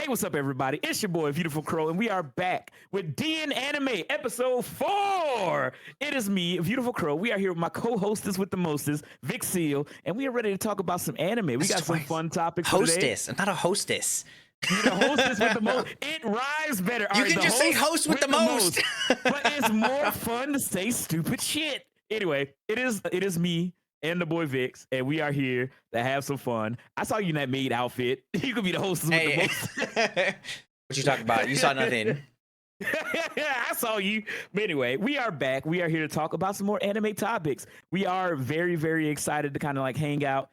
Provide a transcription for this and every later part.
what's up, everybody? It's your boy, Beautiful Crow, and we are back with DNAnime episode 4. It is me, Beautiful Crow. We are here with my co-hostess with the mostest, Vic Seal, and we are ready to talk about some anime. We got some fun topics for today. Hostess. I'm not a hostess. You're the hostess with the most. It rhymes better. You can just say host with the most. But it's more fun to say stupid shit. Anyway, it is me and the boy Vix, and we are here to have some fun. I saw you in that maid outfit. You could be the hostess with the most. What you talking about? You saw nothing. I saw you. But anyway, we are back. We are here to talk about some more anime topics. We are very, very excited to kind of like hang out,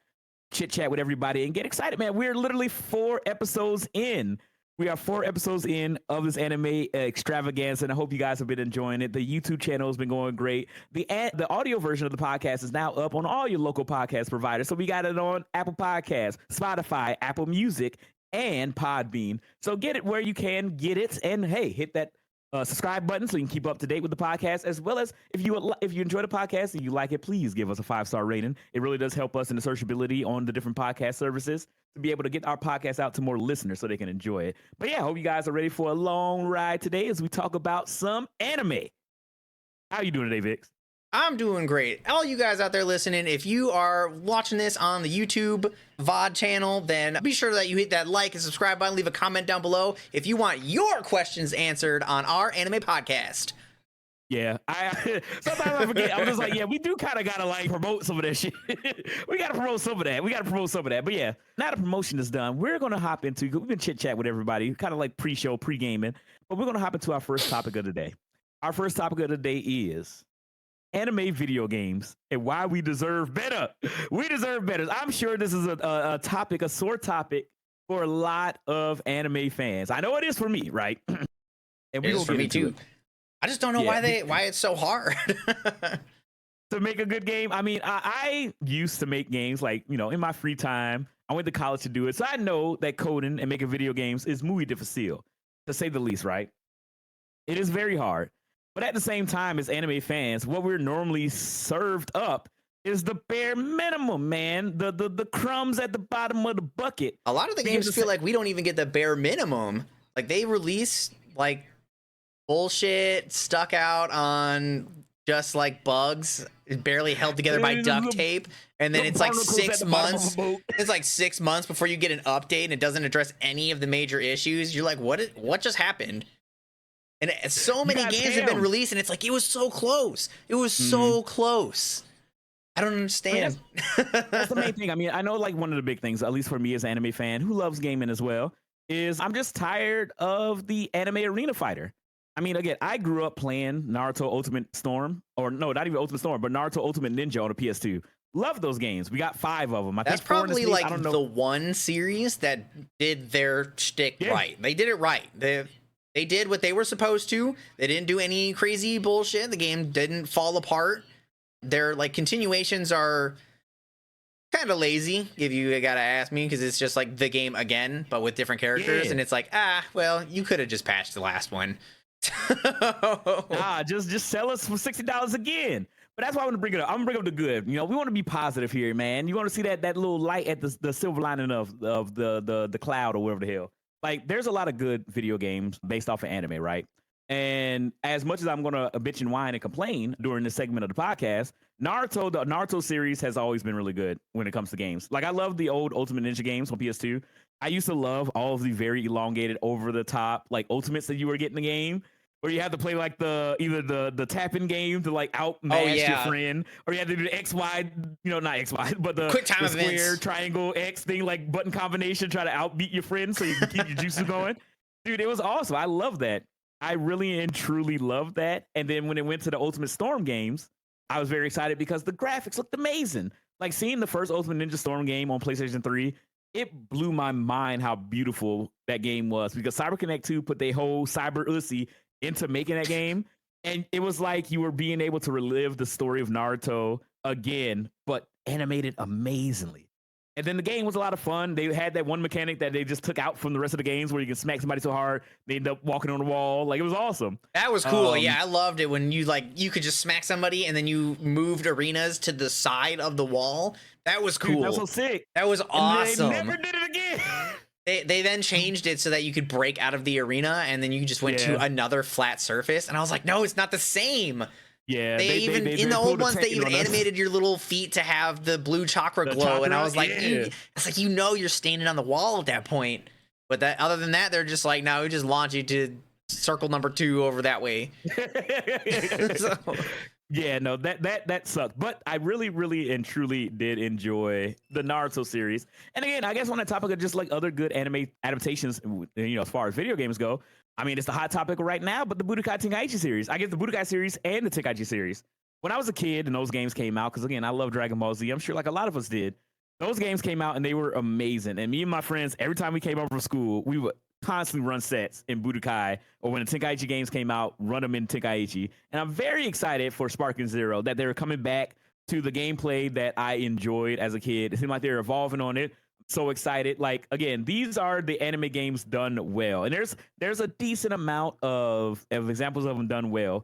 chit chat with everybody, and get excited, man. We're literally 4 episodes in. We are 4 episodes in of this anime extravaganza, and I hope you guys have been enjoying it. The YouTube channel has been going great. The audio version of the podcast is now up on all your local podcast providers. So we got it on Apple Podcasts, Spotify, Apple Music, and Podbean. So get it where you can get it, and hey, hit that subscribe button so you can keep up to date with the podcast, as well as if you enjoy the podcast and you like it, please give us a 5-star rating. It really does help us in the searchability on the different podcast services to be able to get our podcast out to more listeners so they can enjoy it. But yeah, I hope you guys are ready for a long ride today as we talk about some anime. How are you doing today, Vix? I'm doing great. All you guys out there listening, if you are watching this on the YouTube VOD channel, then be sure that you hit that like and subscribe button, leave a comment down below if you want your questions answered on our anime podcast. Yeah, sometimes I forget. I'm just like, yeah, we do kind of gotta like promote some of that shit. We gotta promote some of that. But yeah, now the promotion is done, we're gonna hop into. We've been chit chat with everybody, kind of like pre-show, pre-gaming, but we're gonna hop into our first topic of the day. Our first topic of the day is anime video games and why we deserve better. We deserve better. I'm sure this is a topic, a sore topic for a lot of anime fans. I know it is for me, right? And it is for me too. I just don't know why it's so hard to make a good game. I mean, I used to make games like, you know, in my free time. I went to college to do it. So I know that coding and making video games is muy difícil, to say the least, right? It is very hard. But at the same time, as anime fans, what we're normally served up is the bare minimum, man. The crumbs at the bottom of the bucket. A lot of the games feel like we don't even get the bare minimum. Like they release like bullshit stuck out on just like bugs, barely held together by duct tape, and then it's like 6 months. It's like 6 months before you get an update, and it doesn't address any of the major issues. You're like, what just happened? And so many games have been released, and it's like, it was so close. It was so close. I don't understand. I mean, that's the main thing. I mean, I know like one of the big things, at least for me as an anime fan who loves gaming as well, is I'm just tired of the anime arena fighter. I mean, again, I grew up playing Naruto Ultimate Storm, or no, not even Ultimate Storm, but Naruto Ultimate Ninja on the PS2. Love those games. We got 5 of them. That's probably like the one series that did their shtick right. They did it right. They did what they were supposed to. They didn't do any crazy bullshit. The game didn't fall apart. Their like continuations are kind of lazy, if you gotta ask me, because it's just like the game again, but with different characters. And it's like, well, you could have just patched the last one. Just sell us for $60 again. But that's why I want to bring it up. I'm gonna bring up the good. You know, we want to be positive here, man. You want to see that little light at the silver lining of the cloud or whatever the hell. Like, there's a lot of good video games based off of anime, right? And as much as I'm going to bitch and whine and complain during this segment of the podcast, the Naruto series has always been really good when it comes to games. Like, I love the old Ultimate Ninja games on PS2. I used to love all of the very elongated, over-the-top, like, ultimates that you were getting in the game, where you have to play, like, either the tapping game to, like, outmatch your friend, or you have to do the XY, you know, not XY, but the quick time square, events, triangle, X thing, like, button combination, try to outbeat your friend so you can keep your juices going. Dude, it was awesome. I love that. I really and truly love that. And then when it went to the Ultimate Storm games, I was very excited because the graphics looked amazing. Like, seeing the first Ultimate Ninja Storm game on PlayStation 3, it blew my mind how beautiful that game was, because CyberConnect 2 put their whole Cyber Uzi into making that game, and it was like you were being able to relive the story of Naruto again, but animated amazingly. And then the game was a lot of fun. They had that one mechanic that they just took out from the rest of the games, where you can smack somebody so hard they end up walking on the wall. Like, it was awesome. That was cool. Yeah, I loved it when you could just smack somebody and then you moved arenas to the side of the wall. That was cool. Dude, that was so sick. That was awesome. And they never did it again. They then changed it so that you could break out of the arena and then you just went to another flat surface. And I was like, no, it's not the same. Yeah, They even in the old ones they even animated your little feet to have the blue chakra glow, and I was like, it's like you're standing on the wall at that point. But that other than that, they're just like, no, we just launch you to circle number 2 over that way. So. Yeah, no, that sucked. But I really and truly did enjoy the Naruto series. And again, I guess on the topic of just like other good anime adaptations, as far as video games go, I mean, it's the hot topic right now, but the Budokai Tenkaichi series. I get the Budokai series and the Tenkaichi series. When I was a kid and those games came out, because again, I love Dragon Ball Z. I'm sure like a lot of us did. Those games came out and they were amazing. And me and my friends, every time we came over from school, we would constantly run sets in Budokai, or when the Tenkaichi games came out, run them in Tenkaichi. And I'm very excited for Sparking Zero that they're coming back to the gameplay that I enjoyed as a kid. It seemed like they're evolving on it. So excited. Like, again, these are the anime games done well. And there's a decent amount of examples of them done well.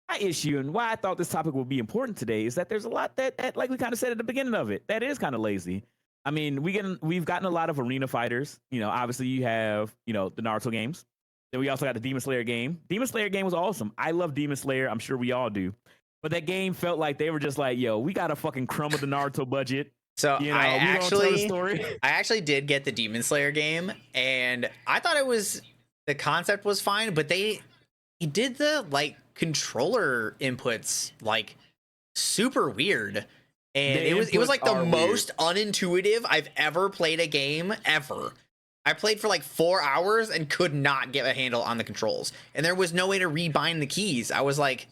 My issue and why I thought this topic would be important today is that there's a lot that like we kind of said at the beginning of it, that is kind of lazy. I mean, we've gotten a lot of arena fighters. Obviously you have, the Naruto games. Then we also got the Demon Slayer game. Demon Slayer game was awesome. I love Demon Slayer. I'm sure we all do. But that game felt like they were just like, yo, we got to fucking crumble the Naruto budget. So I actually did get the Demon Slayer game, and I thought the concept was fine, but he did the like controller inputs like super weird, and it was like the most unintuitive I've ever played a game ever. I played for like 4 hours and could not get a handle on the controls, and there was no way to rebind the keys. I was like,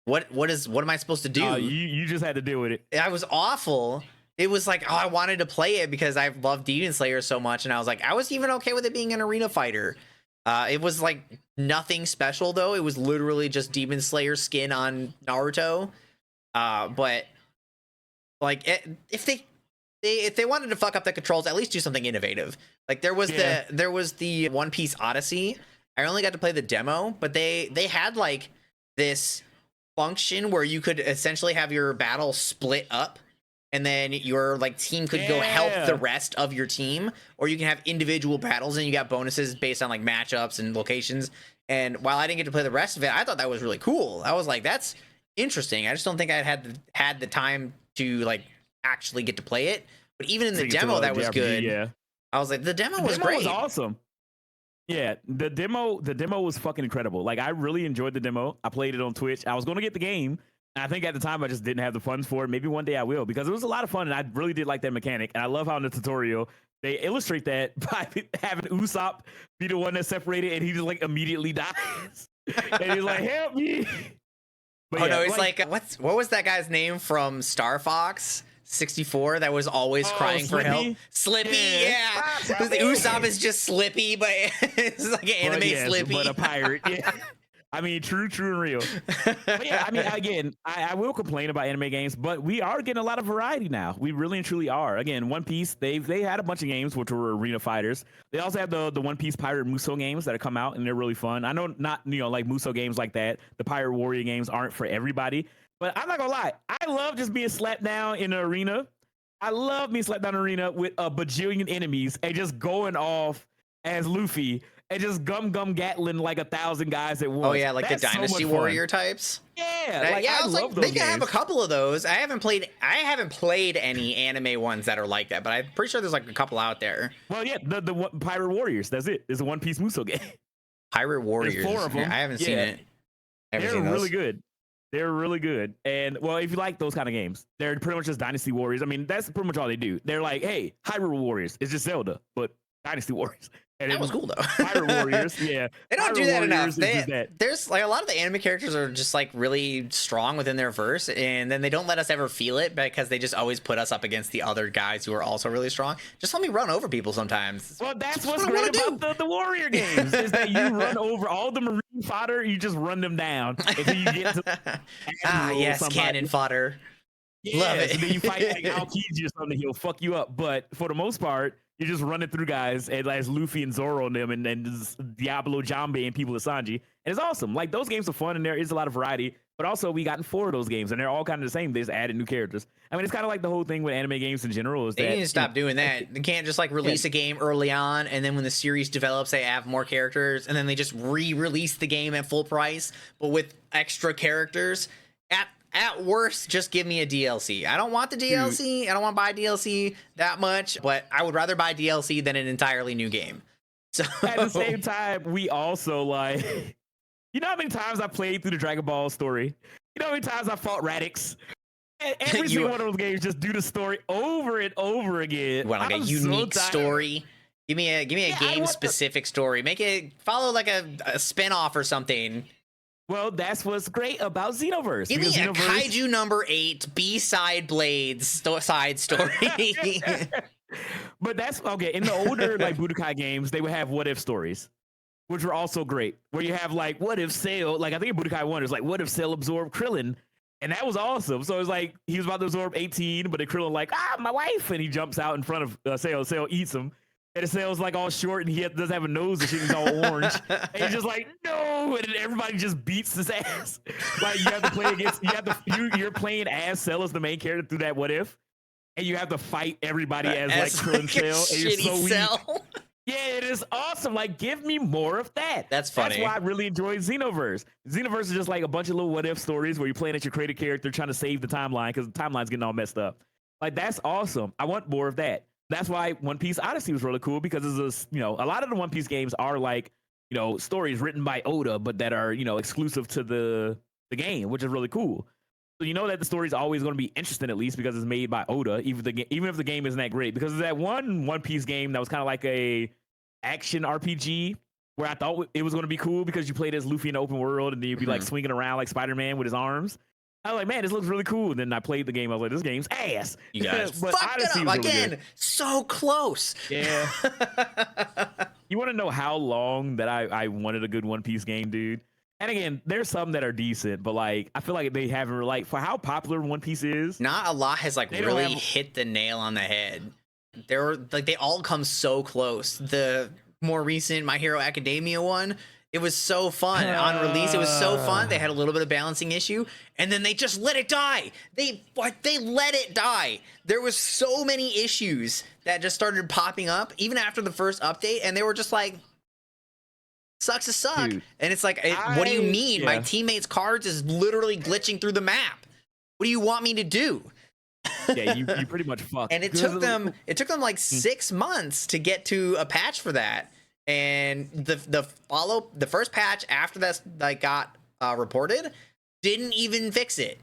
what am I supposed to do? You just had to deal with it. I was awful. It was like, I wanted to play it because I love Demon Slayer so much, and I was like, I was even okay with it being an arena fighter. It was like nothing special though. It was literally just Demon Slayer skin on Naruto. But like, if they wanted to fuck up the controls, at least do something innovative. Like there was the One Piece Odyssey. I only got to play the demo, but they had like this function where you could essentially have your battle split up, and then your like team could go help the rest of your team, or you can have individual battles and you got bonuses based on like matchups and locations. And while I didn't get to play the rest of it, I thought that was really cool. I was like, that's interesting. I just don't think I had the time to like actually get to play it. But even in the demo, that was good. Yeah, I was like, the demo was great. Was awesome. Yeah, the demo was fucking incredible. Like, I really enjoyed the demo. I played it on Twitch. I was going to get the game. I think at the time I just didn't have the funds for it. Maybe one day I will, because it was a lot of fun, and I really did like that mechanic. And I love how in the tutorial they illustrate that by having Usopp be the one that's separated, and he just like immediately dies. And he's like, "Help me!" But no, it's like what was that guy's name from Star Fox 64 that was always crying for help? Slippy, yeah. Usopp is just Slippy, but it's like an anime Slippy, but a pirate. Yeah. I mean, true and real. But yeah, I mean, again, I will complain about anime games, but we are getting a lot of variety now. We really and truly are. Again, One Piece, they had a bunch of games which were arena fighters. They also have the One Piece Pirate Muso games that have come out, and they're really fun. I know not, like Muso games like that. The Pirate Warrior games aren't for everybody, but I'm not gonna lie. I love just being slapped down in an arena. I love being slapped down in an arena with a bajillion enemies and just going off as Luffy and just gum Gatling like 1,000 guys at once. Oh yeah, like the Dynasty Warrior types. Yeah, like, I was love like, they can have a couple of those. I haven't played any anime ones that are like that, but I'm pretty sure there's like a couple out there. Well, yeah, the Pirate Warriors. That's it. It's a One Piece Muso game. Pirate Warriors. There's 4 of them. Yeah, I haven't seen it. They're really good. They're really good. And well, if you like those kind of games, they're pretty much just Dynasty Warriors. I mean, that's pretty much all they do. They're like, hey, Hyrule Warriors. It's just Zelda, but Dynasty Warriors. And that was cool though. Pirate Warriors, yeah. They don't do that enough. There's like a lot of the anime characters are just like really strong within their verse, and then they don't let us ever feel it because they just always put us up against the other guys who are also really strong. Just let me run over people sometimes. Well, that's what's great about the Warrior games is that you run over all the marine fodder, you just run them down until you get to yes, cannon fodder. Yeah, love it. And then you fight like Aokiji or something, he'll fuck you up. But for the most part, you're just running through guys and as Luffy and Zoro and them and Diablo, Jambe, and people of Sanji. And it's awesome. Like, those games are fun and there is a lot of variety. But also, we gotten 4 of those games, and they're all kind of the same. They just added new characters. I mean, it's kind of like the whole thing with anime games in general. Is They that need to stop doing that. They can't just like release a game early on, and then when the series develops, they have more characters, and then they just re-release the game at full price, but with extra characters. At worst, just give me a DLC. I don't want the DLC. I don't want to buy DLC that much, but I would rather buy DLC than an entirely new game. So at the same time, we also like. You know how many times I played through the Dragon Ball story? You know how many times I fought Radix? Every single one of those games just do the story over and over again. You want like a unique story? Give me a game specific story. Make it follow like a spin-off or something. Well, that's what's great about Xenoverse. Give me a Kaiju number 8 B-side Blades side story. But that's okay. In the older like Budokai games, they would have what if stories, which were also great. Where you have like, what if Cell, like I think in Budokai 1 is like, what if Cell absorbed Krillin? And that was awesome. So it was like, he was about to absorb 18, but then Krillin like, my wife. And he jumps out in front of Cell. Cell eats him. And Cell's like all short and he doesn't have a nose and shit. He's all orange. And he's just like, no. And then everybody just beats his ass. Like you have to play against, you're playing as Cell as the main character through that what if. And you have to fight everybody as like Krillin Cell. And you're so weak. Yeah, it is awesome. Like, give me more of that. That's funny. That's why I really enjoy Xenoverse. Xenoverse is just like a bunch of little what-if stories where you're playing as your creative character trying to save the timeline because the timeline's getting all messed up. Like, that's awesome. I want more of that. That's why One Piece Odyssey was really cool because it's a lot of the One Piece games are like, stories written by Oda, but that are, exclusive to the game, which is really cool. So you know that the story is always going to be interesting at least because it's made by Oda, even if the game isn't that great. Because there's that One Piece game that was kind of like a action RPG where I thought it was going to be cool because you played as Luffy in the open world and then you'd be like swinging around like Spider-Man with his arms. I was like, man, this looks really cool. And then I played the game. I was like, this game's ass. You guys fucked it up again. Really so close. Yeah. You want to know how long that I wanted a good One Piece game, dude? And again, there's some that are decent, but like I feel like they haven't like for how popular One Piece is. Not a lot has like really hit the nail on the head. They all come so close. The more recent My Hero Academia one, it was so fun on release. It was so fun. They had a little bit of balancing issue, and then they just let it die. They let it die. There was so many issues that just started popping up even after the first update, and they were just like, sucks to suck. Dude, and it's like, what do you mean? Yeah. My teammates' cards is literally glitching through the map. What do you want me to do? Yeah, you pretty much fucked. And it took them like 6 months to get to a patch for that. And the first patch after that like got reported didn't even fix it.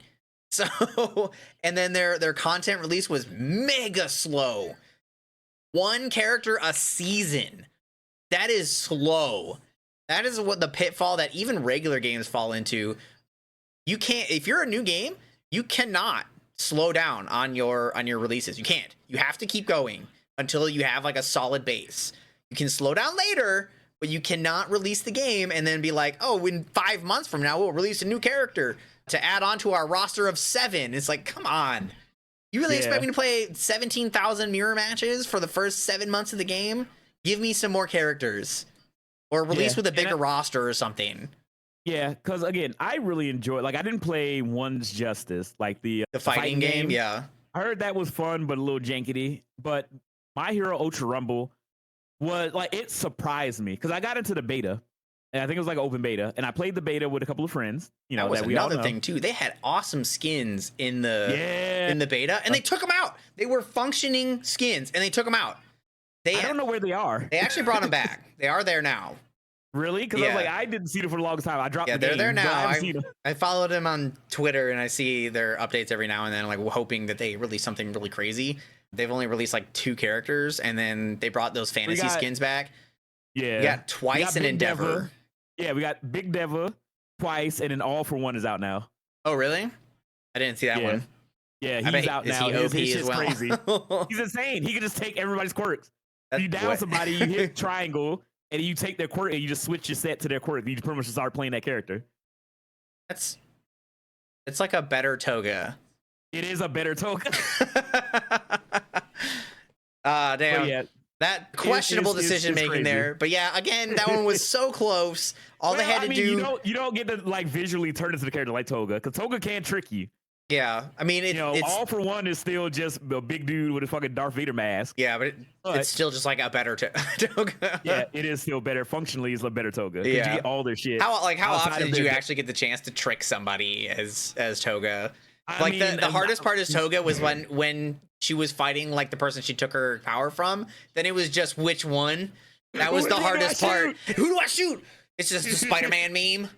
So and then their content release was mega slow. 1 character a season. That is slow. That is what the pitfall that even regular games fall into. You can't, if you're a new game, you cannot slow down on your releases. You can't. You have to keep going until you have like a solid base. You can slow down later, but you cannot release the game and then be like, oh, in 5 months from now, we'll release a new character to add on to our roster of 7. It's like, come on. You really expect me to play 17,000 mirror matches for the first 7 months of the game? Give me some more characters. Or release with a bigger roster or something. Yeah, because again, I really enjoy. Like, I didn't play One's Justice, like the fighting game. Yeah, I heard that was fun, but a little jankety. But My Hero Ultra Rumble was like, it surprised me because I got into the beta, and I think it was like open beta, and I played the beta with a couple of friends. That was another thing too. They had awesome skins in the beta, and they took them out. They were functioning skins, and they took them out. I don't know where they are. They actually brought them back. They are there now. Really? Because I was like, I didn't see them for the longest time. I dropped the game. Yeah, they're there now. I followed them on Twitter, and I see their updates every now and then, like hoping that they release something really crazy. They've only released like 2 characters, and then they brought those fantasy skins back. Yeah. We got Twice and Endeavor. Yeah, we got Big Deva, Twice, and then All for One is out now. Oh, really? I didn't see that one. Yeah, he's out now. His shit's crazy. He's insane. He can just take everybody's quirks. You down somebody, you hit triangle, and you take their quirk, and you just switch your set to their quirk. You just pretty much just start playing that character. It's like a better Toga. It is a better Toga. Damn. Yeah. That questionable decision making there. But yeah, again, that one was so close. All they had to do. You don't get to like visually turn into the character like Toga, because Toga can trick you. Yeah, I mean, it's All for One is still just a big dude with a fucking Darth Vader mask. Yeah, but it's still just like a better Toga. Yeah, it is still better. Functionally, it's a better Toga. Yeah, you get all their shit. How often did you actually get the chance to trick somebody as Toga? The hardest part is Toga was when she was fighting like the person she took her power from. Then it was just which one. That was the hardest part. Who do I shoot? It's just the Spider-Man meme.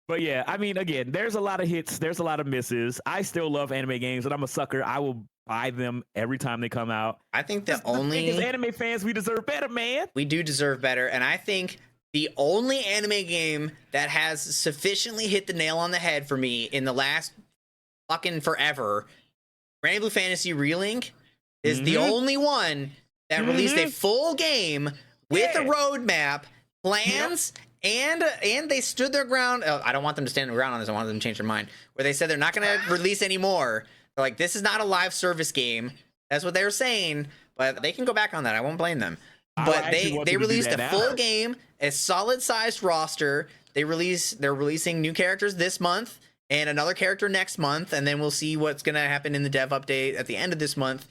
But yeah, I mean, again, there's a lot of hits, there's a lot of misses. I still love anime games, and I'm a sucker. I will buy them every time they come out. I think the only as anime fans, we deserve better, man. We do deserve better, and I think the only anime game that has sufficiently hit the nail on the head for me in the last fucking forever, Granny Blue Fantasy Relink, is the only one that released a full game with a roadmap, plans. Yep. And they stood their ground. I don't want them to stand their ground on this. I want them to change their mind. Where they said they're not going to release anymore. They're like, this is not a live service game. That's what they were saying. But they can go back on that. I won't blame them. But they released a full game, a solid-sized roster. They're releasing new characters this month and another character next month. And then we'll see what's going to happen in the dev update at the end of this month.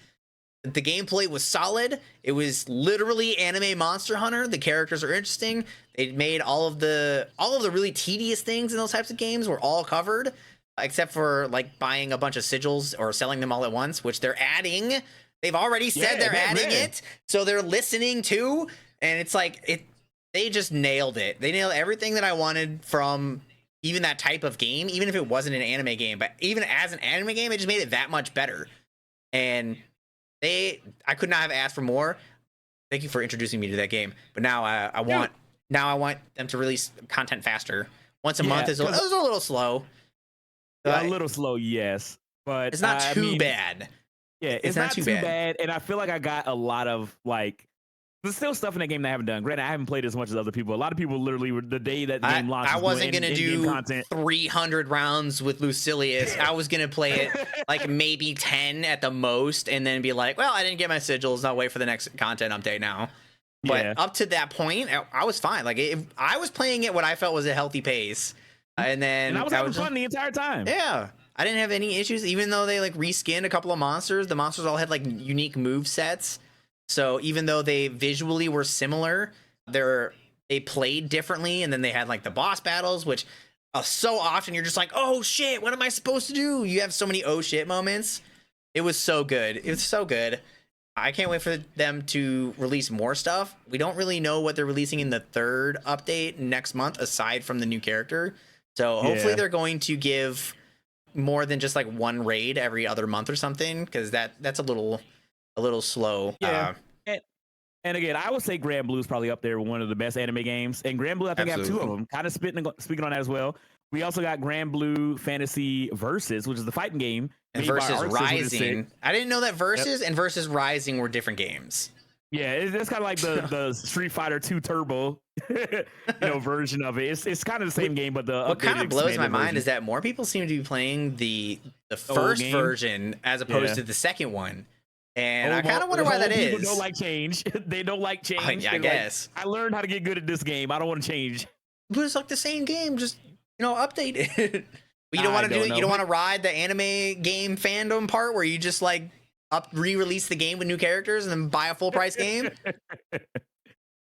The gameplay was solid. It was literally anime Monster Hunter. The characters are interesting. They made all of the really tedious things in those types of games were all covered, except for like buying a bunch of sigils or selling them all at once, which they're adding. They've already said they're adding it, so they're listening too. And it's like they just nailed it. They nailed everything that I wanted from even that type of game, even if it wasn't an anime game. But even as an anime game, it just made it that much better. And I could not have asked for more. Thank you for introducing me to that game. But now I want them to release content faster. Once a month is a little slow. A little slow, yes, but it's not too bad. Yeah, it's not too bad. And I feel like I got a lot of like. There's still stuff in that game that I haven't done. Granted, I haven't played as much as other people. A lot of people literally were the day that the game launched. I wasn't going to do 300 rounds with Lucilius. I was going to play it like maybe 10 at the most and then be like, well, I didn't get my sigils. I'll wait for the next content update now. But up to that point, I was fine. Like I was playing it what I felt was a healthy pace. And then I was having fun the entire time. Yeah. I didn't have any issues, even though they like reskinned a couple of monsters. The monsters all had like unique move sets. So even though they visually were similar, they played differently, and then they had like the boss battles, which so often you're just like, oh shit, what am I supposed to do? You have so many oh shit moments. It was so good. It was so good. I can't wait for them to release more stuff. We don't really know what they're releasing in the third update next month, aside from the new character. So hopefully they're going to give more than just like one raid every other month or something, because that's a little slow. Yeah. And again, I would say Grand Blue is probably up there with one of the best anime games. And Grand Blue, I think I have two of them. Kind of speaking on that as well. We also got Grand Blue Fantasy Versus, which is the fighting game. And Versus Rising. I didn't know that Versus and Versus Rising were different games. Yeah, it's kind of like the Street Fighter 2 Turbo, version of it. It's kind of the same game, but what kind of blows my mind is that more people seem to be playing the first version as opposed to the second one. And I kind of wonder why that is. People don't like change. They don't like change. I guess. Like, I learned how to get good at this game. I don't want to change. But it's like the same game, just update it. But you don't want to do it. You don't want to ride the anime game fandom part where you just like re-release the game with new characters and then buy a full price game.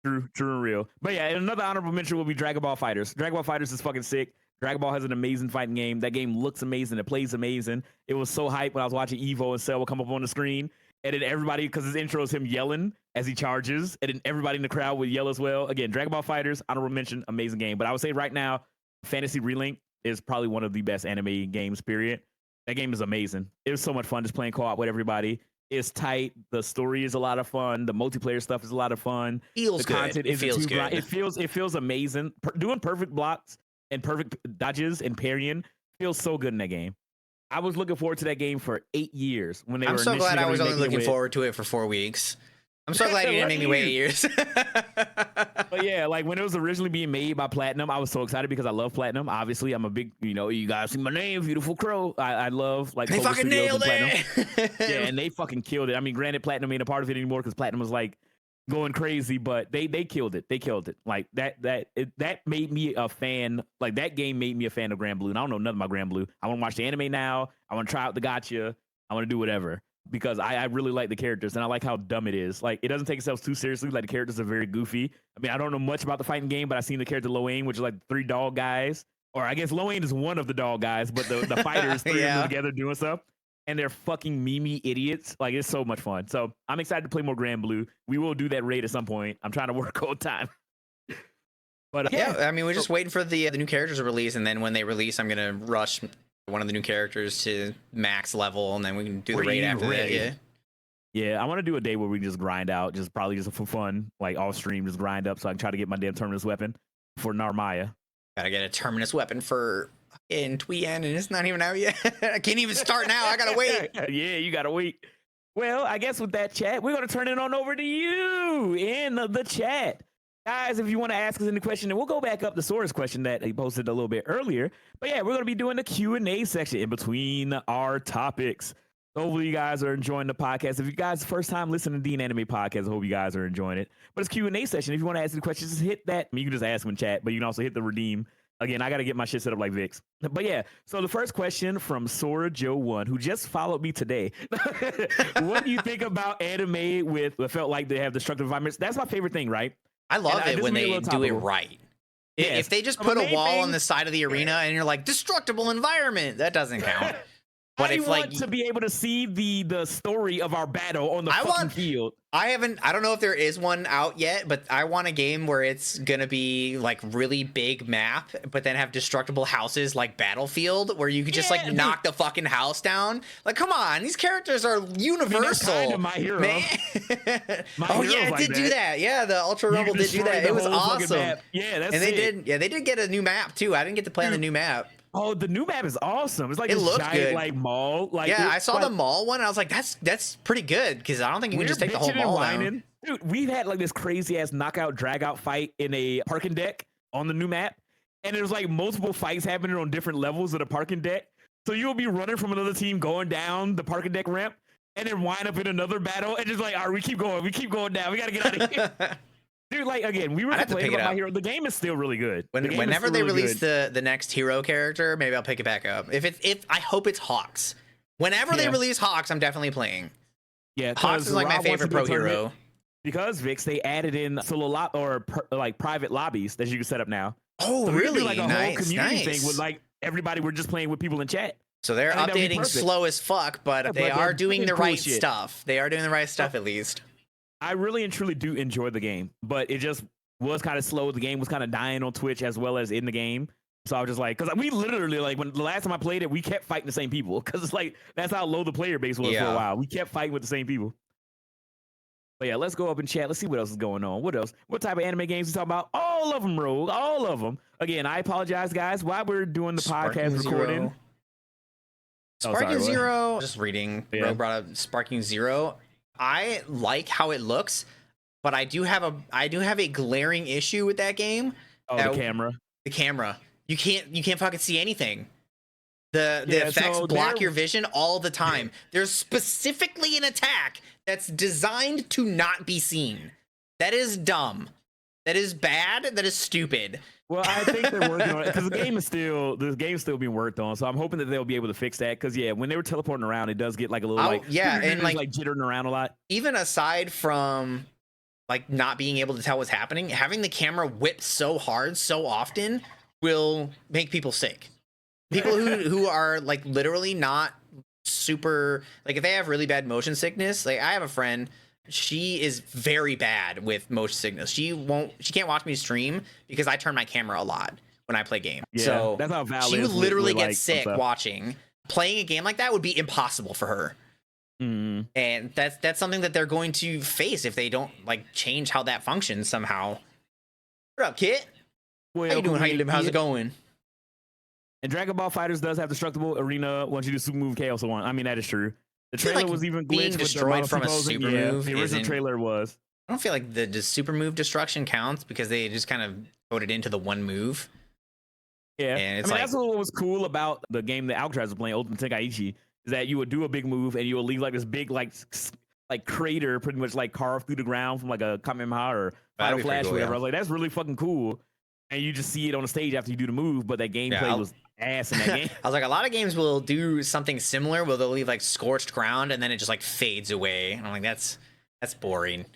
True and real. But yeah, another honorable mention will be Dragon Ball FighterZ. Dragon Ball FighterZ is fucking sick. Dragon Ball has an amazing fighting game. That game looks amazing. It plays amazing. It was so hype when I was watching Evo and Cell come up on the screen. And then everybody, because his intro is him yelling as he charges, and then everybody in the crowd would yell as well. Again, Dragon Ball FighterZ, honorable mention, amazing game. But I would say right now, Fantasy Relink is probably one of the best anime games, period. That game is amazing. It was so much fun just playing co-op with everybody. It's tight. The story is a lot of fun. The multiplayer stuff is a lot of fun. Feels good. Content it feels good. It feels amazing. Doing perfect blocks and perfect dodges and parrying feels so good in that game. I was looking forward to that game for 8 years when they were. I'm so glad I was only looking forward to it for 4 weeks. I'm so glad you didn't make me wait 8 years. But But yeah, like when it was originally being made by Platinum, I was so excited because I love Platinum. Obviously, I'm a big, you guys see my name, Beautiful Crow. I love like They Clover fucking Studios nailed and Platinum. it. Yeah, and they fucking killed it. I mean, granted, Platinum ain't a part of it anymore because Platinum was like going crazy, but they killed it. They killed it. Like that made me a fan. Like that game made me a fan of Grand Blue. And I don't know nothing about Grand Blue. I want to watch the anime now. I want to try out the gacha. I want to do whatever because I really like the characters and I like how dumb it is. Like it doesn't take itself too seriously. Like the characters are very goofy. I mean, I don't know much about the fighting game, but I've seen the character Loain, which is like 3 dog guys. Or I guess Loain is one of the dog guys, but the fighters, 3 of them together doing stuff. And they're fucking Mimi idiots. Like it's so much fun. So I'm excited to play more Grand Blue. We will do that raid at some point. I'm trying to work on time. But yeah, I mean, we're just waiting for the new characters to release, and then when they release, I'm gonna rush one of the new characters to max level, and then we can do the raid after that. Yeah. Yeah, I want to do a day where we just grind out, just probably just for fun, like off stream, just grind up so I can try to get my damn terminus weapon for Narmaya. Gotta get a terminus weapon for in Tweet, and it's not even out yet. I can't even start now. I gotta wait. Yeah, you gotta wait. Well, I guess with that chat, we're gonna turn it on over to you in the chat. Guys, if you want to ask us any question, and we'll go back up the source question that he posted a little bit earlier. But yeah, we're going to be doing the Q&A section in between our topics. Hopefully you guys are enjoying the podcast. If you guys first time listening to DNAnime podcast, I hope you guys are enjoying it. But it's Q&A section. If you want to ask any questions, just hit that. I mean, you can just ask them in chat, but you can also hit the redeem. Again, I got to get my shit set up like Vix. But yeah, so the first question from Sora Joe 1, who just followed me today. What do you think about anime with what felt like they have destructive environments? That's my favorite thing, right? I love it when they do it right. Yes. If they just put a wall on the side of the arena and you're like, destructible environment, that doesn't count. But I want to be able to see the story of our battle on the fucking field. I don't know if there is one out yet, but I want a game where it's gonna be like really big map, but then have destructible houses like Battlefield, where you could just like knock the fucking house down. Like, come on, these characters are universal. I mean, kind of my hero. Man. Oh yeah, it did do that. Yeah, the Ultra Rumble did do that. It was awesome. Yeah, that's and they did. Yeah, they did get a new map too. I didn't get to play on the new map. Oh, the new map is awesome. It's like a giant good. Like mall. Like yeah, I saw the mall one. And I was like, that's pretty good because I don't think you can just take the whole mall down. Dude, we've had like this crazy ass knockout drag out fight in a parking deck on the new map, and there's like multiple fights happening on different levels of the parking deck. So you'll be running from another team going down the parking deck ramp, and then wind up in another battle, and just like, all right, we keep going down. We gotta get out of here. Dude, like again, we were playing about My Hero. The game is still really good. Whenever they release the next hero character, maybe I'll pick it back up. If I hope it's Hawks. Whenever they release Hawks, I'm definitely playing. Yeah, Hawks is like my favorite pro hero. Because Vix, they added in solo like private lobbies that you can set up now. Oh, so really? Like a whole community thing with like everybody. We're just playing with people in chat. So they're updating slow as fuck, but they are doing the right stuff. They are doing the right stuff at least. I really and truly do enjoy the game, but it just was kind of slow. The game was kind of dying on Twitch as well as in the game. So I was just like, because we literally, like, when the last time I played it, we kept fighting the same people. Because it's like, that's how low the player base was for a while. We kept fighting with the same people. But yeah, let's go up and chat. Let's see what else is going on. What else? What type of anime games we talking about? All of them, Rogue. All of them. Again, I apologize, guys. While we're doing the podcast recording. Sparking Zero. Just reading. Yeah. Rogue brought up Sparking Zero. I like how it looks, but I do have a glaring issue with that game. Oh, the camera. The camera. You can't fucking see anything. The effects block your vision all the time. There's specifically an attack that's designed to not be seen. That is dumb. That is bad. That is stupid. Well, I think they're working on it because the game is still being worked on. So I'm hoping that they'll be able to fix that. Because yeah, when they were teleporting around, it does get like a little and like jittering around a lot. Even aside from like not being able to tell what's happening, having the camera whip so hard so often will make people sick. People who are like literally not super, like if they have really bad motion sickness, like I have a friend. She is very bad with motion sickness. She can't watch me stream because I turn my camera a lot when I play games. Yeah, so that's how Val she would literally get sick watching. Playing a game like that would be impossible for her. Mm. And that's something that they're going to face if they don't like change how that functions somehow. What up, Kit? How you doing? How you living? How's it going? And Dragon Ball FighterZ does have destructible arena once you do super move chaos one. I mean, that is true. The trailer was even glitched destroyed from a super move. The original trailer was. I don't feel like the super move destruction counts because they just kind of coded into the one move. Yeah, And I it's mean like, that's what was cool about the game that Alcatraz was playing, Ultimate Tenkaichi, is that you would do a big move and you would leave like this big like crater, pretty much like carved through the ground from like a Kamehameha or that'd Final be pretty Flash or cool, whatever. yeah. I was like, that's really fucking cool, and you just see it on the stage after you do the move. But that Yeah, gameplay was ass in that game. I was like, a lot of games will do something similar where they'll leave like scorched ground and then it just like fades away. And I'm like, that's boring.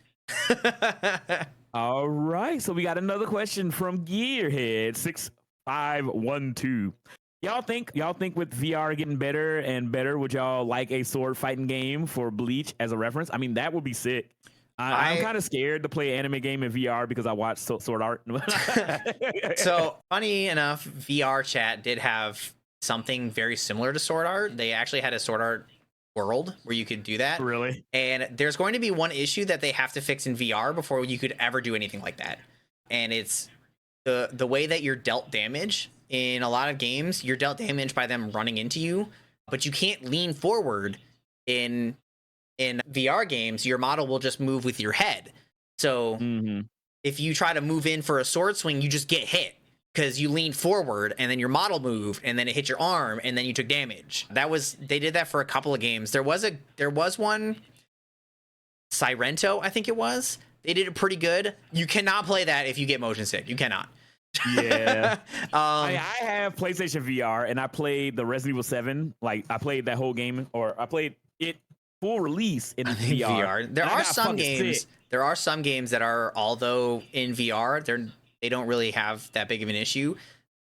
All right, so we got another question from Gearhead 6512. Y'all think with VR getting better and better, would y'all like a sword fighting game for Bleach as a reference? I mean, that would be sick. I'm kind of scared to play an anime game in VR because I watch Sword Art. So funny enough, VR chat did have something very similar to Sword Art. They actually had a Sword Art world where you could do that. Really? And there's going to be one issue that they have to fix in VR before you could ever do anything like that. And it's the way that you're dealt damage. In a lot of games, you're dealt damage by them running into you, but you can't lean forward. In VR games, your model will just move with your head. So if you try to move in for a sword swing, you just get hit because you leaned forward and then your model moved and then it hit your arm and then you took damage. They did that for a couple of games. There was one, Sirento, I think it was. They did it pretty good. You cannot play that if you get motion sick. You cannot. Yeah. I have PlayStation VR and I played the Resident Evil 7. Like I played that whole game, or I played it full release in VR. There are some games. There are some games that are, although in VR, they don't really have that big of an issue.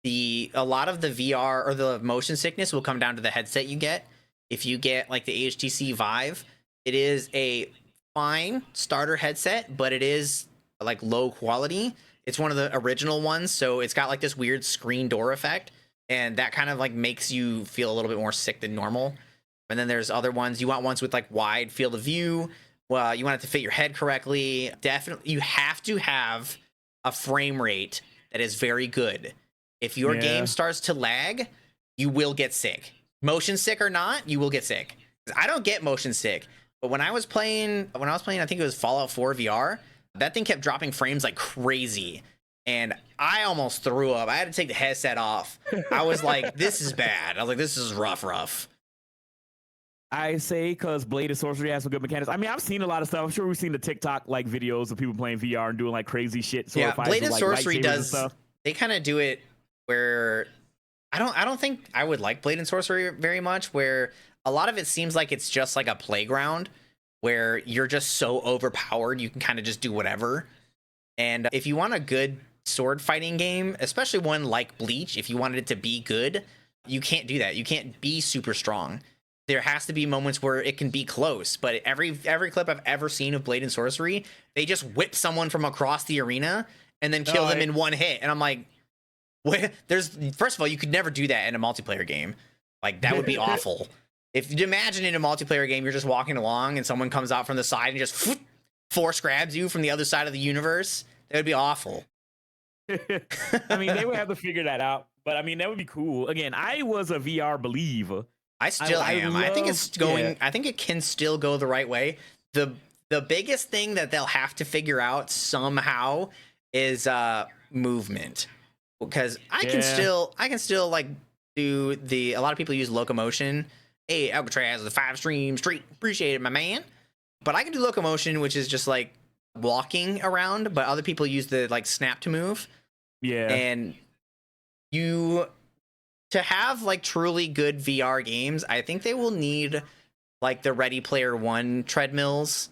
A lot of the VR or the motion sickness will come down to the headset you get. If you get like the HTC Vive, it is a fine starter headset, but it is like low quality. It's one of the original ones, so it's got like this weird screen door effect, and that kind of like makes you feel a little bit more sick than normal. And then there's other ones. You want ones with like wide field of view. Well, you want it to fit your head correctly. Definitely, you have to have a frame rate that is very good. If your game starts to lag, you will get sick. Motion sick or not, you will get sick. I don't get motion sick, but when I was playing, I think it was Fallout 4 VR. That thing kept dropping frames like crazy, and I almost threw up. I had to take the headset off. I was like, this is bad. I was like, this is rough. I say because Blade and Sorcery has some good mechanics. I mean, I've seen a lot of stuff. I'm sure we've seen the TikTok like videos of people playing VR and doing like crazy shit. Yeah, Blade and Sorcery does. They kind of do it where I don't think I would like Blade and Sorcery very much. Where a lot of it seems like it's just like a playground where you're just so overpowered you can kind of just do whatever. And if you want a good sword fighting game, especially one like Bleach, if you wanted it to be good, you can't do that. You can't be super strong. There has to be moments where it can be close. But every clip I've ever seen of Blade and Sorcery, they just whip someone from across the arena and then kill them in one hit. And I'm like, what? First of all, you could never do that in a multiplayer game. Like, that would be awful. If you imagine in a multiplayer game, you're just walking along and someone comes out from the side and just force grabs you from the other side of the universe, that would be awful. I mean, they would have to figure that out. But I mean, that would be cool. Again, I was a VR believer. I still am. I think it's going. Yeah. I think it can still go the right way. The biggest thing that they'll have to figure out somehow is movement, because I can still like do a lot of people use locomotion. Hey, Alcatraz, the 5-stream street, appreciate it, my man. But I can do locomotion, which is just like walking around, but other people use the like snap to move. Yeah. And to have like truly good VR games, I think they will need like the Ready Player One treadmills,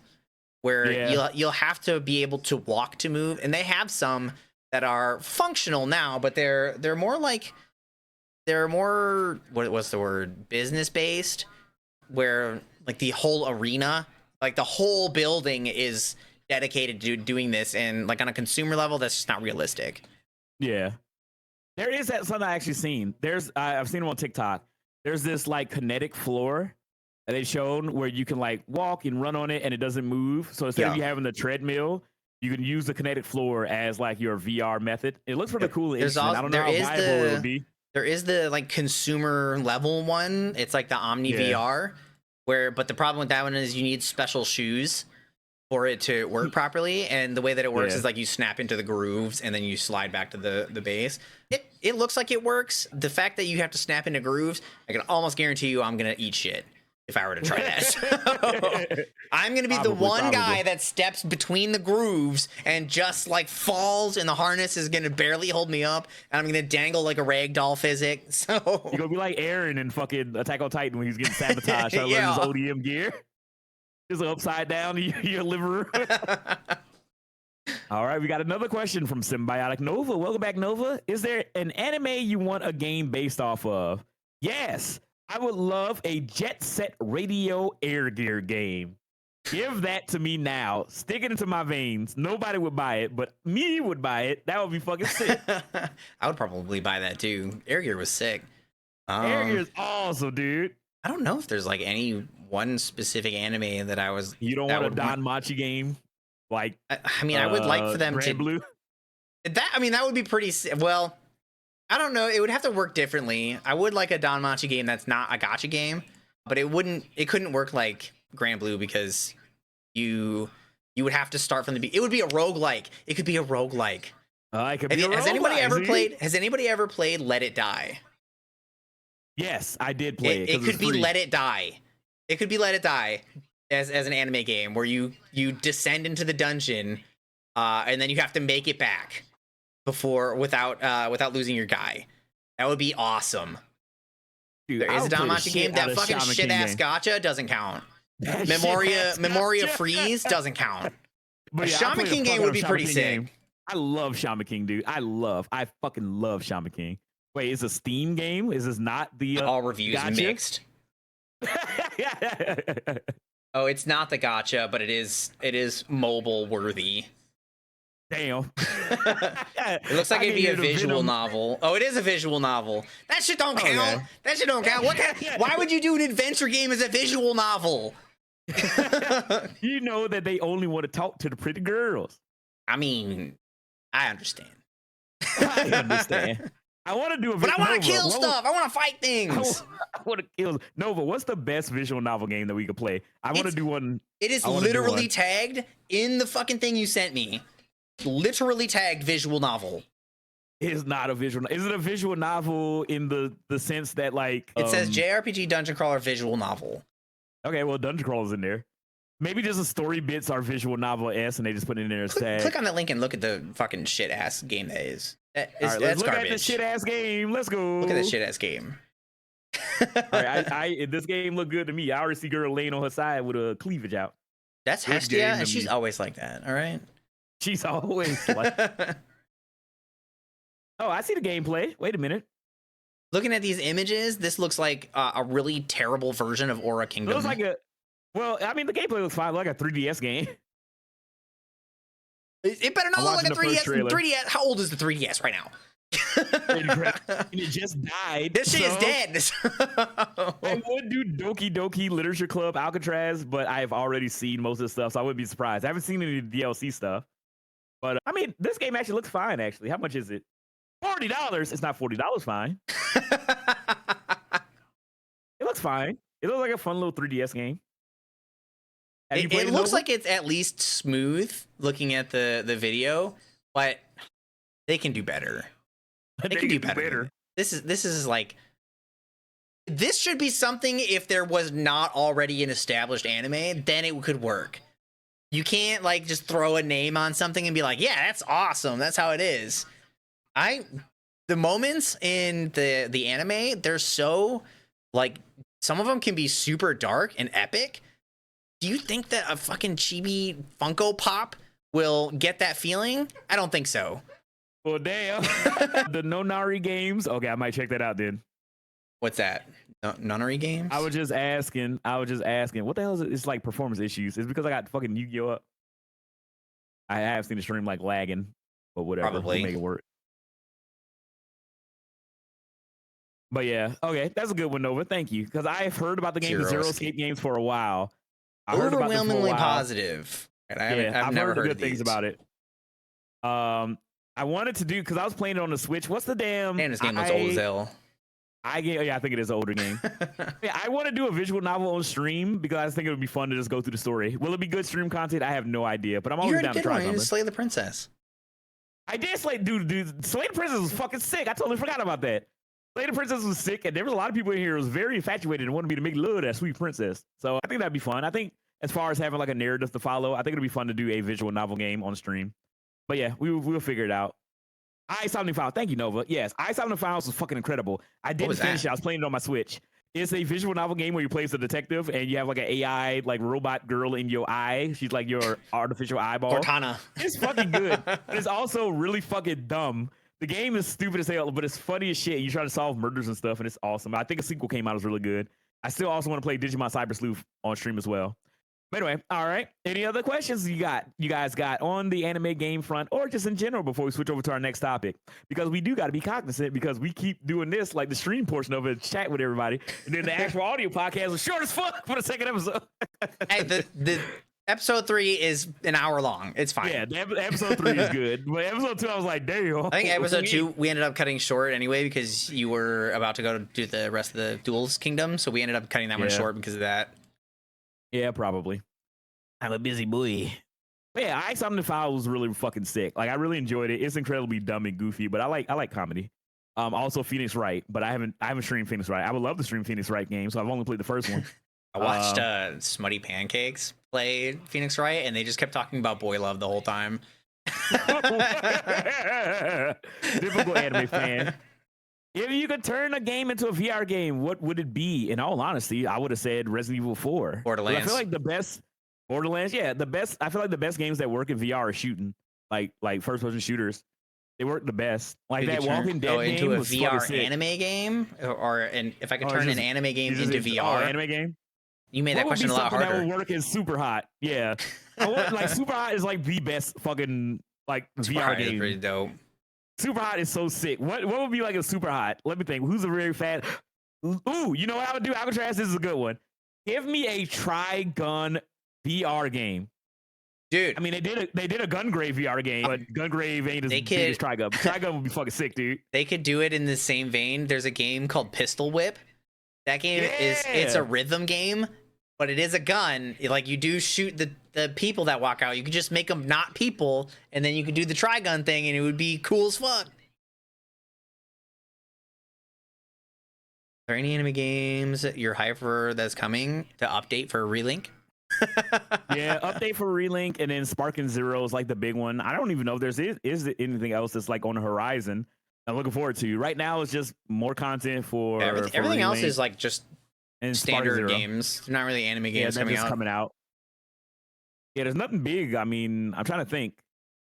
where you'll have to be able to walk to move. And they have some that are functional now, but they're more what was the word, business based, where like the whole arena, like the whole building is dedicated to doing this, and like on a consumer level, that's just not realistic. Yeah. There is something I actually seen. I've seen them on TikTok. There's this like kinetic floor that they've shown where you can like walk and run on it and it doesn't move. So instead of you having the treadmill, you can use the kinetic floor as like your VR method. It looks pretty cool. I don't know how viable it would be. There is the like consumer level one. It's like the Omni VR, but the problem with that one is you need special shoes. for it to work properly. And the way that it works Yeah. is like you snap into the grooves and then you slide back to the base. It looks like it works. The fact that you have to snap into grooves, I can almost guarantee you I'm gonna eat shit if I were to try that. So, I'm gonna be the one guy that steps between the grooves and just like falls, and the harness is gonna barely hold me up, and I'm gonna dangle like a ragdoll physic. So You're gonna be like Aaron in fucking Attack on Titan when he's getting sabotaged trying to Yeah. learn his ODM gear. Just upside down your liver. All right, we got another question from Symbiotic Nova. Welcome back, Nova. Is there an anime you want a game based off of? Yes, I would love a Jet Set Radio Air Gear game. Give that to me now. Stick it into my veins. Nobody would buy it, but me would buy it. That would be fucking sick. I would probably buy that too. Air Gear was sick. Air Gear is awesome, dude. I don't know if there's like any one specific anime that I was. You don't want a Don Machi game? Like, I mean, I would like for them Grand to. Blue? That, I mean, that would be pretty. Well, I don't know. It would have to work differently. I would like a Don Machi game that's not a gacha game, but it wouldn't. It couldn't work like Grand Blue because you would have to start from the beginning. It would be a roguelike. It could be a roguelike. Has anybody ever played? Has anybody ever played Let It Die? Yes, I did play it. It could be Let It Die. It could be Let It Die as an anime game where you descend into the dungeon, and then you have to make it back without losing your guy. That would be awesome. Dude, there is a Danmachi game. That fucking shit ass gacha doesn't count. Memoria Freeze doesn't count. But a Shaman King game would be pretty sick. I love Shaman King, dude. I fucking love Shaman King. Wait, is a Steam game? Is this not the all reviews gacha? Mixed? Oh, it's not the gacha, but it is mobile worthy. Damn. It looks like it'd be a visual novel. Oh, it is a visual novel. That shit don't count. Okay. That shit don't count. Why would you do an adventure game as a visual novel? You know that they only want to talk to the pretty girls. I mean, I understand. I understand. I want to do a but I want to kill stuff. I want to fight things. I want to kill. Nova, what's the best visual novel game that we could play? I want to do one. It is literally tagged in the fucking thing you sent me. Literally tagged visual novel. It is not a visual. Is it a visual novel in the sense that like it says JRPG dungeon crawler visual novel? Okay, well, dungeon crawlers in there. Maybe just the story bits are visual novel and they just put it in there as tag. Click on that link and look at the fucking shit ass game that is. All right, let's look at the shit ass game. Let's go. Look at the shit ass game. All right, this game looked good to me. I already see girl laying on her side with a cleavage out. That's Hestia, and she's always like that. All right. She's always like. Oh, I see the gameplay. Wait a minute. Looking at these images, this looks like a really terrible version of Aura Kingdom. It looks like well, I mean, the gameplay looks fine, like a 3DS game. It better not look like a 3DS. 3DS. How old is the 3DS right now? And it just died. This shit is dead. I would do Doki Doki Literature Club Alcatraz, but I've already seen most of the stuff, so I wouldn't be surprised. I haven't seen any DLC stuff. But I mean, this game actually looks fine, actually. How much is it? $40. It's not $40 fine. It looks fine. It looks like a fun little 3DS game. It looks like it's at least smooth looking at the video, but they can do better. They can do better. This is like, this should be something if there was not already an established anime, then it could work. You can't like just throw a name on something and be like, yeah, that's awesome. That's how it is. The moments in the anime, they're so like, some of them can be super dark and epic. Do you think that a fucking chibi Funko Pop will get that feeling? I don't think so. Well, damn. The Nonari games. Okay, I might check that out then. What's that? Nonary games? I was just asking. What the hell is it? It's like performance issues. It's because I got fucking Yu-Gi-Oh up. I have seen the stream like lagging, but whatever. Probably. We'll make it work. But yeah, okay, that's a good one, Nova. Thank you, because I've heard about the game, the Zero Escape games, for a while. Overwhelmingly positive. And I've never heard good things about it. I wanted to do because I was playing it on the Switch. What's the damn? Damn, this game looks old as hell. Yeah, I think it is an older game. Yeah, I want to do a visual novel on stream because I think it would be fun to just go through the story. Will it be good stream content? I have no idea, but I'm You always already down to did try one. You something. just Slay the Princess. I did dude. Slay the Princess was fucking sick. I totally forgot about that. Slay the Princess was sick, and there was a lot of people in here who was very infatuated and wanted me to make love that sweet princess. So I think that'd be fun. I think as far as having like a narrative to follow, I think it'd be fun to do a visual novel game on stream. But yeah, we'll figure it out. I-75 Files. Thank you, Nova. Yes, I-75 Files was fucking incredible. I didn't finish it. I was playing it on my Switch. It's a visual novel game where you play as a detective and you have like an AI like robot girl in your eye. She's like your artificial eyeball. Cortana. It's fucking good. It's also really fucking dumb. The game is stupid as hell, but it's funny as shit. You try to solve murders and stuff, and it's awesome. I think a sequel came out. It was really good. I still also want to play Digimon Cyber Sleuth on stream as well. But anyway, all right. Any other questions you guys got on the anime game front or just in general before we switch over to our next topic? Because we do got to be cognizant because we keep doing this, like the stream portion of it, chat with everybody. And then the actual audio podcast was short as fuck for the second episode. Hey, the episode 3 is an hour long. It's fine. Yeah, episode 3 is good. But episode 2, I was like, damn. I think episode 2, we ended up cutting short anyway because you were about to go to do the rest of the Duels Kingdom. So we ended up cutting that one short because of that. Yeah, probably. I'm a busy boy. But yeah, I-75 Files was really fucking sick. Like I really enjoyed it. It's incredibly dumb and goofy, but I like comedy. Also Phoenix Wright, but I haven't streamed Phoenix Wright. I would love to stream Phoenix Wright game, so I've only played the first one. I watched Smutty Pancakes play Phoenix Wright, and they just kept talking about boy love the whole time. Typical anime fan. If you could turn a game into a VR game, what would it be? In all honesty, I would have said Resident Evil 4. Borderlands. I feel like the best Borderlands, yeah, the best. I feel like the best games that work in VR are shooting, like first person shooters. They work the best. Like that Walking Dead game into a was VR sick. anime game, and if I could turn an anime game into VR, anime game. You made that question a lot harder. That would work in Super Hot. Yeah, like Super Hot is like the best fucking like VR game. Pretty dope. Super Hot is so sick. What would be like a Super Hot? Let me think. Who's a very fast? Ooh, you know what I would do? Alcatraz, this is a good one. Give me a Trigun VR game. Dude. I mean, they did a Gungrave VR game, but Gungrave ain't as big as Trigun. Trigun would be fucking sick, dude. They could do it in the same vein. There's a game called Pistol Whip. That game it's a rhythm game, but it is a gun. Like you do shoot the people that walk out. You could just make them not people, and then you could do the Trigun thing, and it would be cool as fuck. Are there any anime games you're hyped for that's coming to update for Relink? Yeah, update for Relink, and then Sparking Zero is like the big one. I don't even know if there's anything else that's like on the horizon. I'm looking forward to. Right now, it's just more content for everything else is like just and standard games. They're not really anime games coming out. Yeah, there's nothing big. I mean, I'm trying to think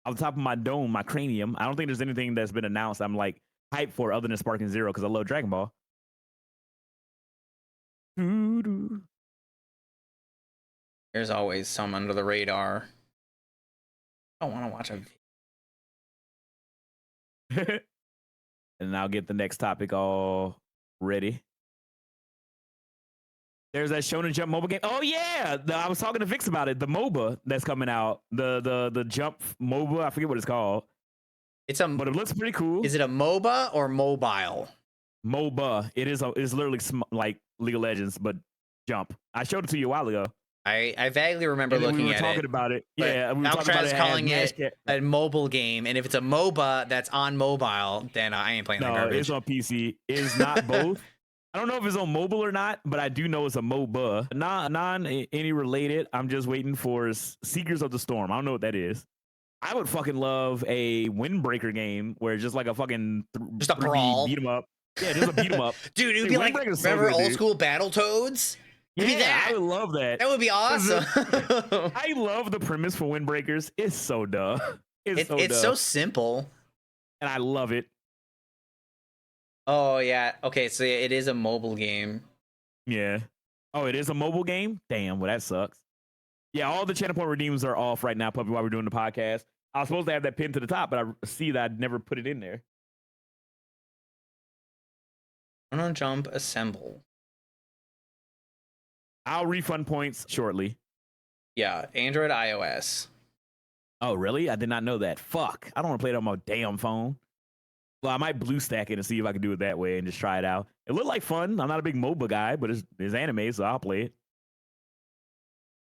off the top of my dome, my cranium. I don't think there's anything that's been announced I'm like hyped for other than Sparking Zero because I love Dragon Ball. There's always some under the radar. I don't want to watch a. And I'll get the next topic all ready. There's that Shonen Jump mobile game. Oh yeah, I was talking to Vix about it. The MOBA that's coming out. The Jump MOBA. I forget what it's called. But it looks pretty cool. Is it a MOBA or mobile? MOBA. It's literally like League of Legends, but Jump. I showed it to you a while ago. I vaguely remember looking at it. We were talking about it. Yeah, we were talking about calling it a mobile game, and if it's a MOBA that's on mobile, then I ain't playing that garbage. No, it's on PC. It's not both. I don't know if it's on mobile or not, but I do know it's a MOBA. Non any related. I'm just waiting for Seekers of the Storm. I don't know what that is. I would fucking love a Windbreaker game where it's just like a fucking just a brawl beat 'em up. Yeah, just a beat 'em up. Dude, it would be like remember old school Battletoads? Yeah, I would love that. That would be awesome. I love the premise for Windbreakers. It's so dumb. It's so simple. And I love it. Oh, yeah. Okay, so it is a mobile game. Yeah. Oh, it is a mobile game? Damn, well, that sucks. Yeah, all the channel point redeems are off right now, Puppy, while we're doing the podcast. I was supposed to have that pinned to the top, but I see that I'd never put it in there. I'm gonna jump assemble. I'll refund points shortly. Yeah, Android, iOS. Oh, really? I did not know that. Fuck. I don't want to play it on my damn phone. Well, I might blue stack it and see if I can do it that way and just try it out. It looked like fun. I'm not a big MOBA guy, but it's anime, so I'll play it.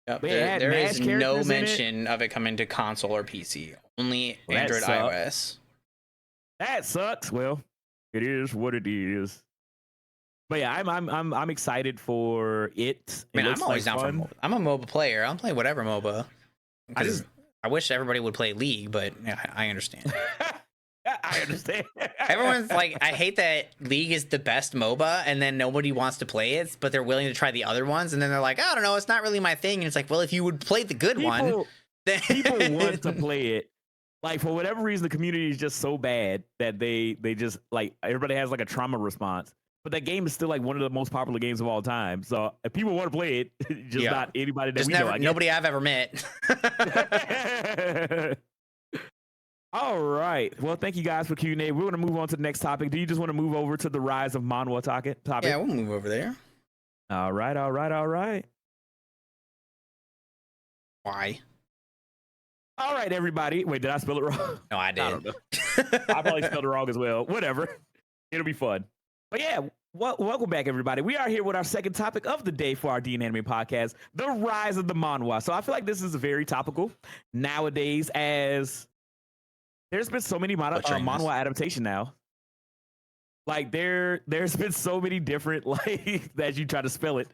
Yep. But yeah, There is no characters in it. mention of it coming to console or PC. Only Well, that Android, sucks. iOS. That sucks. Well, it is what it is. But yeah, I'm excited for it. I mean, It I'm looks always like down for fun. MOBA. I'm a MOBA player. I'll play whatever MOBA. I wish everybody would play League, but yeah, I understand. I understand. Everyone's like, I hate that League is the best MOBA, and then nobody wants to play it, but they're willing to try the other ones, and then they're like, I don't know, it's not really my thing. And it's like, well, if you would play the good one, then people want to play it. Like, for whatever reason, the community is just so bad that they just like everybody has like a trauma response. But that game is still like one of the most popular games of all time. So if people want to play it, just not anybody that just we never, know. nobody I've ever met. All right. Well, thank you guys for Q&A. We're going to move on to the next topic. Do you just want to move over to the rise of manhwa topic? Yeah, we'll move over there. All right. Why? All right, everybody. Wait, did I spell it wrong? No, I did. I don't know. I probably spelled it wrong as well. Whatever. It'll be fun. But yeah, welcome back, everybody. We are here with our second topic of the day for our DNAnime podcast, the rise of the manhwa. So I feel like this is very topical nowadays, as there's been so many manhwa adaptation now. Like there's been so many different, like, as you try to spell it,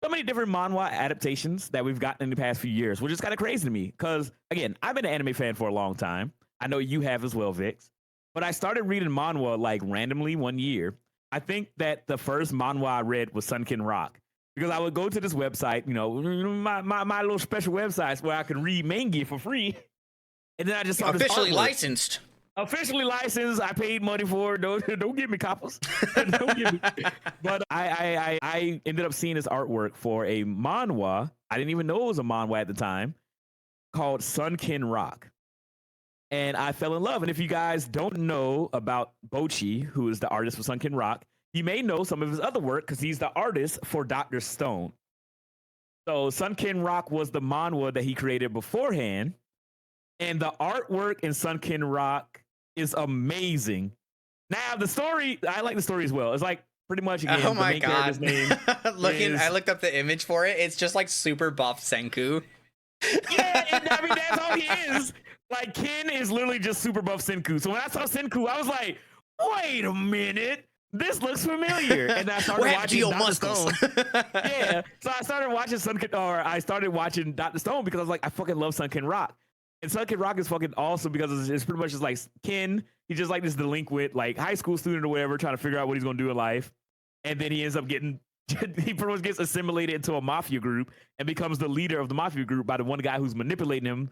so many different manhwa adaptations that we've gotten in the past few years, which is kind of crazy to me. Because again, I've been an anime fan for a long time. I know you have as well, Vix. But I started reading manhwa like randomly one year. I think that the first manhwa I read was Sunken Rock, because I would go to this website, you know, my little special websites where I could read manga for free, and then I just saw officially licensed. Officially licensed. I paid money for it. Don't give me coppers. Don't give me. But I ended up seeing this artwork for a manhwa. I didn't even know it was a manhwa at the time, called Sunken Rock. And I fell in love. And if you guys don't know about Bochi, who is the artist for Sunken Rock, you may know some of his other work because he's the artist for Dr. Stone. So Sunken Rock was the manhwa that he created beforehand. And the artwork in Sunken Rock is amazing. Now, the story, I like the story as well. It's like pretty much, again, oh my the main god, name I looked up the image for it. It's just like super buff Senku. Yeah, I mean, that's all he is. Like, Ken is literally just super buff Senku. So when I saw Senku, I was like, wait a minute, this looks familiar. And then I started watching Dr. Stone. Yeah, so I started watching Dr. Stone because I was like, I fucking love Sunken Rock. And Sunken Rock is fucking awesome because it's pretty much just like Ken. He's just like this delinquent, like high school student or whatever, trying to figure out what he's gonna do in life. And then he ends up he pretty much gets assimilated into a mafia group and becomes the leader of the mafia group by the one guy who's manipulating him,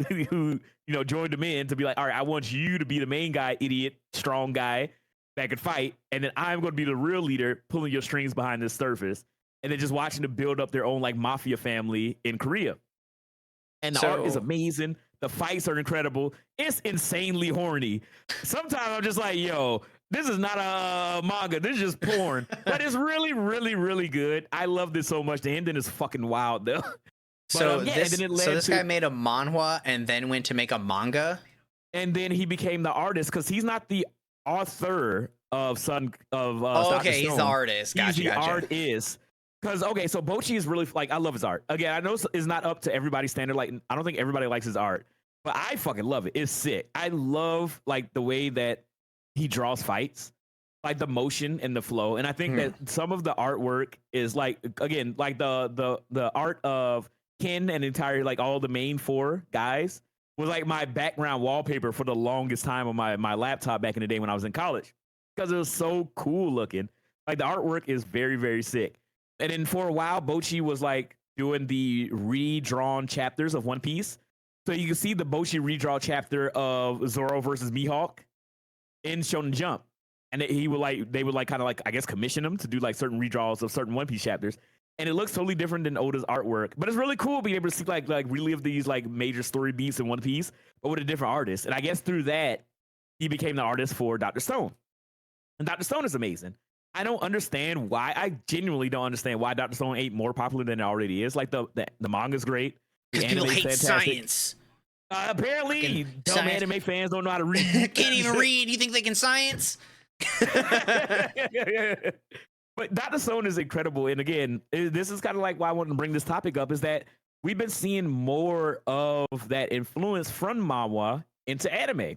who joined him in to be like, all right, I want you to be the main guy, idiot, strong guy that could fight, and then I'm going to be the real leader, pulling your strings behind the surface, and then just watching them build up their own like mafia family in Korea. And the art is amazing. The fights are incredible. It's insanely horny. Sometimes I'm just like, yo, this is not a manga. This is just porn. But it's really, really, really good. I love this so much. The ending is fucking wild, though. So this guy made a manhwa and then went to make a manga? And then he became the artist because he's not the author of okay, Dr. Stone. He's the artist. Gotcha, He's the artist. Because, okay, so Bochi is really, like, I love his art. Again, I know it's not up to everybody's standard. Like, I don't think everybody likes his art. But I fucking love it. It's sick. I love, like, the way that he draws fights. Like, the motion and the flow. And I think that some of the artwork is, like, again, like, the art of Ken and entire, like, all the main four guys was, like, my background wallpaper for the longest time on my laptop back in the day when I was in college. Because it was so cool looking. Like, the artwork is very, very sick. And then for a while, Bochi was like doing the redrawn chapters of One Piece. So you can see the Bochi redraw chapter of Zoro versus Mihawk in Shonen Jump. And they would kind of like, I guess, commission him to do like certain redraws of certain One Piece chapters. And it looks totally different than Oda's artwork. But it's really cool being able to see like relive these like major story beats in One Piece, but with a different artist. And I guess through that, he became the artist for Dr. Stone. And Dr. Stone is amazing. I don't understand why. I genuinely don't understand why Dr. Stone ain't more popular than it already is. Like the manga's great. Because people hate science. Apparently, Fucking dumb science. anime fans don't know how to read. Can't even read. You think they can science? But Dr. Stone is incredible. And again, this is kind of like why I wanted to bring this topic up is that we've been seeing more of that influence from manhwa into anime.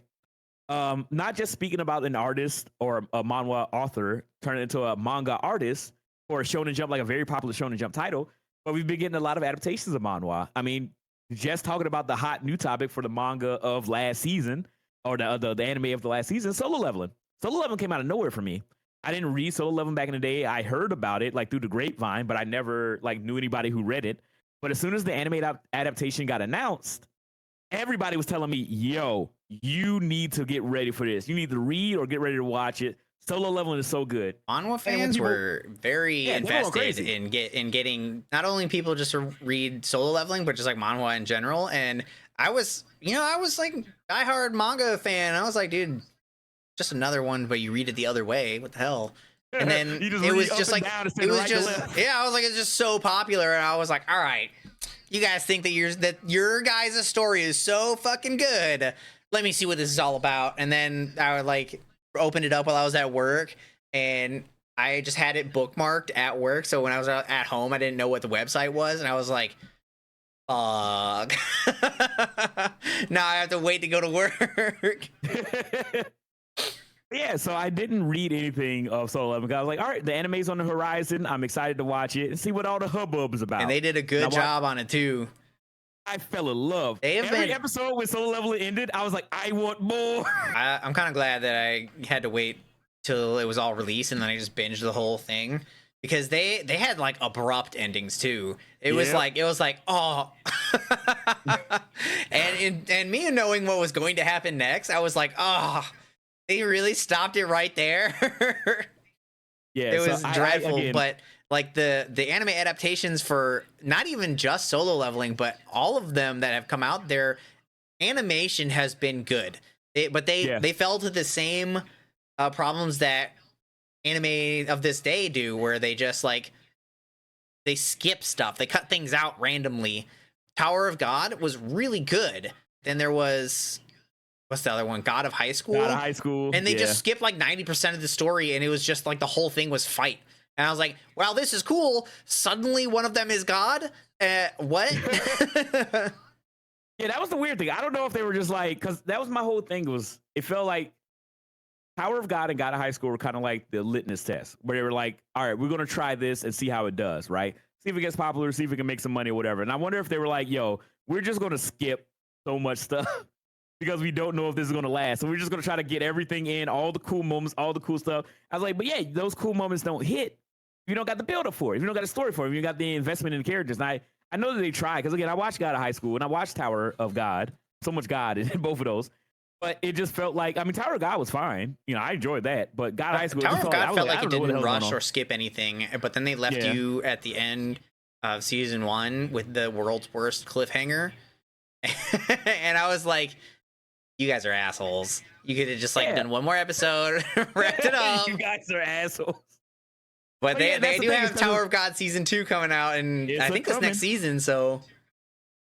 Not just speaking about an artist or a manhwa author turning into a manga artist or a Shonen Jump, like a very popular Shonen Jump title, but we've been getting a lot of adaptations of manhwa. I mean, just talking about the hot new topic for the manga of last season or the anime of the last season, Solo Leveling. Solo Leveling came out of nowhere for me. I didn't read Solo Leveling back in the day. I heard about it like through the grapevine, but I never like knew anybody who read it. But as soon as the anime adaptation got announced, everybody was telling me, "Yo, you need to get ready for this. You need to read or get ready to watch it. Solo Leveling is so good." Manhwa fans were very invested in getting not only people just to read Solo Leveling, but just like manhwa in general. And I was like diehard manga fan. I was like, dude, just another one, but you read it the other way. What the hell? And then it was just like it was just I was like, it's just so popular, and I was like, all right, you guys think that your guys' story is so fucking good. Let me see what this is all about. And then I would like open it up while I was at work, and I just had it bookmarked at work. So when I was at home, I didn't know what the website was, and I was like, fuck. Now I have to wait to go to work. Yeah, so I didn't read anything of Solo Leveling. I was like, all right, the anime's on the horizon. I'm excited to watch it and see what all the hubbub is about. And they did a good job on it too. I fell in love. Every episode when Solo Leveling ended, I was like, I want more. I'm kind of glad that I had to wait till it was all released and then I just binged the whole thing, because they had like abrupt endings too. It was like oh, and me knowing what was going to happen next, I was like, oh, they really stopped it right there. Yeah, it was dreadful. But like the anime adaptations for not even just Solo Leveling, but all of them that have come out, their animation has been good. They fell to the same problems that anime of this day do, where they just like they skip stuff, they cut things out randomly. Tower of God was really good. Then there was, what's the other one? God of High School. God of High School. And they just skipped like 90% of the story, and it was just like the whole thing was fight. And I was like, wow, this is cool. Suddenly one of them is God? What? Yeah, that was the weird thing. I don't know if they were just like, because that was my whole thing, was it felt like Tower of God and God of High School were kind of like the litmus test, where they were like, all right, we're going to try this and see how it does, right? See if it gets popular, see if we can make some money or whatever. And I wonder if they were like, yo, we're just going to skip so much stuff because we don't know if this is going to last. So we're just going to try to get everything in, all the cool moments, all the cool stuff. I was like, but yeah, those cool moments don't hit if you don't got the build up for it, if you don't got a story for it, if you got the investment in the characters. And I know that they try, because again, I watched God of High School and I watched Tower of God. So much God in both of those. But it just felt like, I mean, Tower of God was fine. You know, I enjoyed that. But God of High School, Tower of God felt like it didn't rush or skip anything. But then they left you at the end of season 1 with the world's worst cliffhanger. And I was like, you guys are assholes. You could have just like done one more episode, wrapped it up. You guys are assholes. But they do have Tower of God season 2 coming out, and I think it's next season, so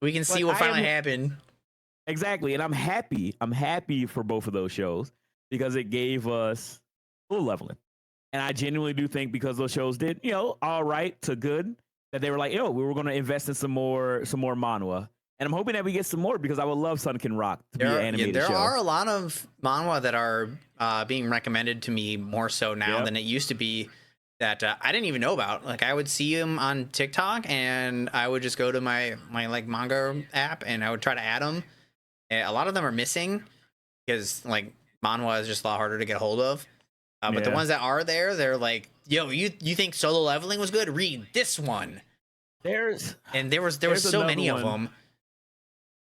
we can see what finally happened. Exactly, and I'm happy. I'm happy for both of those shows because it gave us Solo Leveling, and I genuinely do think because those shows did, you know, all right to good, that they were like, yo, we were going to invest in some more manhwa, and I'm hoping that we get some more, because I would love Sunken Rock to be an animated show. There are a lot of manhwa that are being recommended to me more so now than it used to be, that I didn't even know about. Like, I would see them on TikTok, and I would just go to my like manga app, and I would try to add them. A lot of them are missing because like manhwa is just a lot harder to get hold of. But the ones that are there, they're like, yo, you think Solo Leveling was good? Read this one. There was so many of them.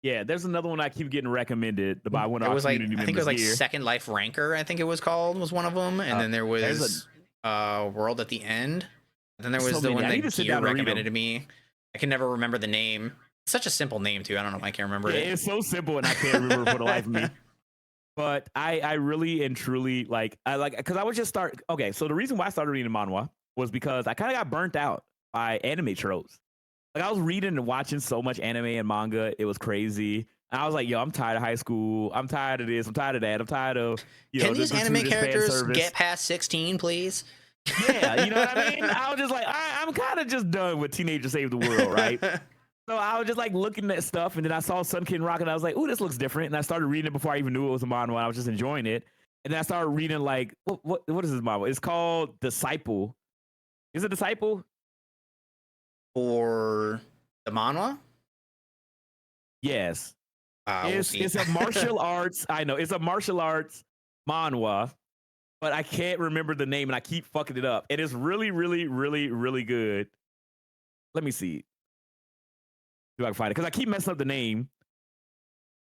Yeah, there's another one I keep getting recommended. I think it was like Second Life Ranker, I think it was called, was one of them. And then there was World at the End. And then there was the one that Gear recommended to me. I can never remember the name. Such a simple name too. I don't know if I can remember it. It's so simple, and I can't remember for the life of me. But I really and truly because I would just start. Okay, so the reason why I started reading manhwa was because I kind of got burnt out by anime tropes. Like, I was reading and watching so much anime and manga, it was crazy. And I was like, yo, I'm tired of high school. I'm tired of this. I'm tired of that. I'm tired of, you know, Can these the anime gratuitous fan characters service. get past 16, please? Yeah, you know what I mean? I was just like, I'm kind of just done with Teenager Save the World, right? So I was just like looking at stuff, and then I saw Sunken Rock, and I was like, "Ooh, this looks different." And I started reading it before I even knew it was a manhwa. I was just enjoying it, and then I started reading like, what is this manhwa? It's called Disciple. Is it Disciple? For the manhwa? Yes. We'll see. It's a martial arts. I know it's a martial arts manhwa, but I can't remember the name, and I keep fucking it up. And it's really, really, really, really good. Let me see. Do I can find it? Because I keep messing up the name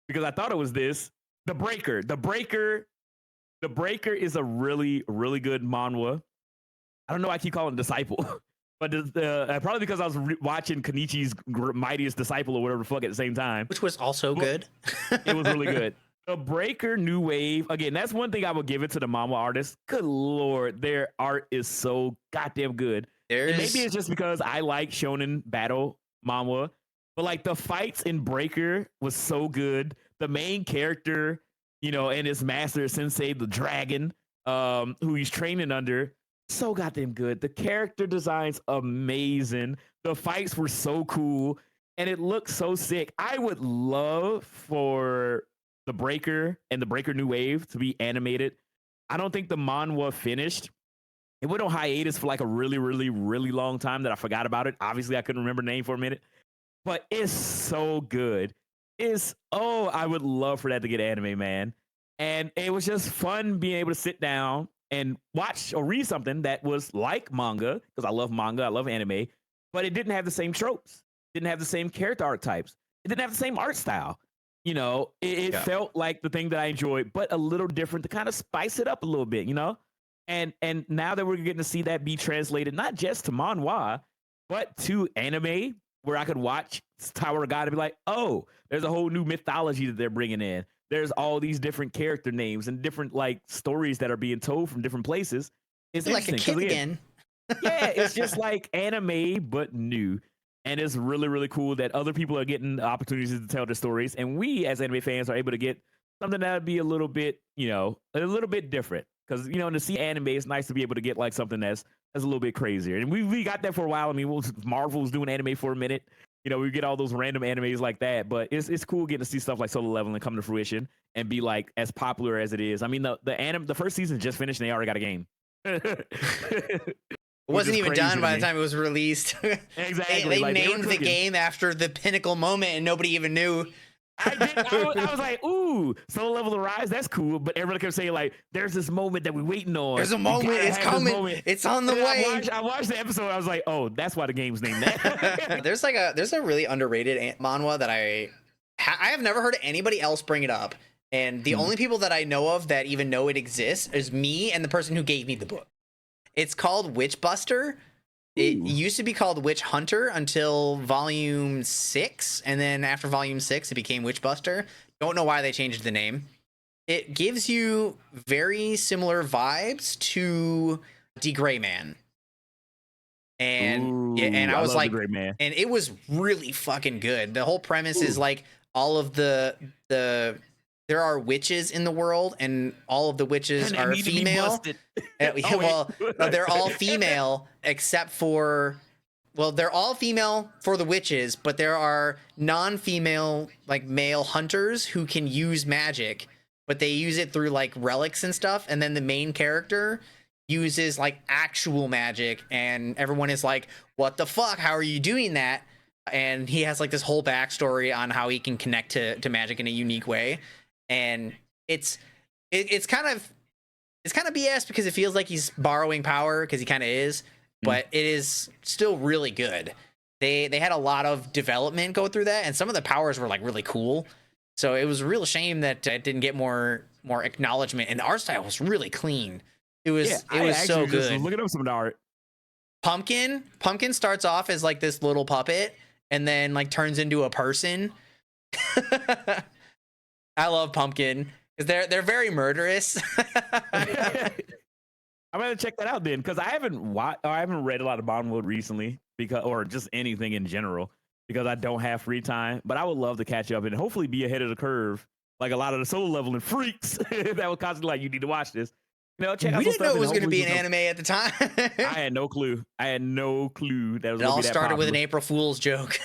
because I thought it was this. The Breaker. The Breaker is a really, really good manhwa. I don't know why I keep calling it Disciple, but probably because I was watching Kenichi's Mightiest Disciple or whatever the fuck at the same time. Which was also good. It was really good. The Breaker New Wave. Again, that's one thing I would give it to the manhwa artists. Good lord, their art is so goddamn good. And maybe it's just because I like shonen battle manhwa. But like the fights in Breaker was so good. The main character, you know, and his master sensei, the dragon, who he's training under, so goddamn good. The character designs amazing. The fights were so cool, and it looked so sick. I would love for the Breaker and the Breaker New Wave to be animated. I don't think the manhwa finished. It went on hiatus for like a really, really, really long time that I forgot about it. Obviously, I couldn't remember the name for a minute. But it's so good. I would love for that to get anime, man. And it was just fun being able to sit down and watch or read something that was like manga, because I love manga, I love anime, but it didn't have the same tropes, didn't have the same character archetypes, it didn't have the same art style. You know, it felt like the thing that I enjoyed, but a little different to kind of spice it up a little bit, you know? And now that we're getting to see that be translated, not just to manhwa, but to anime, where I could watch Tower of God and be like, oh, there's a whole new mythology that they're bringing in. There's all these different character names and different like stories that are being told from different places. It's like a kid again. Yeah, it's just like anime, but new. And it's really, really cool that other people are getting opportunities to tell their stories. And we, as anime fans, are able to get something that would be a little bit, you know, a little bit different. Because, you know, to see anime, it's nice to be able to get like something that's a little bit crazier. And we got that for a while. I mean, Marvel was doing anime for a minute. You know, we get all those random animes like that. But it's cool getting to see stuff like Solo Leveling come to fruition and be like as popular as it is. I mean, the first season just finished and they already got a game. It wasn't even done by the time it was released. Exactly. They named the game after the pinnacle moment and nobody even knew. I was like, ooh, Solo Level Rise, that's cool. But everybody kept saying, like, there's this moment that we're waiting on. There's a moment, it's coming. It's on the way. I watched the episode, I was like, oh, that's why the game's named that. There's a really underrated manhwa that I have never heard anybody else bring it up. And the only people that I know of that even know it exists is me and the person who gave me the book. It's called Witchbuster. It used to be called Witch Hunter until volume 6, and then after volume 6 it became Witchbuster. Don't know why they changed the name. It gives you very similar vibes to The Gray Man. And I was like, and it was really fucking good. The whole premise is like all of the there are witches in the world, and all of the witches are female. They're all female except for, they're all female for the witches, but there are non-female like male hunters who can use magic, but they use it through like relics and stuff. And then the main character uses like actual magic, and everyone is like, what the fuck? How are you doing that? And he has like this whole backstory on how he can connect to magic in a unique way. And it's kind of BS because it feels like he's borrowing power, because he kind of is, but it is still really good. They had a lot of development go through that, and some of the powers were like really cool. So it was a real shame that it didn't get more acknowledgement. And the art style was really clean. It was so good. Look at some of the art. Pumpkin starts off as like this little puppet and then like turns into a person. I love Pumpkin because they're very murderous. I'm gonna check that out then, because I haven't read a lot of manhwa recently, or just anything in general. because I don't have free time. But I would love to catch up and hopefully be ahead of the curve, like a lot of the solo leveling freaks that were constantly like, you need to watch this. You know, check out We some didn't stuff. know it And was going to hopefully be an anime at the time. I had no clue. I had no clue that it was It going to all be that started with an popular. April Fool's joke.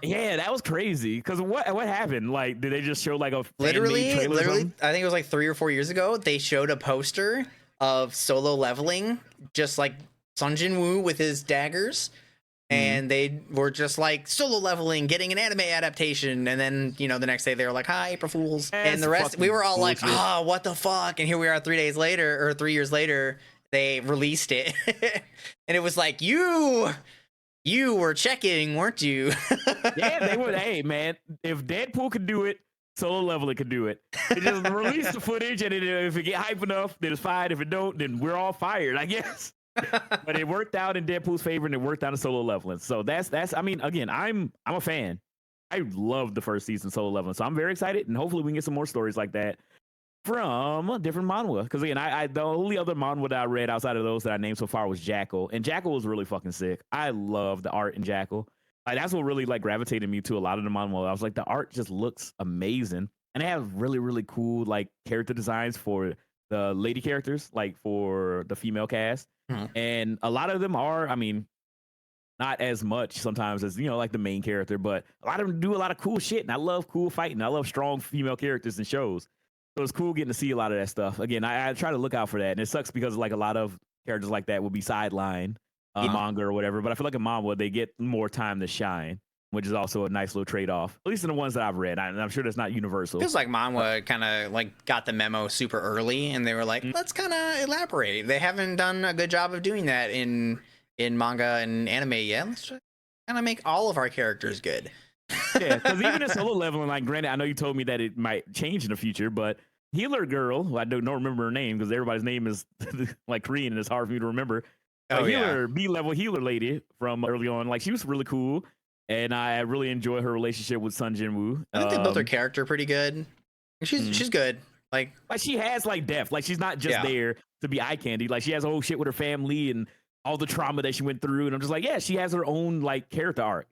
Yeah, that was crazy. Because what happened? Like, did they just show like a literally, fan-made trailer or something? I think it was like 3 or 4 years ago. They showed a poster of solo leveling, just like Sun Jin Woo with his daggers. And they were just like solo leveling, getting an anime adaptation, and then the next day they were like, "Hi, April Fools," and the rest we were all like, "Ah, what the fuck?" And here we are 3 days later, or 3 years later, they released it, and it was like, you were checking, weren't you? Yeah, they would. Hey, man, if Deadpool could do it, solo leveling could do it. They just release the footage, and if it get hype enough, then it's fine. If it don't, then we're all fired, I guess. But it worked out in Deadpool's favor, and it worked out in solo leveling. So that's. I mean, again, I'm a fan. I loved the first season solo leveling, so I'm very excited, and hopefully we can get some more stories like that from different manhwa. Because again, I the only other manhwa that I read outside of those that I named so far was Jackal, and Jackal was really fucking sick. I love the art in Jackal. Like that's what really like gravitated me to a lot of the manhwa. I was like, the art just looks amazing, and they have really really cool like character designs for the lady characters, like for the female cast. And a lot of them are, I mean, not as much sometimes as like the main character, but a lot of them do a lot of cool shit. And I love cool fighting. I love strong female characters in shows. So it's cool getting to see a lot of that stuff. Again, I try to look out for that, and it sucks because like a lot of characters like that will be sidelined manga or whatever. But I feel like in manga they get more time to shine, which is also a nice little trade off. At least in the ones that I've read, and I'm sure that's not universal. Feels like manhwa kind of like got the memo super early, and they were like, let's kind of elaborate. They haven't done a good job of doing that in manga and anime yet. Let's kind of make all of our characters good. Yeah, because even in solo leveling, like granted, I know you told me that it might change in the future, but Healer Girl, who I don't remember her name because everybody's name is like Korean and it's hard for me to remember. Healer, B-level healer lady from early on, like she was really cool. And I really enjoy her relationship with Sun Jin Woo. I think they built her character pretty good. She's good. Like she has like depth. Like she's not just there to be eye candy. Like she has a whole shit with her family and all the trauma that she went through. And I'm just like, yeah, she has her own like character arc.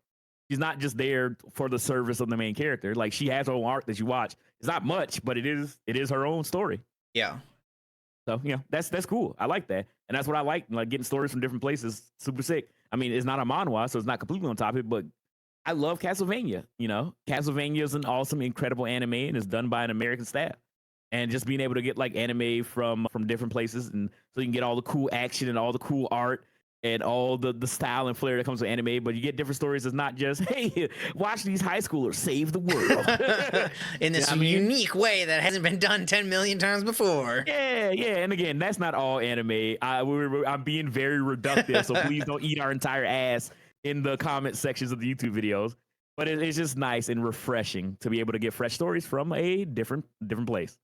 She's not just there for the service of the main character. Like she has her own arc that you watch. It's not much, but it is her own story. Yeah. So that's cool. I like that, and that's what I like getting stories from different places. Super sick. I mean, it's not a manhwa, so it's not completely on topic, but I love Castlevania. Castlevania is an awesome, incredible anime, and it's done by an American staff. And just being able to get like anime from different places, and so you can get all the cool action and all the cool art and all the style and flair that comes with anime, but you get different stories. It's not just, hey, watch these high schoolers save the world in this unique way that hasn't been done 10 million times before. Yeah. And again, that's not all anime. I'm being very reductive, so please don't eat our entire ass in the comment sections of the YouTube videos. But it's just nice and refreshing to be able to get fresh stories from a different place.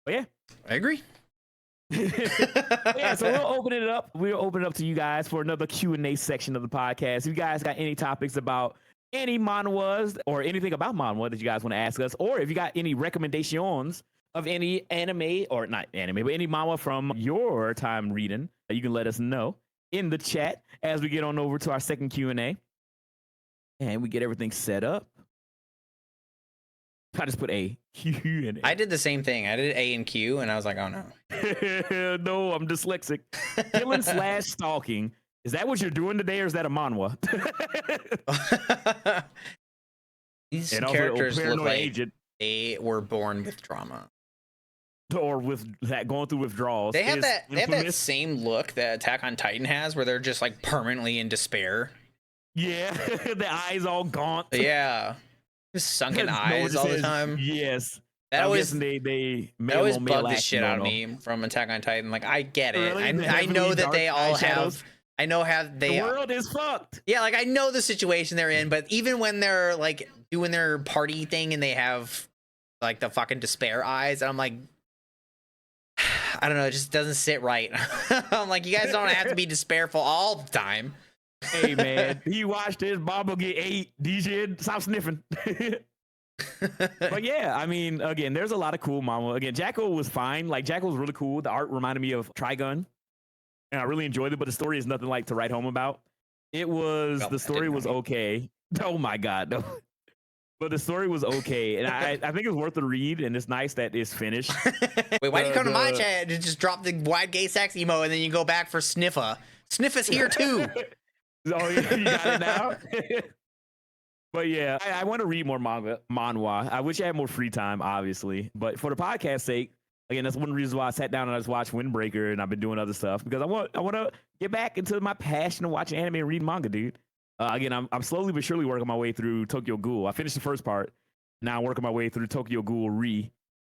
But yeah, I agree. Yeah, so we'll open it up. We'll open it up to you guys for another Q&A section of the podcast. If you guys got any topics about any manhwas or anything about manhwa that you guys want to ask us, or if you got any recommendations of any anime, or not anime, but any manhwa from your time reading, you can let us know in the chat as we get on over to our second Q&A. And we get everything set up. I just put A, Q, and A. I did the same thing. I did A and Q, and I was like, oh no. No, I'm dyslexic. Killing / stalking. Is that what you're doing today, or is that a manhwa? These characters look like agent. They were born with trauma. Or with that going through withdrawals. They have that same look that Attack on Titan has, where they're just like permanently in despair. Yeah, the eyes all gaunt. Yeah. Just sunken eyes all the time. Yes. That always bugged the shit out of me from Attack on Titan. Like, I get it. Really? I know that they all have. I know how they. The world is fucked. Yeah, like I know the situation they're in, but even when they're like doing their party thing and they have like the fucking despair eyes, and I'm like, I don't know, it just doesn't sit right. I'm like, you guys don't have to be despairful all the time. Hey man, he watched this. Bob will get 8. DJ, stop sniffing. But yeah, I mean, again, there's a lot of cool mama. Again, Jackal was fine. Like Jackal was really cool. The art reminded me of Trigun, and I really enjoyed it. But the story is nothing like to write home about. It was Well, the that story didn't was help me. okay. Oh my god, no. But the story was okay, and I think it's worth the read, and it's nice that it's finished. Wait, why do you come to my The chat and just drop the wide gay sex emo and then you go back for Sniffa? Sniffa's here too. Oh, you got it now. But yeah, I want to read more manhwa. I wish I had more free time, obviously. But for the podcast sake, again, that's one of the reasons why I sat down and I just watched Windbreaker, and I've been doing other stuff because I want to get back into my passion of watching anime and reading manga, dude. Again, I'm slowly but surely working my way through Tokyo Ghoul. I finished the first part. Now I'm working my way through Tokyo Ghoul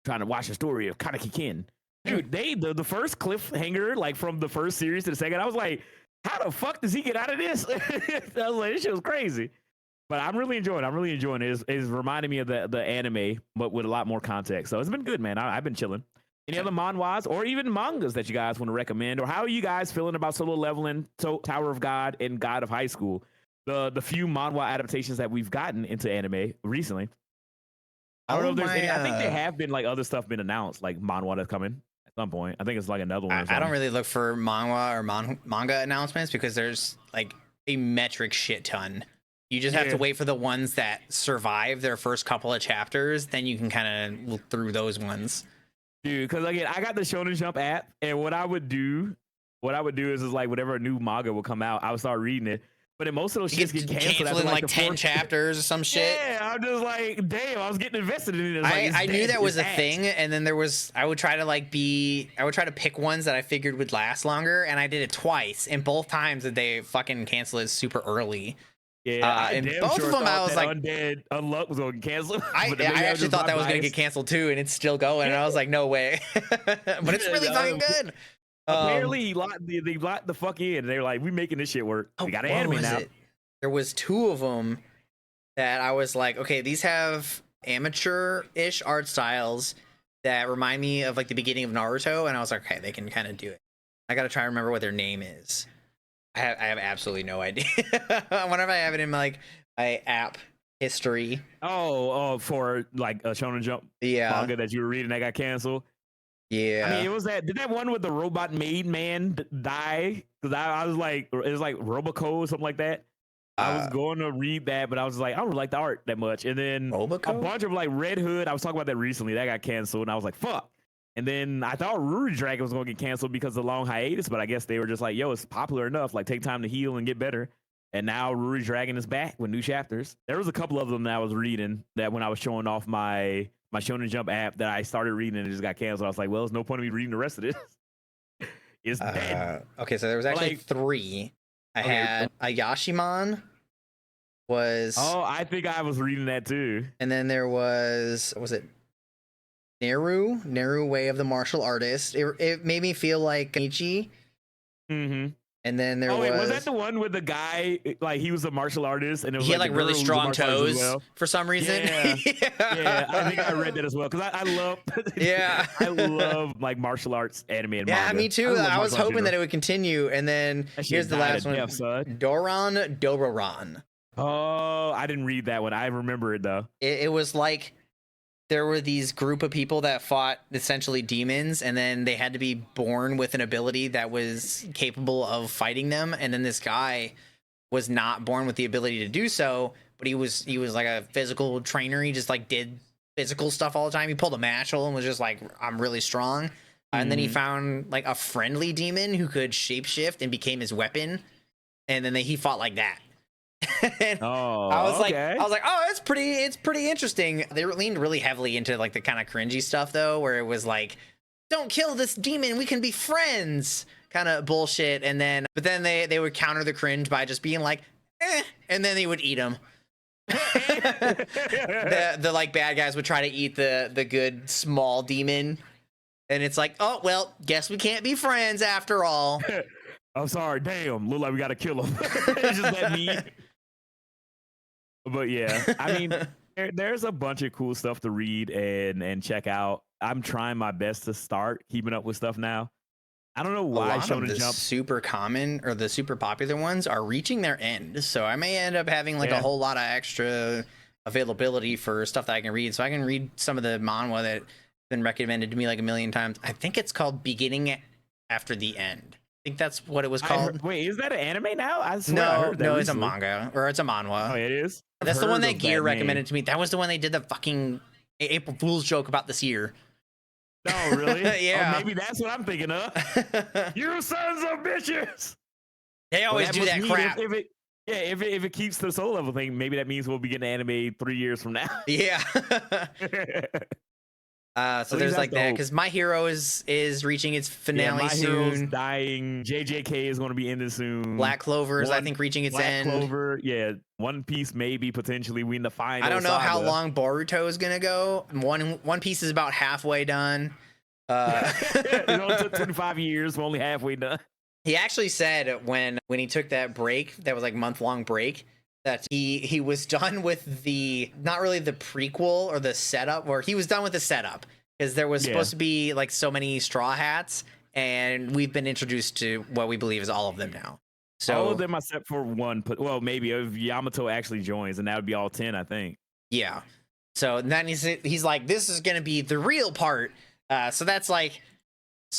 trying to watch the story of Kaneki Kin. Dude, the first cliffhanger, like from the first series to the second, I was like, how the fuck does he get out of this? I was like, this shit was crazy. But I'm really enjoying it. It's reminding me of the anime, but with a lot more context. So it's been good, man. I've been chilling. Any other manhwas or even mangas that you guys want to recommend? Or how are you guys feeling about Solo Leveling, Tower of God, and God of High School? The few manhwa adaptations that we've gotten into anime recently. I don't know if there's any. I think there have been like other stuff been announced, like manhwa that's coming at some point. I think it's like another one. I don't really look for manhwa or manga announcements because there's like a metric shit ton. You just have to wait for the ones that survive their first couple of chapters. Then you can kind of look through those ones. Dude, because again, I got the Shonen Jump app, and what I would do is like whenever a new manga would come out, I would start reading it. But then most of those shits get canceled in like 10 chapters or some shit. Yeah, I'm just like, damn, I was getting invested in it. I knew that was a thing, and then I would try to pick ones that I figured would last longer, and I did it twice, and both times that they fucking cancel it super early. Yeah, and both of them I was like, Undead Unluck was going to cancel. I actually thought that was going to get canceled too, and it's still going, and I was like, no way. But it's really fucking good. Apparently, they locked the fuck in. They're like, we making this shit work. We got an anime now. There was two of them that I was like, okay, these have amateur-ish art styles that remind me of like the beginning of Naruto, and I was like, okay, they can kind of do it. I got to try to remember what their name is. I have absolutely no idea. I wonder if I have it in my app history. Oh, for like a Shonen Jump manga that you were reading that got canceled. Yeah, I mean, did that one with the robot maid man die? Because I was like, it was like Roboco or something like that. I was going to read that, but I was like, I don't really like the art that much. And then Roboco? A bunch of like Red Hood. I was talking about that recently. That got canceled, and I was like, fuck. And then I thought Ruri Dragon was going to get canceled because of the long hiatus, but I guess they were just like, yo, it's popular enough. Like, take time to heal and get better. And now Ruri Dragon is back with new chapters. There was a couple of them that I was reading that when I was showing off my Shonen Jump app that I started reading and it just got canceled. I was like, well, there's no point in me reading the rest of this. It's dead. Okay, so there was actually three. I had Ayashimon was... Oh, I think I was reading that too. And then there was it Neru Way of the Martial Artist. It made me feel like Ichi. Mm-hmm. And then there was that the one with the guy, like he was a martial artist and it was he had like really strong toes for some reason? Yeah, I think I read that as well because I love I love like martial arts anime and manga. Yeah, me too. I was hoping that it would continue, and then here's the last one. Doron Dororon. Oh, I didn't read that one. I remember it though. It was like there were these group of people that fought essentially demons, and then they had to be born with an ability that was capable of fighting them. And then this guy was not born with the ability to do so, but he was like a physical trainer. He just like did physical stuff all the time. He pulled a Mashal and was just like, I'm really strong. And then he found like a friendly demon who could shapeshift and became his weapon. And then he fought like that. I was like, oh, it's pretty interesting. They leaned really heavily into like the kind of cringy stuff though, where it was like, don't kill this demon, we can be friends kind of bullshit. And then but then they would counter the cringe by just being like, and then they would eat him. the like bad guys would try to eat the good small demon, and it's like, oh well, guess we can't be friends after all. I'm sorry, damn, look like we gotta kill him. It's just that mean. But yeah, I mean, there's a bunch of cool stuff to read and check out. I'm trying my best to start keeping up with stuff now. I don't know why Shonen Jump super common or the super popular ones are reaching their end, so I may end up having like a whole lot of extra availability for stuff that I can read. So I can read some of the manhwa that have been recommended to me like a million times. I think it's called Beginning After the End. think that's what it was called. Wait, is that an anime now? I swear I heard that No, it's a recently. manga or it's a manhwa. Oh, it is. That's the one that Gear name. recommended to me. That was the one they did the fucking April Fool's joke about this year. Oh, really? Yeah. Oh, maybe that's what I'm thinking of. You sons of bitches. They always do that crap. If it keeps the soul level thing, maybe that means we'll be getting anime 3 years from now. Yeah. So there's like that because My Hero is reaching its finale soon. Hero's dying. JJK is going to be ended soon. Black Clover is I think reaching its end. Black Clover, yeah. One Piece maybe potentially we in the final. I don't know how long Boruto is gonna go. One Piece is about halfway done. It only took 25 years. We're only halfway done. He actually said when he took that break, that was like month-long break, that he was done with the not really the prequel or the setup, or he was done with the setup because there was supposed to be like so many Straw Hats, and we've been introduced to what we believe is all of them now. So all of them except for one, but well, maybe if Yamato actually joins, and that would be all 10, I think. Yeah. So then he's like, this is gonna be the real part. So that's like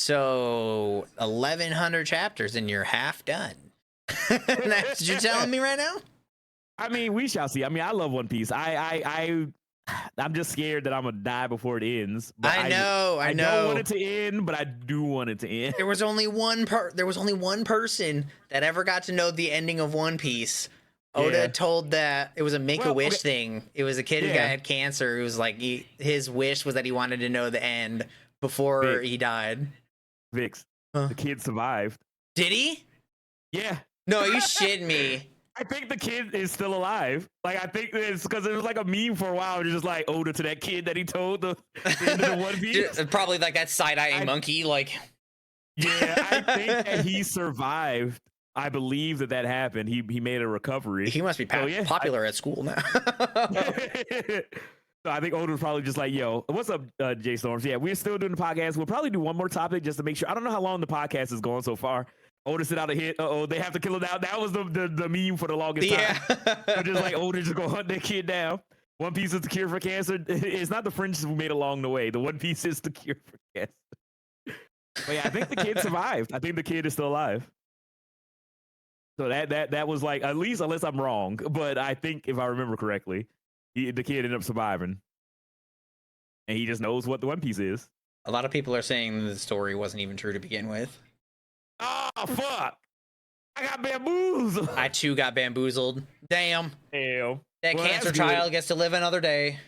1,100 chapters, and you're half done. That's what you're telling me right now? I mean, we shall see. I mean, I love One Piece. I'm just scared that I'm gonna die before it ends. But I know. I don't want it to end, but I do want it to end. There was only one person that ever got to know the ending of One Piece. Oda told that it was a Make-A-Wish thing. It was a kid who had cancer. It was like his wish was that he wanted to know the end before he died. Vix, the kid survived. Did he? Yeah. No, you shitting me. I think the kid is still alive. Like, I think it's because it was like a meme for a while. It's just like Oda to that kid that he told the end of the One Piece. Probably like that side-eyeing monkey. Like, yeah, I think that he survived. I believe that happened. He made a recovery. He must be popular at school now. So I think Oda was probably just like, yo, what's up, Jay Storms? Yeah, we're still doing the podcast. We'll probably do one more topic just to make sure. I don't know how long the podcast is going so far. Oda sent out a hit. They have to kill him out. That was the meme for the longest time. So just like Oda just go hunt that kid down. One Piece is the cure for cancer. It's not the friendships we made along the way. The One Piece is the cure for cancer. But yeah, I think the kid survived. I think the kid is still alive. So that was like, at least, unless I'm wrong, but I think if I remember correctly, the kid ended up surviving. And he just knows what the One Piece is. A lot of people are saying the story wasn't even true to begin with. Oh, fuck. I got bamboozled. I too got bamboozled. Damn. Damn. That cancer child gets to live another day.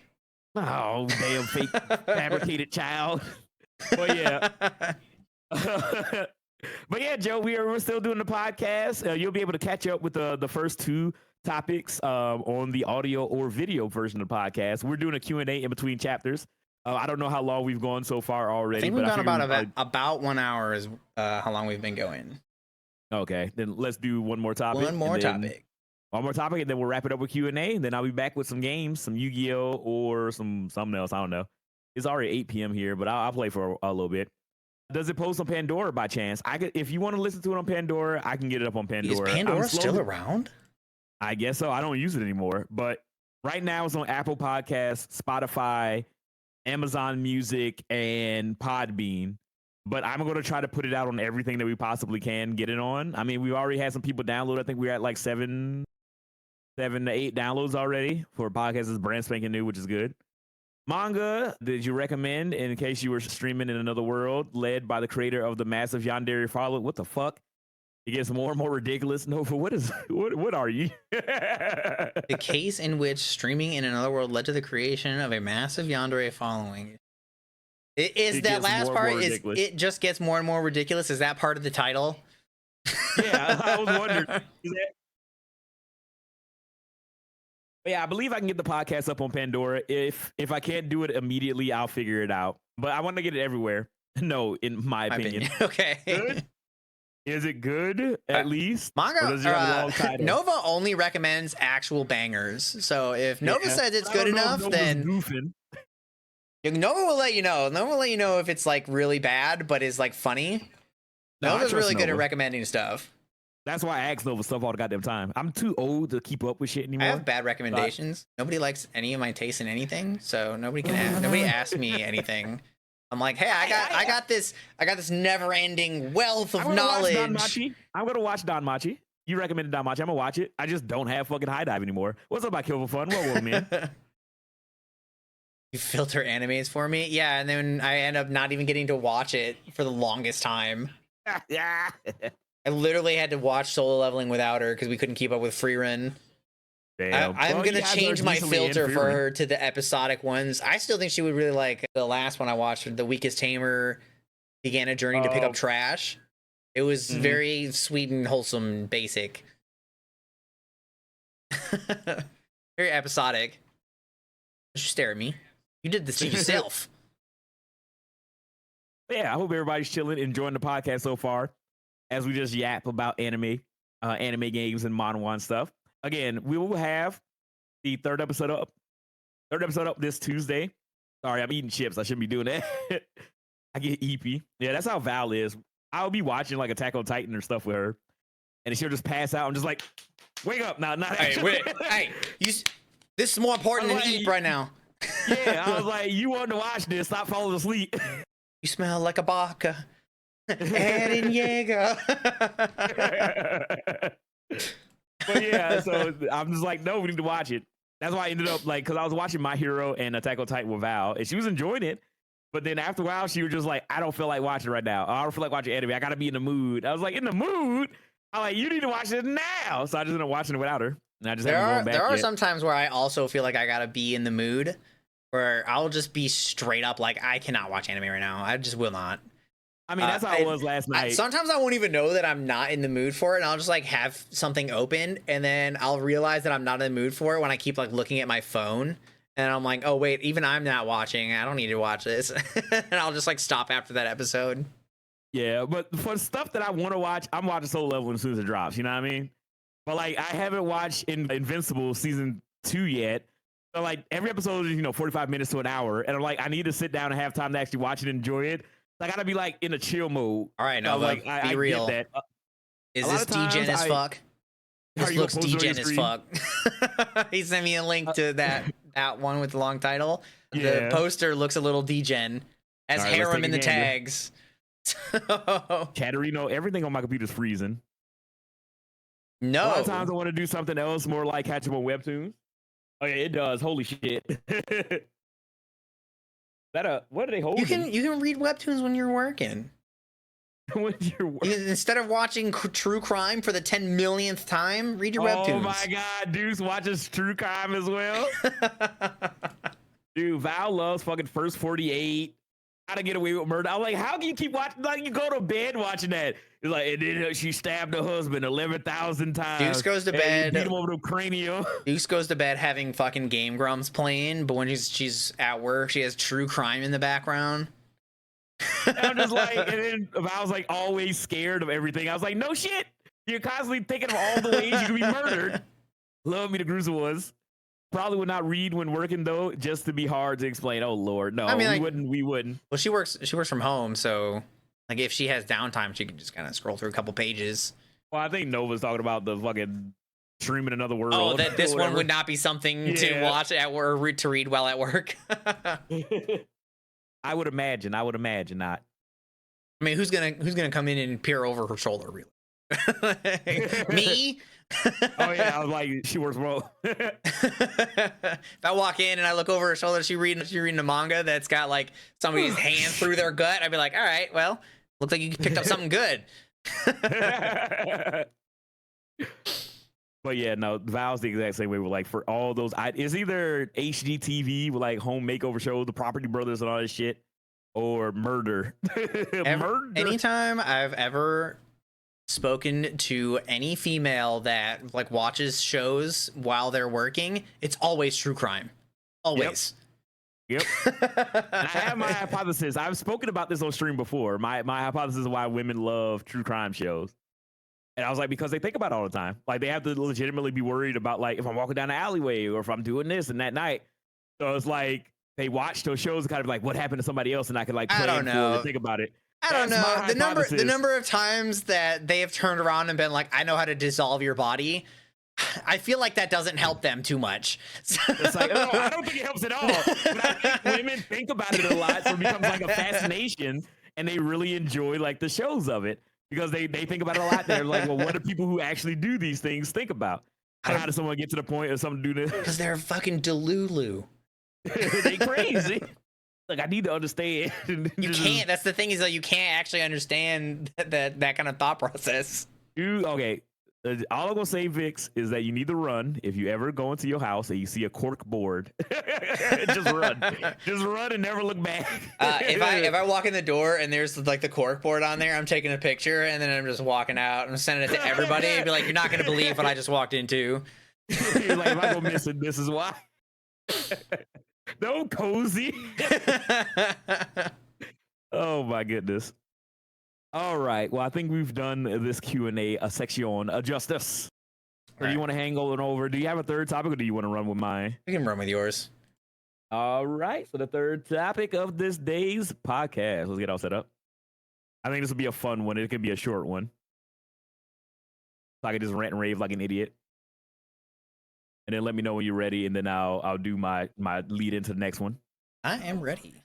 Oh, damn fake fabricated child. But yeah. But yeah, Joe, we're still doing the podcast. You'll be able to catch up with the first two topics on the audio or video version of the podcast. We're doing a Q&A in between chapters. I don't know how long we've gone so far already. I think we've gone about 1 hour is how long we've been going. Okay, then let's do one more topic. One more topic, and then we'll wrap it up with Q&A, and then I'll be back with some games, some Yu-Gi-Oh! Or something else. I don't know. It's already 8 p.m. here, but I'll play for a little bit. Does it post on Pandora by chance? If you want to listen to it on Pandora, I can get it up on Pandora. Is Pandora still around? I guess so. I don't use it anymore, but right now it's on Apple Podcasts, Spotify, Amazon Music, and Podbean. But I'm going to try to put it out on everything that we possibly can get it on. I mean, we've already had some people download. I think we're at like 7 to 8 downloads already for a podcast that's brand spanking new, which is good. Manga, did you recommend in case you were streaming in another world, led by the creator of the massive Yandere Follow? What the fuck? It gets more and more ridiculous. Nova, what are you? The case in which streaming in another world led to the creation of a massive Yandere following. Is that last part? Is it just gets more and more ridiculous? Is that part of the title? Yeah, I was wondering. Yeah, I believe I can get the podcast up on Pandora. If I can't do it immediately, I'll figure it out. But I want to get it everywhere. No, in my opinion. Okay. Good? Is it good at least? Manga Nova only recommends actual bangers. So if Nova says it's good enough, then Nova will let you know. Nova will let you know if it's like really bad but is like funny. Nova's really good at recommending stuff. That's why I ask Nova stuff all the goddamn time. I'm too old to keep up with shit anymore. I have bad recommendations. Nobody likes any of my taste in anything, so nobody asks me anything. I'm like, hey, I got this never-ending wealth of knowledge. I'm gonna watch Don Machi. You recommended Don Machi. I'm gonna watch it. I just don't have fucking high dive anymore. What's up about Kill for Fun? What, man? You filter animes for me? Yeah, and then I end up not even getting to watch it for the longest time. Yeah. I literally had to watch Solo Leveling without her because we couldn't keep up with Frieren. I'm gonna change my filter for her to the episodic ones. I still think she would really like the last one I watched, The Weakest Tamer began a journey to pick up trash. It was very sweet and wholesome and basic. Very episodic. Don't you stare at me. You did this to yourself. Yeah, I hope everybody's chilling, enjoying the podcast so far as we just yap about anime games and manhwa and stuff. Again, we will have the third episode up this Tuesday. Sorry, I'm eating chips. I shouldn't be doing that. I get EP. Yeah, that's how Val is. I'll be watching like Attack on Titan or stuff with her, and she'll just pass out. I'm just like, wake up now. Not hey, wait, hey, this is more important than eat right now. Yeah, I was like, you want to watch this? Stop falling asleep. You smell like a baka. Eren Yeager. But yeah, so I'm just like, no, we need to watch it. That's why I ended up like, because I was watching My Hero and Attack on Titan with Val, and she was enjoying it. But then after a while, she was just like, I don't feel like watching it right now. I don't feel like watching anime. I got to be in the mood. I was like, in the mood? I'm like, you need to watch it now. So I just ended up watching it without her. And I just there are some times where I also feel like I got to be in the mood, where I'll just be straight up like, I cannot watch anime right now. I just will not. I mean, that's how it was last night. Sometimes I won't even know that I'm not in the mood for it, and I'll just like have something open, and then I'll realize that I'm not in the mood for it when I keep like looking at my phone, and I'm like, oh wait, even I'm not watching. I don't need to watch this, and I'll just like stop after that episode. Yeah, but for stuff that I want to watch, I'm watching Solo Leveling as soon as it drops. You know what I mean? But like, I haven't watched Invincible season 2 yet. So like, every episode is 45 minutes to an hour, and I'm like, I need to sit down and have time to actually watch it and enjoy it. I gotta be like in a chill mode. All right, Nova, like, be real. Get that. Is this degen as fuck? This looks degen as fuck. He sent me a link to that one with the long title. Yeah. The poster looks a little degen. Has harem in the tags. Katarino, everything on my computer's freezing. No. A lot of times I want to do something else, more like catch up on webtoons. Oh yeah, it does. Holy shit. What are they holding? You can read webtoons when you're working. When you're working. Instead of watching true crime for the 10 millionth time, read your webtoons. Oh my god, Deuce watches true crime as well. Dude, Val loves fucking First 48. How to Get Away with Murder. I'm like, how can you keep watching? Like, you go to bed watching that. It's like, and then she stabbed her husband 11,000 times. Deuce goes to bed. Beat him over the cranium. Deuce goes to bed having fucking Game Grumps playing, but when she's at work, she has true crime in the background. And I'm just like, and then I was like always scared of everything. I was like, no shit. You're constantly thinking of all the ways you could be murdered. Love me the gruesome ones. Probably would not read when working though, just to be hard to explain. Oh Lord, no, I mean, we wouldn't. Well, she works from home, so like if she has downtime, she can just kind of scroll through a couple pages. Well, I think Nova's talking about the fucking stream in another world. Oh, that this one would not be something to watch at work or to read while at work. I would imagine not. I mean, who's gonna come in and peer over her shoulder? Really, me? Oh yeah, I was like, she works well. If I walk in and I look over her shoulder, she reading a manga that's got like somebody's hand through their gut. I'd be like, all right, well, looks like you picked up something good. But yeah, no, Val's the exact same way. We're like, for all those, it's either HGTV with like home makeover shows, the Property Brothers and all this shit, or murder. Murder. Anytime I've ever spoken to any female that like watches shows while they're working, it's always true crime. Always. Yep. And I have my hypothesis. I've spoken about this on stream before. My hypothesis of why women love true crime shows. And I was like, because they think about it all the time. Like, they have to legitimately be worried about, like, if I'm walking down the alleyway or if I'm doing this and that night. So it's like, they watch those shows and kind of like, what happened to somebody else? And I could, like, play and think about it. I don't know. The number of times that they have turned around and been like, I know how to dissolve your body. I feel like that doesn't help them too much. It's like, no, I don't think it helps at all. But I think women think about it a lot, so it becomes like a fascination, and they really enjoy like the shows of it because they think about it a lot. They're like, well, what do people who actually do these things think about? How does someone get to the point of something to do this? Because they're fucking delulu. They crazy. Like, I need to understand. You can't. That's the thing, is that you can't actually understand that kind of thought process. Okay. All I'm gonna say, Vix, is that you need to run if you ever go into your house and you see a cork board. Just run. Just run and never look back. If I walk in the door and there's like the cork board on there, I'm taking a picture and then I'm just walking out. I'm sending it to everybody and be like, "You're not gonna believe what I just walked into." You're like, if I go missing, this is why. No, cozy. Oh my goodness. All right. Well, I think we've done this Q&A section justice. Or do you want to hang over? Do you have a third topic, or do you want to run with mine? You can run with yours. All right. So the third topic of this day's podcast. Let's get all set up. I think this will be a fun one. It could be a short one. So I can just rant and rave like an idiot. And then let me know when you're ready, and then I'll do my lead into the next one. I am ready.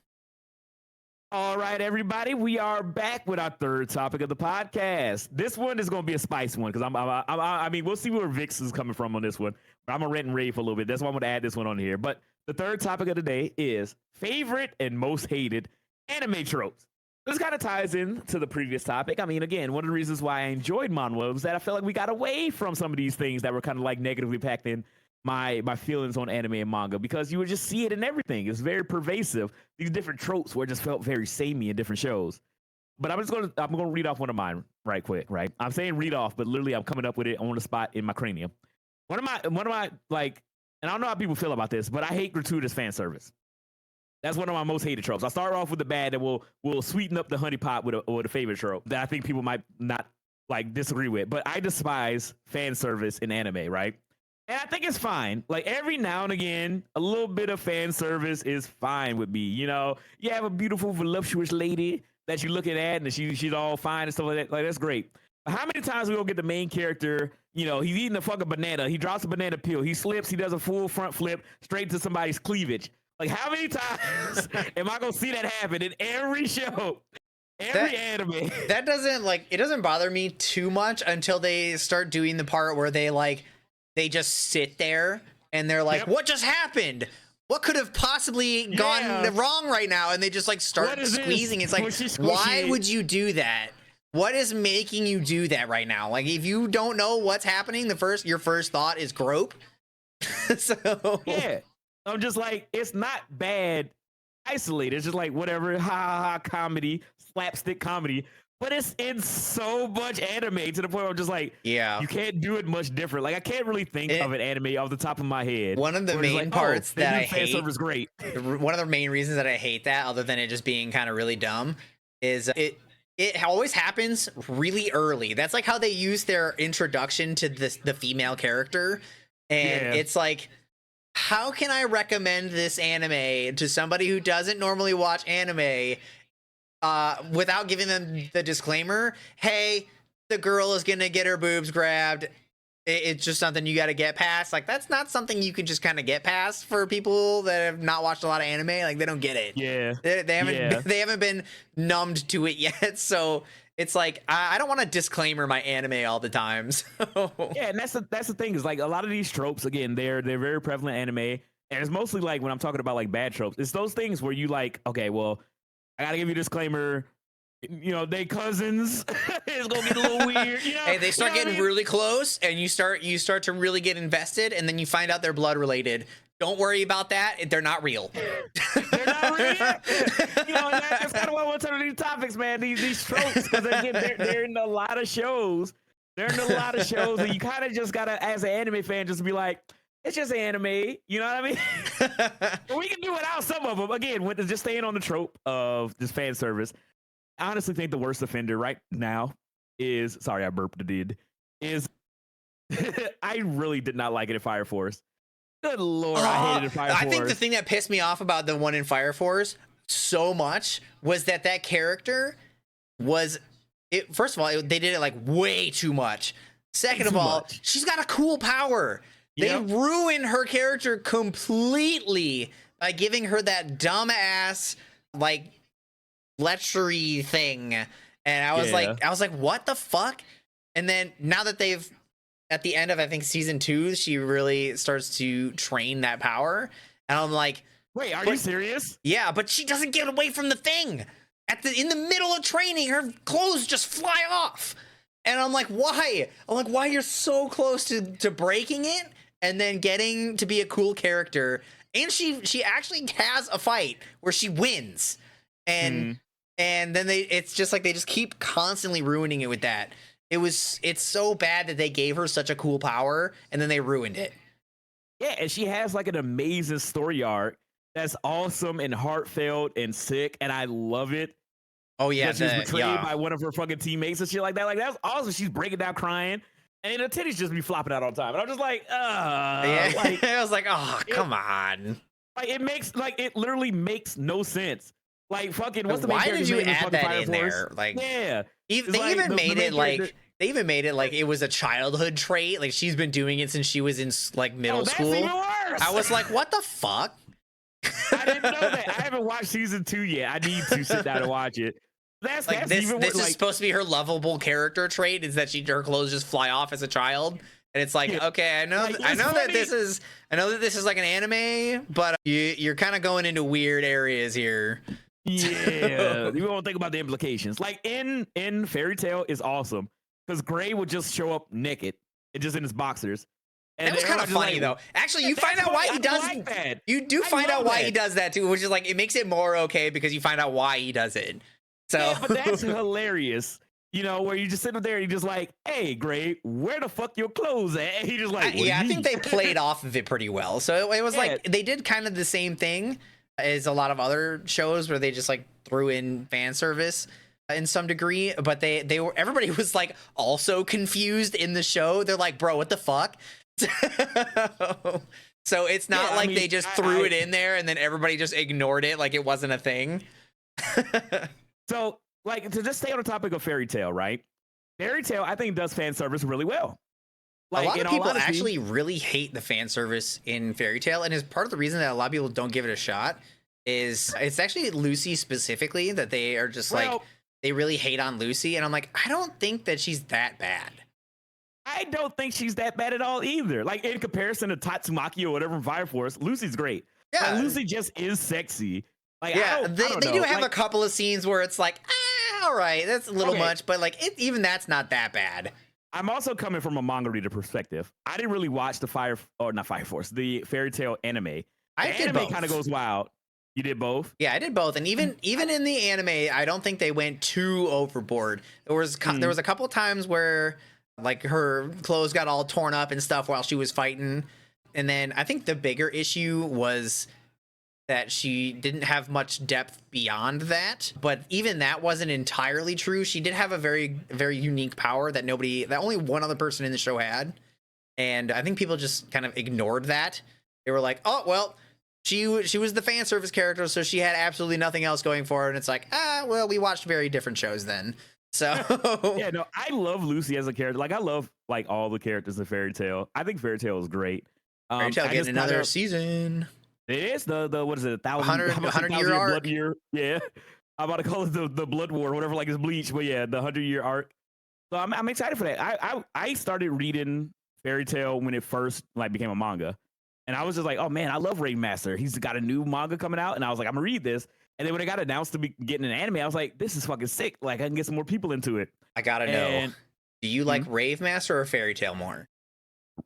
All right, everybody, we are back with our third topic of the podcast. This one is going to be a spicy one because I mean, we'll see where Vix is coming from on this one. But I'm gonna rant and rave for a little bit. That's why I'm going to add this one on here. But the third topic of the day is favorite and most hated anime tropes. This kind of ties in to the previous topic. I mean, again, one of the reasons why I enjoyed manhwa was that I felt like we got away from some of these things that were kind of like negatively packed in my feelings on anime and manga, because you would just see it in everything. It's very pervasive. These different tropes where it just felt very samey in different shows. But I'm gonna read off one of mine right quick, right? I'm saying read off, but literally I'm coming up with it on the spot in my cranium. One of my like, and I don't know how people feel about this, but I hate gratuitous fan service. That's one of my most hated tropes. I'll start off with the bad, and we'll sweeten up the honey pot with a favorite trope that I think people might not like disagree with. But I despise fan service in anime, right? And I think it's fine. Like, every now and again, a little bit of fan service is fine with me. You know, you have a beautiful, voluptuous lady that you're looking at, and she's all fine and stuff like that. Like, that's great. But how many times we gonna get the main character, you know, he's eating a fucking banana, he drops a banana peel, he slips, he does a full front flip straight to somebody's cleavage. Like, how many times am I gonna see that happen in every show? Every anime. That doesn't, like, it doesn't bother me too much until they start doing the part where they just sit there and they're like, what just happened? What could have possibly gone wrong right now? And they just like start squeezing. It's like, why would you do that? What is making you do that right now? Like, if you don't know what's happening, your first thought is grope. So yeah, I'm just like, it's not bad isolated. It's just like whatever, ha ha ha comedy, slapstick comedy. But it's in so much anime to the point where I'm just like, you can't do it much different. Like, I can't really think of an anime off the top of my head. One of the main parts that I hate, fan service great. One of the main reasons that I hate that, other than it just being kind of really dumb, is it always happens really early. That's like how they use their introduction to the female character, and it's like, how can I recommend this anime to somebody who doesn't normally watch anime? Without giving them the disclaimer, hey, the girl is gonna get her boobs grabbed. It's just something you got to get past. Like, that's not something you can just kind of get past for people that have not watched a lot of anime. Like, they don't get it. Yeah, they haven't been numbed to it yet. So it's like, I don't want to disclaimer my anime all the time. So. Yeah, and that's the thing, is like, a lot of these tropes, again, they're very prevalent in anime, and it's mostly like, when I'm talking about like bad tropes, it's those things where you like, okay, well, I gotta give you a disclaimer, you know, they cousins. It's gonna get a little weird, you know. Hey, they start getting really close, and you start to really get invested, and then you find out they're blood related. Don't worry about that. They're not real. They're not real. You know, and that's kind of what I want to turn to these topics, man. These tropes, because again, they're in a lot of shows. They're in a lot of shows, and you kind of just gotta, as an anime fan, just be like, it's just anime, you know what I mean? But we can do without some of them. Again, with just staying on the trope of this fan service, I honestly think the worst offender right now is, sorry, I burped the did, is I really did not like it in Fire Force. Good Lord, I hated it in Fire Force. I think the thing that pissed me off about the one in Fire Force so much was that character was, first of all, they did it like way too much. Second of Too all, much. she's got a cool power. They Yep. ruin her character completely by giving her that dumbass like lechery thing. And I was Yeah. like, what the fuck? And then now that they've at the end of I think season 2, she really starts to train that power. And I'm like, Wait, are you serious? yeah, but she doesn't get away from the thing. In the middle of training, her clothes just fly off. And I'm like, why? I'm like, why you're so close to breaking it and then getting to be a cool character. And she actually has a fight where she wins. And then it's just like they just keep constantly ruining it with that. It's so bad that they gave her such a cool power and then they ruined it. Yeah, and she has like an amazing story arc that's awesome and heartfelt and sick, and I love it. Oh yeah, That she's betrayed by one of her fucking teammates and shit like that. Like that's awesome. She's breaking down crying, and her titties just be flopping out all the time. And I'm just like, yeah. like, I was like, oh come on. Like it literally makes no sense. Like fucking what's the main Why did character's you name in add fucking that Fire in Force? there? Like, Yeah. they like even the made main it like character- they even made it like it was a childhood trait. Like she's been doing it since she was in like middle that's school. even worse. I was like, what the fuck? I didn't know that. I haven't watched season 2 yet. I need to sit down and watch it. That's Like that's this even this worse. is supposed to be her lovable character trait is that her clothes just fly off as a child. And it's like, Yeah. okay, I know Like, I it's know that funny. this is like an anime, but you're kind of going into weird areas here. Yeah, you won't think about the implications. Like in Fairy Tale is awesome because Gray would just show up naked and just in his boxers. And That was kind of everyone's funny just though. Actually, Yeah, you find that's out why funny. he I does like that. You do I find out love why that. he does that too, which is like it makes it more okay because you find out why he does it. So Yeah, but that's hilarious. You know, where you just sit up there and you're just like, hey, Gray, where the fuck your clothes at? And he just like, yeah, I I think they played off of it pretty well. So it was Yeah. like they did kind of the same thing as a lot of other shows where they just like threw in fan service in some degree, but they were everybody was like also confused in the show. They're like, bro, what the fuck? So it's not Yeah, I like mean, they just threw it in there and then everybody just ignored it like it wasn't a thing. So, like, to just stay on the topic of Fairy Tale, right? Fairy Tale, I think, does fan service really well. Like, a lot in of all people honesty- actually really hate the fan service in Fairy Tale, and is part of the reason that a lot of people don't give it a shot is it's actually Lucy specifically that they are just like Well- they really hate on Lucy, and I'm like, I don't think that she's that bad. I don't think she's that bad at all either. Like, in comparison to Tatsumaki or whatever in Fire Force, Lucy's great. Yeah, Like, Lucy just is sexy. Like, yeah, they don't do know. have Like, a couple of scenes where it's like, all right, that's a little Okay. much, but like even that's not that bad. I'm also coming from a manga reader perspective. I didn't really watch not Fire Force, the Fairy Tale anime. I The did anime both. kind of goes wild. You did both? Yeah, I did both, and even in the anime, I don't think they went too overboard. There was a couple times where like her clothes got all torn up and stuff while she was fighting, and then I think the bigger issue was that she didn't have much depth beyond that. But even that wasn't entirely true. She did have a very very unique power that only one other person in the show had, and I think people just kind of ignored that. They were like, oh well. She was the fan service character, so she had absolutely nothing else going for her. And it's like, well, we watched very different shows then. So Yeah, no, I love Lucy as a character. Like, I love like all the characters in Fairy Tale. I think Fairy Tale is great. Fairy Tale I getting just another kinda- season. It is the what is it? 100-year arc. Blood year. Yeah, I'm about to call it the Blood War, whatever. Like it's Bleach, but yeah, the 100-year arc. So I'm excited for that. I started reading Fairy Tale when it first like became a manga, and I was just like, oh man, I love Rain Master. He's got a new manga coming out, and I was like, I'm gonna read this. And then when it got announced to be getting an anime, I was like, this is fucking sick. Like I can get some more people into it. I gotta know. And Do you like Rave Master or Fairy Tale more?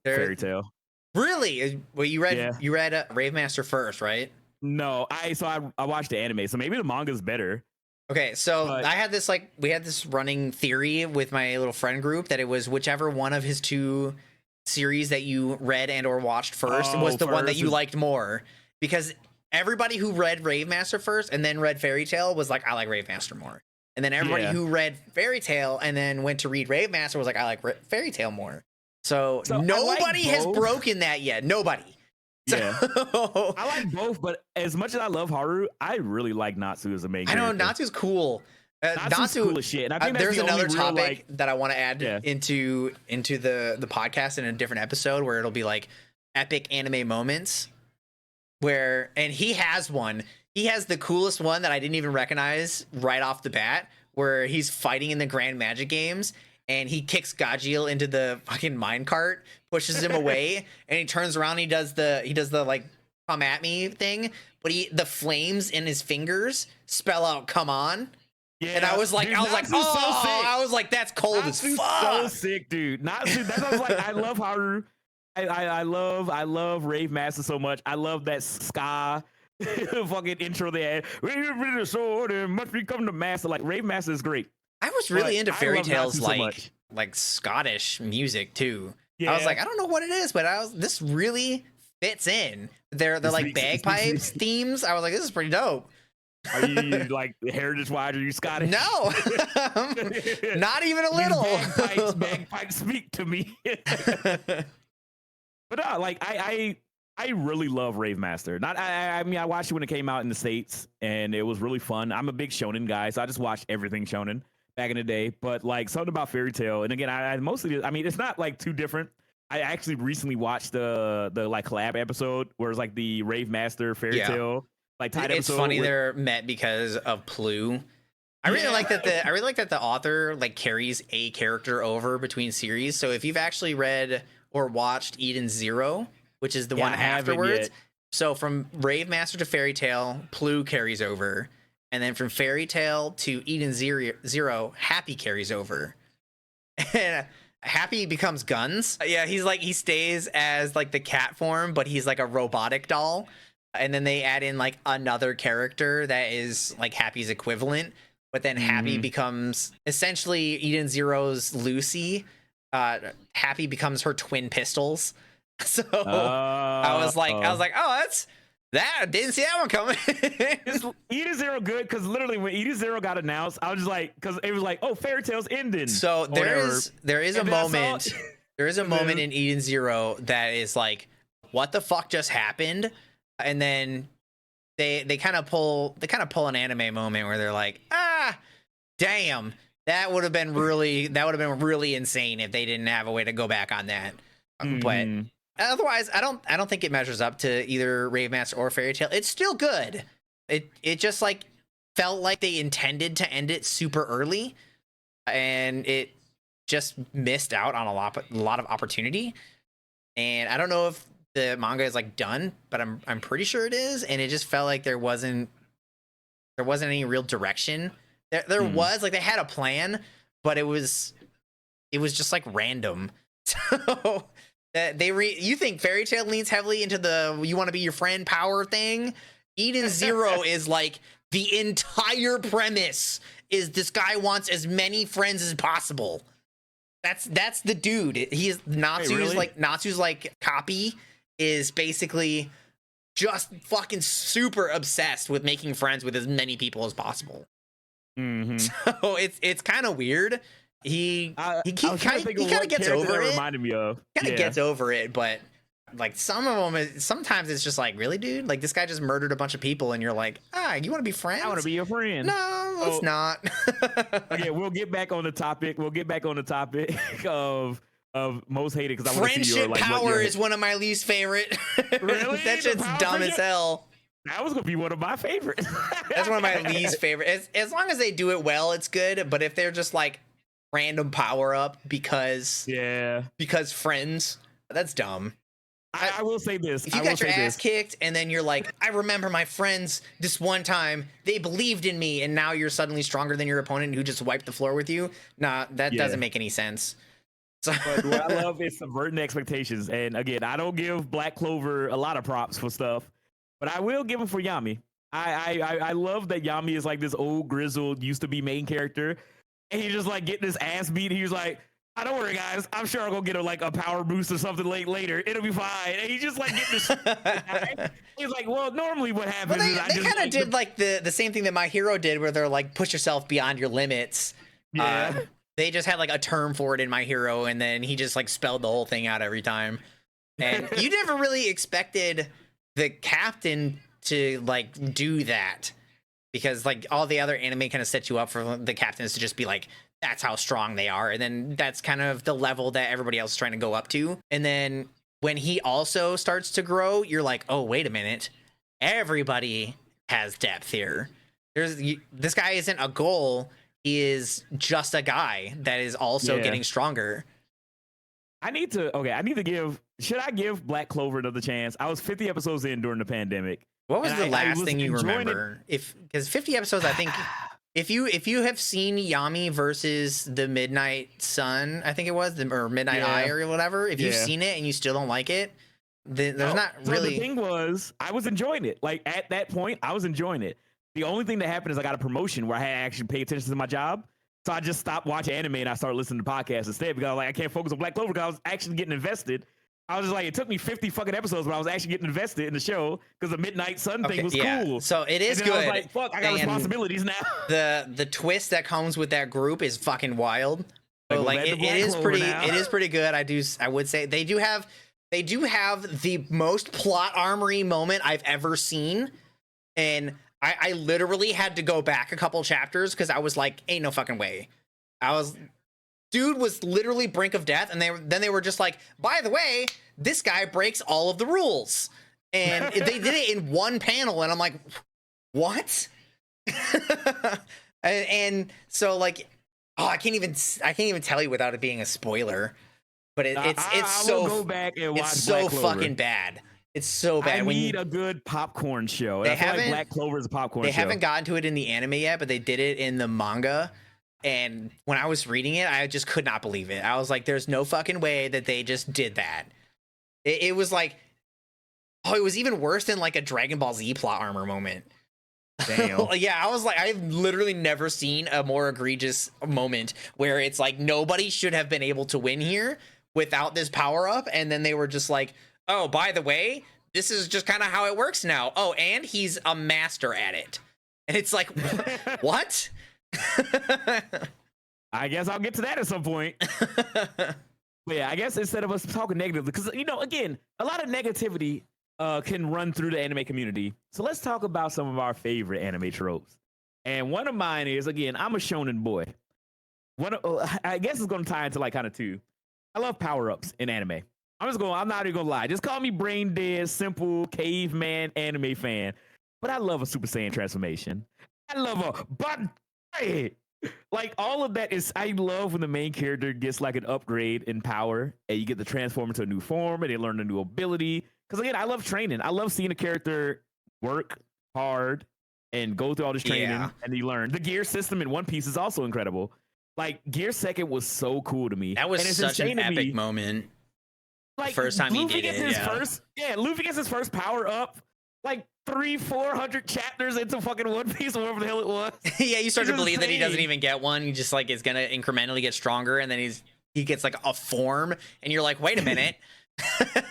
Fairy Tale. Really? Well, you read Yeah. Rave Master first, right? No, I watched the anime, so maybe the manga's better. Okay, so But- we had this running theory with my little friend group that it was whichever one of his two series that you read and or watched first was the one that first you is- liked more, because everybody who read Rave Master first and then read Fairy Tale was like, I like Rave Master more. And then everybody Yeah. who read Fairy Tale and then went to read Rave Master was like, I like Fairy Tale more. So, So I like nobody has both. broken that yet. Nobody. Yeah. So, I like both, but as much as I love Haru, I really like Natsu as a main I know character. Natsu's cool. Not to cool as shit. And I think that's there's the another only real, topic like, that I want to add Yeah. into the podcast in a different episode where it'll be like epic anime moments where, and he has one. He has the coolest one that I didn't even recognize right off the bat, where he's fighting in the Grand Magic games and he kicks Gajeel into the fucking minecart, pushes him away, and he turns around and he does the like come at me thing, but the flames in his fingers spell out come on. Yeah, And I was like, dude, oh, Natsu's so sick. I was like, that's cold Natsu's as fuck. so sick, dude. Natsu, that's what I was like. I love Haru. I love Rave Master so much. I love that ska fucking intro they had. When you bring the sword and must become the master. Like Rave Master is great. I was really But into I fairy love tales Natsu so much. like Scottish music too. Yeah. I was like, I don't know what it is, but this really fits in. They're like bagpipes themes. I was like, this is pretty dope. Are you like heritage wise? Are you Scottish? No, not even a little. Bagpipes speak to me. But like I really love Rave Master. I mean, I watched it when it came out in the States, and it was really fun. I'm a big shonen guy, so I just watched everything shonen back in the day. But like something about Fairy Tail, and again, I mostly, I mean, it's not like too different. I actually recently watched the like collab episode where it's like the Rave Master Fairy Tail like tied It's episode. funny they're met because of Plu. I really like that the author like carries a character over between series. So if you've actually read or watched Eden Zero, which is the one I haven't afterwards, yet. so from Rave Master to Fairy Tail, Plu carries over, and then from Fairy Tail to Eden Zero, Happy carries over, and Happy becomes Guns. Yeah, he stays as like the cat form, but he's like a robotic doll. And then they add in like another character that is like Happy's equivalent, but then Happy becomes essentially Eden Zero's Lucy. Happy becomes her twin pistols. So I was like, oh, that didn't see that one coming. Is Eden Zero good? Because literally when Eden Zero got announced, I was just like, because it was like, oh, Fairy Tail's ending. So there is a And then I saw- moment. There is a moment in Eden Zero that is like, what the fuck just happened? And then they kind of pull an anime moment where they're like, damn, that would have been really insane if they didn't have a way to go back on that. But otherwise, I don't think it measures up to either Rave Master or Fairy Tail. It's still good. It just like felt like they intended to end it super early, and it just missed out on a lot of opportunity. And I don't know if the manga is like done, but I'm pretty sure it is, and it just felt like there wasn't any real direction. There was like they had a plan, but it was just like random. So that you think Fairy Tail leans heavily into the you want to be your friend power thing. Eden Zero is like the entire premise is this guy wants as many friends as possible. That's the dude. He is Natsu's really? Natsu's like copy is basically just fucking super obsessed with making friends with as many people as possible. So it's kind of weird. He kind of gets over it. Reminded me of Gets over it, but like some of them, sometimes it's just like, really, dude? Like this guy just murdered a bunch of people, and you're like, you want to be friends? I want to be your friend. No, let's not. Okay, we'll get back on the topic. Of most hated because I want to see your Friendship like power is one of my least favorite. Really? That The shit's power dumb friendship? as hell. That was gonna be one of my favorites. That's one of my least favorite. As long as they do it well, it's good. But if they're just like random power up because friends, that's dumb. I will say this. If you got your ass kicked and then you're like, I remember my friends this one time, they believed in me, and now you're suddenly stronger than your opponent who just wiped the floor with you. Nah, that doesn't make any sense. So But what I love is subverting expectations. And again, I don't give Black Clover a lot of props for stuff, but I will give him for Yami. I love that Yami is like this old grizzled used to be main character, and he's just like getting his ass beat. He was like, don't worry, guys. I'm sure I'm gonna get a power boost or something later. It'll be fine. And he's just like getting this. He's like, well, normally what happens is they kind of did like the same thing that My Hero did, where they're like, push yourself beyond your limits. Yeah. They just had like a term for it in My Hero, and then he just like spelled the whole thing out every time. And you never really expected the captain to like do that, because like all the other anime kind of set you up for the captains to just be like, that's how strong they are, and then that's kind of the level that everybody else is trying to go up to. And then when he also starts to grow, you're like, oh, wait a minute, everybody has depth here. This guy isn't a goal, he is just a guy that is also getting stronger. Should I give Black Clover another chance? I was 50 episodes in during the pandemic. What was the last thing you remember? Because 50 episodes, I think if you have seen Yami versus the Midnight Sun, I think it was, or Midnight Eye or whatever, if you've seen it and you still don't like it, then there's not really. The thing was, I was enjoying it. Like at that point, I was enjoying it. The only thing that happened is I got a promotion where I had to actually pay attention to my job. So I just stopped watching anime and I started listening to podcasts instead because I was like, I can't focus on Black Clover because I was actually getting invested. I was just like, it took me 50 fucking episodes, but I was actually getting invested in the show because the Midnight Sun thing was cool. So it is good. I was like, fuck, I got responsibilities now. The twist that comes with that group is fucking wild. So like it is pretty good. I would say they do have the most plot armory moment I've ever seen, and I literally had to go back a couple chapters because I was like, ain't no fucking way. Dude was literally brink of death, and they were just like, by the way, this guy breaks all of the rules, and they did it in one panel, and I'm like, what? and so like, oh, I can't even tell you without it being a spoiler, but it's so fucking bad. It's so bad. I need a good popcorn show. I feel like Black Clover is a popcorn show. They haven't gotten to it in the anime yet, but they did it in the manga. And when I was reading it, I just could not believe it. I was like, there's no fucking way that they just did that. It was like, it was even worse than like a Dragon Ball Z plot armor moment. Damn. Yeah, I was like, I've literally never seen a more egregious moment where it's like nobody should have been able to win here without this power up. And then they were just like, oh, by the way, this is just kind of how it works now. Oh, and he's a master at it. And it's like, what? I guess I'll get to that at some point. But yeah, I guess instead of us talking negatively, because again, a lot of negativity can run through the anime community. So let's talk about some of our favorite anime tropes. And one of mine is, again, I'm a shonen boy. I guess it's going to tie into like kind of two. I love power-ups in anime. I'm not even gonna lie. Just call me brain dead, simple caveman anime fan. But I love a Super Saiyan transformation. I love like all of that is. I love when the main character gets like an upgrade in power, and you get to transform into a new form, and they learn a new ability. Because again, I love training. I love seeing a character work hard and go through all this training, and you learn. The gear system in One Piece is also incredible. Like Gear Second was so cool to me. That was such an epic moment. Like first time Luffy he did it, Luffy gets his first power up like 300-400 chapters into fucking One Piece or whatever the hell it was. Yeah, you start to believe that he doesn't even get one. He just like is gonna incrementally get stronger, and then he gets like a form, and you're like, wait a minute.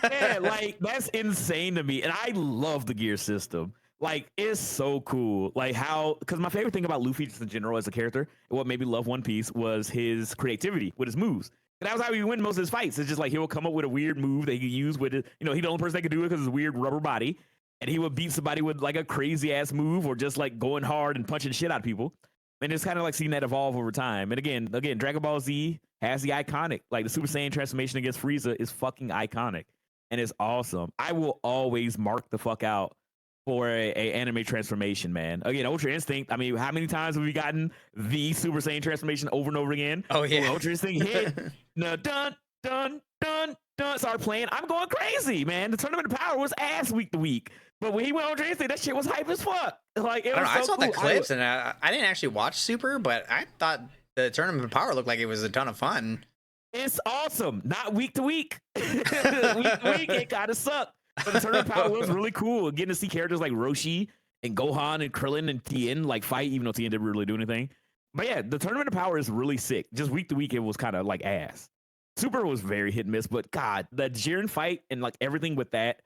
Yeah, like that's insane to me, and I love the gear system. Like it's so cool. Like because my favorite thing about Luffy just in general as a character, and what made me love One Piece was his creativity with his moves. And that was how he win most of his fights. It's just like he will come up with a weird move that he could use with it. He's the only person that could do it because his weird rubber body. And he would beat somebody with like a crazy ass move or just like going hard and punching shit out of people. And it's kind of like seeing that evolve over time. And again, Dragon Ball Z has the iconic, like the Super Saiyan transformation against Frieza is fucking iconic. And it's awesome. I will always mark the fuck out for a anime transformation, man. Again, Ultra Instinct. I mean, how many times have we gotten the Super Saiyan transformation over and over again? Oh yeah, when Ultra Instinct hit. No, dun dun dun dun. Start playing. I'm going crazy, man. The Tournament of Power was ass week to week, but when he went Ultra Instinct, that shit was hype as fuck. Like I saw the clips, and I didn't actually watch Super, but I thought the Tournament of Power looked like it was a ton of fun. It's awesome. Not week to week. Week to week, it kind of sucked. But the Tournament of Power was really cool. Getting to see characters like Roshi and Gohan and Krillin and Tien like fight, even though Tien didn't really do anything. But yeah, the Tournament of Power is really sick. Just week to week, it was kind of like ass. Super was very hit and miss, but God, the Jiren fight and like everything with that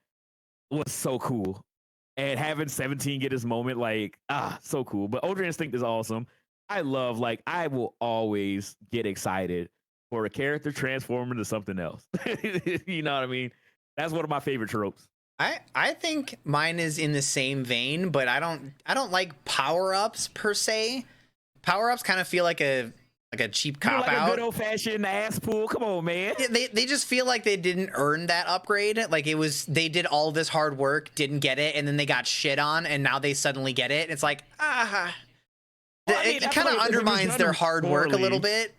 was so cool. And having 17 get his moment, like, so cool. But Ultra Instinct is awesome. I will always get excited for a character transforming into something else. You know what I mean? That's one of my favorite tropes. I think mine is in the same vein, but I don't like power-ups per se. Power-ups kind of feel like a cheap cop like out. A good old fashioned ass pull. Come on, man. Yeah, they just feel like they didn't earn that upgrade. Like they did all this hard work, didn't get it, and then they got shit on, and now they suddenly get it. It's like it kind of undermines their hard work a little bit.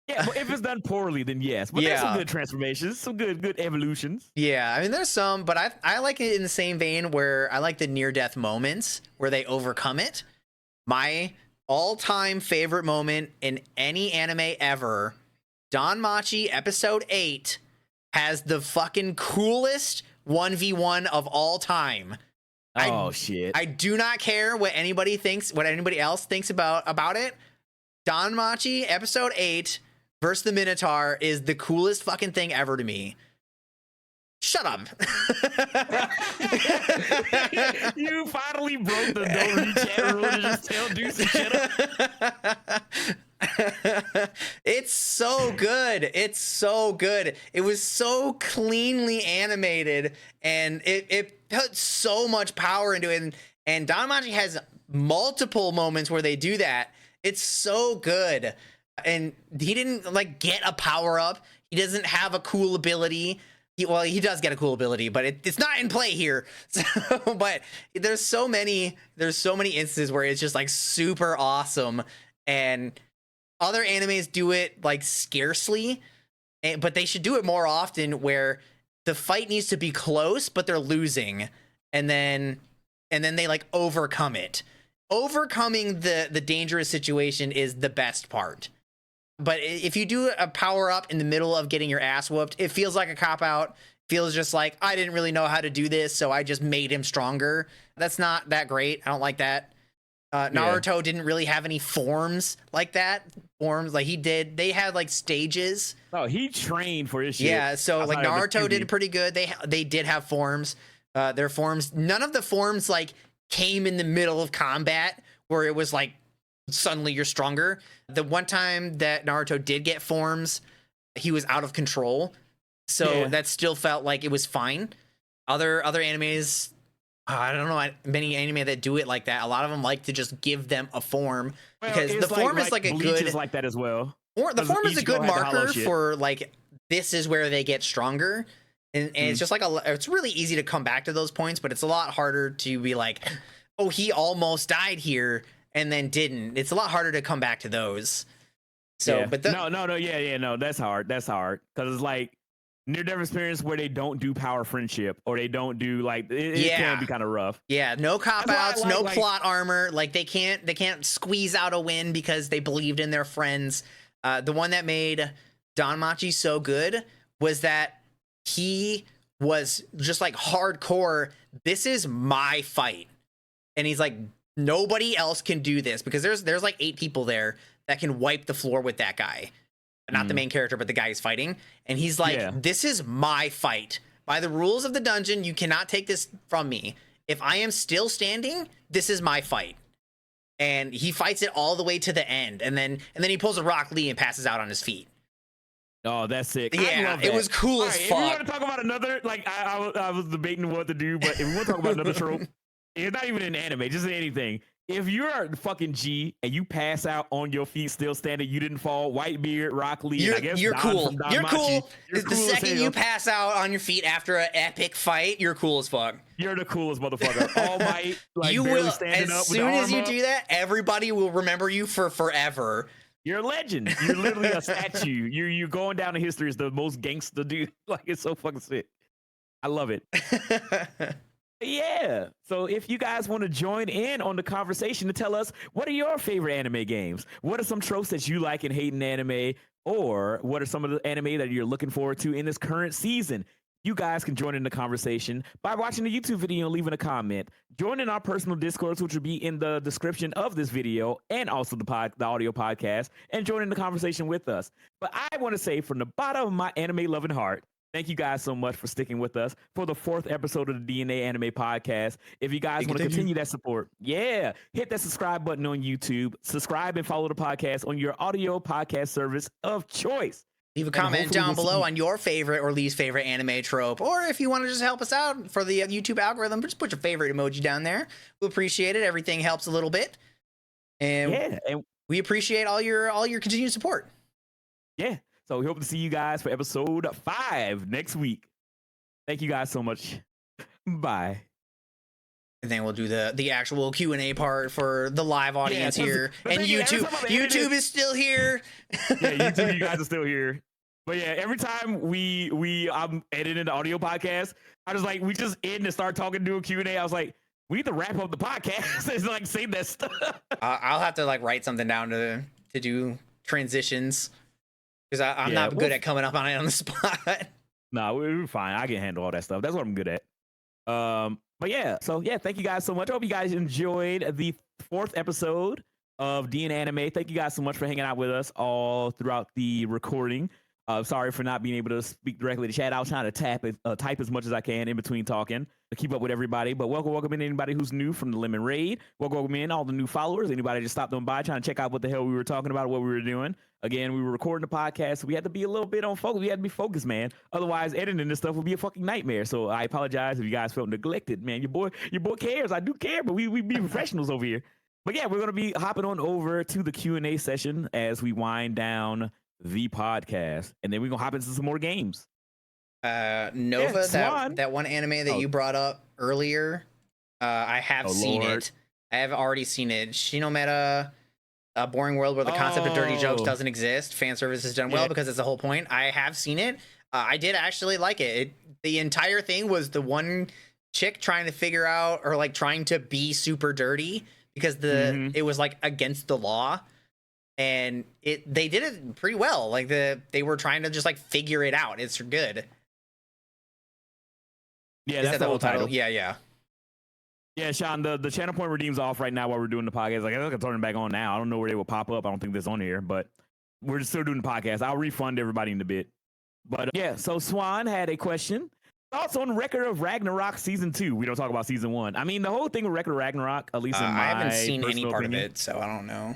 Yeah, but if it's done poorly, then yes. But there's some good transformations, some good evolutions. Yeah, I mean, there's some, but I like it in the same vein where I like the near-death moments where they overcome it. My all-time favorite moment in any anime ever, Danmachi Episode 8 has the fucking coolest 1v1 of all time. Shit. I do not care what anybody else thinks about it. Danmachi Episode 8 versus the Minotaur is the coolest fucking thing ever to me. Shut up. You finally broke the don't read chat rule and just tell Deuce and shut up. It's so good. It's so good. It was so cleanly animated, and it put so much power into it. And Danmachi has multiple moments where they do that. It's so good. And he didn't like get a power up. He doesn't have a cool ability. He does get a cool ability, but it's not in play here. So, but there's so many instances where it's just like super awesome, and other animes do it like scarcely, but they should do it more often where the fight needs to be close, but they're losing, and then they like overcome it. Overcoming the dangerous situation is the best part. But if you do a power up in the middle of getting your ass whooped, it feels like a cop out. Feels just like, I didn't really know how to do this, so I just made him stronger. That's not that great. I don't like that. Naruto didn't really have any forms like that. Forms like he did. They had like stages. Oh, he trained for his shit. Yeah, so like Naruto did pretty good. They did have forms. Their forms. None of the forms like came in the middle of combat where it was like suddenly you're stronger. The one time that Naruto did get forms, he was out of control, so that still felt like it was fine. Other animes, I don't know many anime that do it like that. A lot of them like to just give them a form, because the form is like a good is like that as well. Or the form is a good marker for like, this is where they get stronger, and it's just like it's really easy to come back to those points, but it's a lot harder to be like, oh, he almost died here and then didn't. It's a lot harder to come back to those. So, but no, that's hard. That's hard, because it's like near-death experience where they don't do power friendship, or they don't do like it can be kind of rough. Yeah, no cop outs, no plot armor. Like they can't squeeze out a win because they believed in their friends. The one that made Danmachi so good was that he was just like hardcore. This is my fight, and he's like, nobody else can do this, because there's like 8 people there that can wipe the floor with that guy. Not the main character, but the guy he's fighting. And he's like, this is my fight. By the rules of the dungeon, you cannot take this from me. If I am still standing, this is my fight. And he fights it all the way to the end. And then he pulls a Rock Lee and passes out on his feet. Oh, that's sick. Yeah, it was cool as fuck. If we want to talk about another, like I was debating what to do, but if we want to talk about another trope, it's not even in anime, just in anything. If you're a fucking G and you pass out on your feet still standing, you didn't fall, Whitebeard, Rock Lee, you're cool. You're cool. The cool second you pass out on your feet after an epic fight, you're cool as fuck. You're the coolest motherfucker. All Might, like you barely will. Standing as up soon with as you do that, everybody will remember you for forever. You're a legend. You're literally a statue. You're going down in history as the most gangster dude. Like, it's so fucking sick. I love it. Yeah. So if you guys want to join in on the conversation to tell us, what are your favorite anime games? What are some tropes that you like and hate in anime? Or what are some of the anime that you're looking forward to in this current season? You guys can join in the conversation by watching the YouTube video and leaving a comment. Join in our personal Discords, which will be in the description of this video and also the audio podcast, and join in the conversation with us. But I want to say from the bottom of my anime loving heart, thank you guys so much for sticking with us for the 4th episode of the DNAnime podcast. If you guys want to continue that support, hit that subscribe button on YouTube. Subscribe and follow the podcast on your audio podcast service of choice. Leave a comment down below on your favorite or least favorite anime trope, or if you want to just help us out for the YouTube algorithm, just put your favorite emoji down there. We'll appreciate it. Everything helps a little bit, and we appreciate all your continued support. Yeah. So we hope to see you guys for episode 5 next week. Thank you guys so much. Bye. And then we'll do the actual Q&A part for the live audience here. And YouTube is still here. Yeah, YouTube, you guys are still here. But yeah, every time I'm editing the audio podcast, I was like, we just end and start talking, do a Q&A. I was like, we need to wrap up the podcast. It's like, save that stuff. I'll have to like write something down to do transitions, because I'm not good at coming up on it on the spot. No, we're fine. I can handle all that stuff. That's what I'm good at. But yeah, so yeah, thank you guys so much. I hope you guys enjoyed the 4th episode of DNAnime. Thank you guys so much for hanging out with us all throughout the recording. Sorry for not being able to speak directly to chat. I was trying to type as much as I can in between talking to keep up with everybody. But welcome in anybody who's new from the Lemon Raid. Welcome in all the new followers. Anybody just stopped on by trying to check out what the hell we were talking about, what we were doing. Again, we were recording the podcast, so we had to be a little bit on focus. We had to be focused, man. Otherwise, editing this stuff would be a fucking nightmare. So I apologize if you guys felt neglected, man. Your boy cares. I do care, but we be professionals over here. But yeah, we're gonna be hopping on over to the Q&A session as we wind down the podcast, and then we're gonna hop into some more games. Nova, that one anime that you brought up earlier, I have seen it. I have already seen it. Shinometa, A Boring World Where the Concept of Dirty Jokes Doesn't Exist. Fan service is done well, because it's the whole point. I have seen it. I did actually like it. The entire thing was the one chick trying to figure out, or like trying to be super dirty, because it was like against the law. And they did it pretty well. Like they were trying to just like figure it out. It's good. Yeah, that's the whole title. Yeah. Yeah, Sean, the channel point redeems off right now while we're doing the podcast. Like, I can turn it back on now. I don't know where they will pop up. I don't think that's on here, but we're just still doing the podcast. I'll refund everybody in a bit. But yeah, so Swan had a question. Thoughts on Record of Ragnarok season 2? We don't talk about season 1. I mean, the whole thing with Record of Ragnarok, at least in my I haven't seen any part opinion, of it, so I don't know.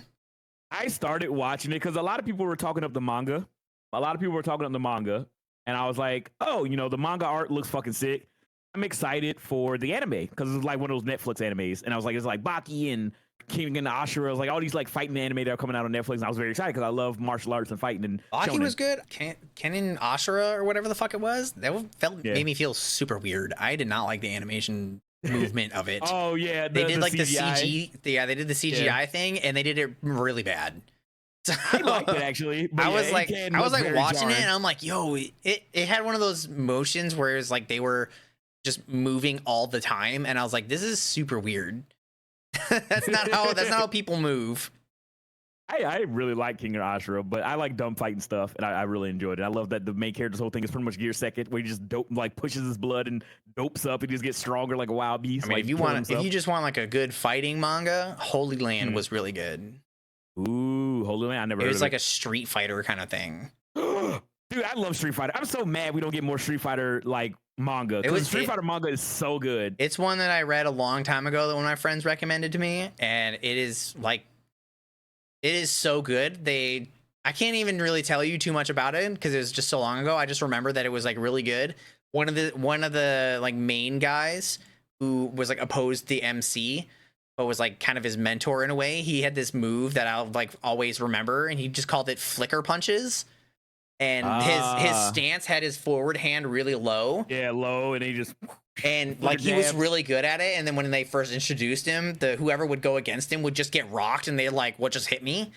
I started watching it because a lot of people were talking up the manga. And I was like, oh, the manga art looks fucking sick. I'm excited for the anime because it's like one of those Netflix animes. And I was like, it's like Baki and King and Ashura. It was like all these like fighting anime that are coming out on Netflix. And I was very excited because I love martial arts and fighting. And Baki shonen was good. Ken and Ashura or whatever the fuck it was. That made me feel super weird. I did not like the animation movement of it. Oh yeah, they did like CGI. the CG. Yeah, they did the CGI thing, and they did it really bad. So, I liked it actually. I was like watching it, and I'm like, yo, it had one of those motions where it's like they were just moving all the time, and I was like, this is super weird. that's not how people move. I really like King and Ashura, but I like dumb fighting stuff, and I really enjoyed it. I love that the main character's whole thing is pretty much gear second, where he just pushes his blood and dopes up, and he just gets stronger like a wild beast. I mean, like, if you just want like a good fighting manga, Holy Land was really good. Ooh, Holy Land! I never. It heard was of like a Street Fighter kind of thing. Dude, I love Street Fighter. I'm so mad we don't get more Street Fighter like manga. Street Fighter manga is so good. It's one that I read a long time ago that one of my friends recommended to me, and it is so good. I can't even really tell you too much about it because it was just so long ago. I just remember that it was like really good. One of the like main guys who was like opposed to the MC, but was like kind of his mentor in a way. He had this move that I'll like always remember, and he just called it flicker punches. And his stance had his forward hand really low. Yeah, low, and he just like he was really good at it. And then when they first introduced him, whoever would go against him would just get rocked, and they're like, "What just hit me?"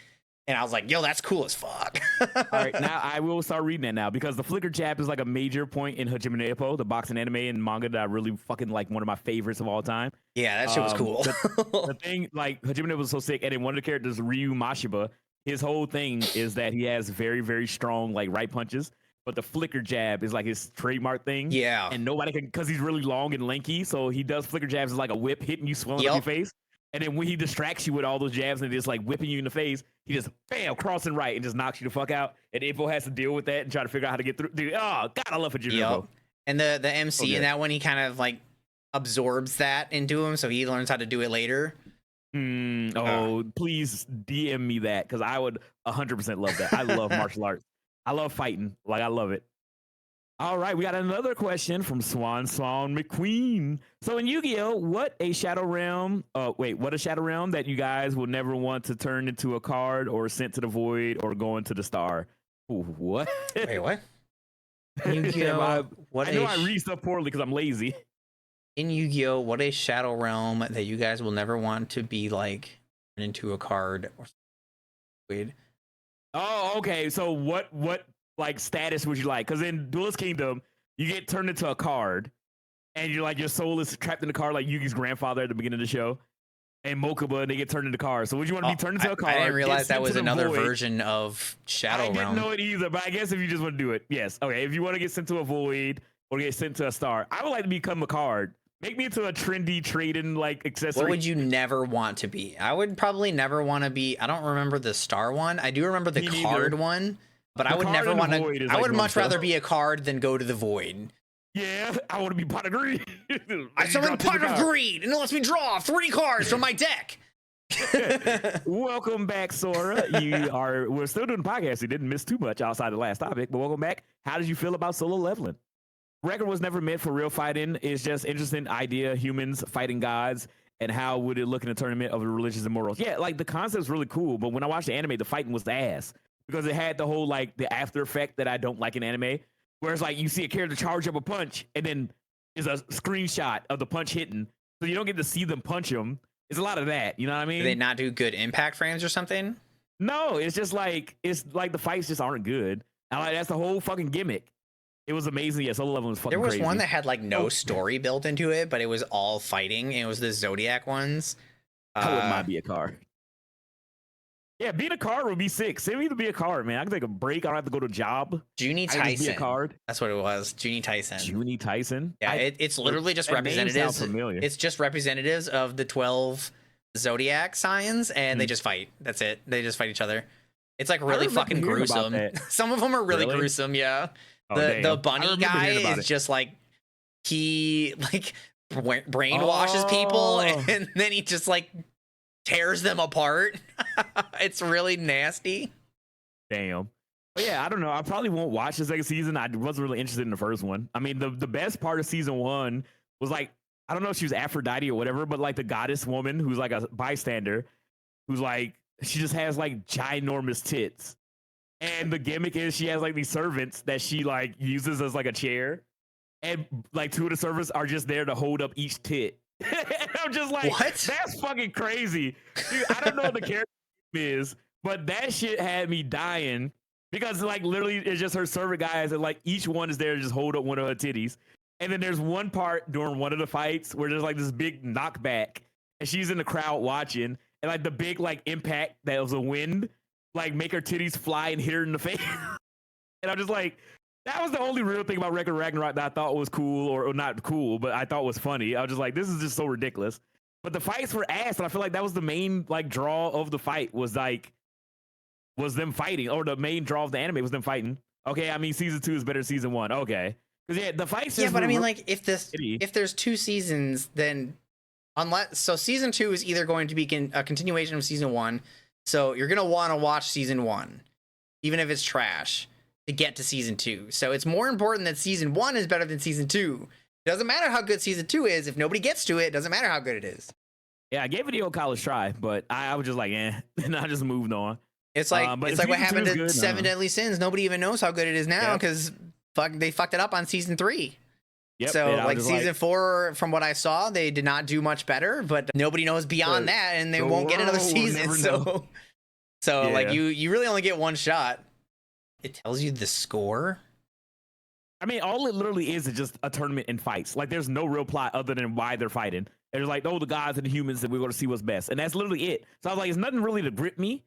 And I was like, "Yo, that's cool as fuck." All right, now I will start reading that now because the flicker jab is like a major point in Hajime no Ippo, the boxing anime and manga that I really fucking like, one of my favorites of all time. Yeah, that shit was cool. The thing, like Hajime no Ippo was so sick, and then one of the characters, Ryu Mashiba. His whole thing is that he has very, very strong like right punches, but the flicker jab is like his trademark thing. Yeah. And nobody can, because he's really long and lanky, so he does flicker jabs as like a whip hitting you, swelling up your face. And then when he distracts you with all those jabs and just like whipping you in the face, he just bam, crossing right and just knocks you the fuck out. And Ippo has to deal with that and try to figure out how to get through. Dude, oh God, I love Hajime no Ippo. And the MC in that one, he kind of like absorbs that into him, so he learns how to do it later. Please DM me that because I would 100% love that. I love martial arts. I love fighting. Like I love it. All right, we got another question from Swan Song McQueen. So in Yu-Gi-Oh, what a Shadow Realm? What a Shadow Realm that you guys will never want to turn into a card or sent to the void or go into the star? Ooh, what? Wait, what? I, Yu-Gi-Oh, what I know a I read stuff poorly because I'm lazy. in Yu-Gi-Oh, what a Shadow Realm that you guys will never want to be like into a card or something. Oh, okay. So what like status would you like? Because in Duelist Kingdom, you get turned into a card, and you're like your soul is trapped in the card, like Yugi's grandfather at the beginning of the show, and Mokuba, and they get turned into cards. So would you want to be turned into a card? I didn't realize that was another void? version of Shadow Realm. I didn't know it either, but I guess if you just want to do it, yes. Okay, if you want to get sent to a void or get sent to a star, I would like to become a card. Make me into a trendy trading like accessory. What would you never want to be? I would probably never want to be. I don't remember the star one. I do remember the card one, but I would never want to. I would much rather be a card than go to the void. Yeah, I want to be Pot of Greed. I summon Pot of Greed, and it lets me draw 3 cards from my deck. Welcome back, Sora. We're still doing the podcast. You didn't miss too much outside the last topic, but welcome back. How did you feel about solo leveling? Record was never meant for real fighting. It's just interesting idea, humans fighting gods, and how would it look in a tournament of the religious immortals? Yeah, like the concept's really cool, but when I watched the anime, the fighting was the ass because it had the whole like the after effect that I don't like in anime. Whereas like you see a character charge up a punch and then there's a screenshot of the punch hitting, so you don't get to see them punch him. It's a lot of that, you know what I mean? Do they not do good impact frames or something? No, it's like the fights just aren't good. And like that's the whole fucking gimmick. It was amazing. Yeah, solo leveling was fucking There was crazy. one that had like no story built into it, but it was all fighting. And it was the Zodiac ones. I wouldn't mind be a card. Yeah, being a card would be sick. Send me to be a card, man. I can take a break. I don't have to go to a job. Junie Tyson. I can be a card. That's what it was. Junie Tyson. Junie Tyson. Yeah, it's literally just representatives. It's just representatives of the 12 Zodiac signs, and they just fight. That's it. They just fight each other. It's like really fucking gruesome. Some of them are really gruesome. Yeah. The bunny guy is just like he like brainwashes people, and then he just like tears them apart. It's really nasty. Damn. But yeah, I don't know. I probably won't watch the second season. I wasn't really interested in the first one. I mean, the best part of season 1 was like, I don't know if she was Aphrodite or whatever, but like the goddess woman who's like a bystander, who's like, she just has like ginormous tits. And the gimmick is she has like these servants that she like uses as like a chair. And like 2 of the servants are just there to hold up each tit. And I'm just like, what? That's fucking crazy. Dude, I don't know what the character is, but that shit had me dying because like literally it's just her servant guys and like each one is there to just hold up one of her titties. And then there's one part during one of the fights where there's like this big knockback and she's in the crowd watching and like the big like impact that was a wind like make her titties fly and hit her in the face. And I'm just like, that was the only real thing about Record Ragnarok that I thought was cool, or not cool, but I thought was funny. I was just like, this is just so ridiculous. But the fights were ass, and I feel like that was the main like draw of the fight was them fighting, or the main draw of the anime was them fighting. Okay, I mean season 2 is better than season 1. Okay, because yeah, the fights. Yeah, but I mean, like if there's 2 seasons, then season 2 is either going to be a continuation of season 1, so you're gonna want to watch season 1, even if it's trash, to get to season 2. So it's more important that season 1 is better than season 2. It doesn't matter how good season 2 is. If nobody gets to it, it doesn't matter how good it is. Yeah, I gave it the old college try, but I was just like, and I just moved on. It's like what happened to Seven Deadly Sins. Nobody even knows how good it is now because they fucked it up on season 3. Yep, so like season 4, from what I saw, they did not do much better, but nobody knows beyond that, and they won't get another season. So like you really only get one shot. It tells you the score. I mean, all it literally is just a tournament and fights. Like, there's no real plot other than why they're fighting. There's like, the gods and the humans that we're going to see what's best. And that's literally it. So I was like, it's nothing really to grip me.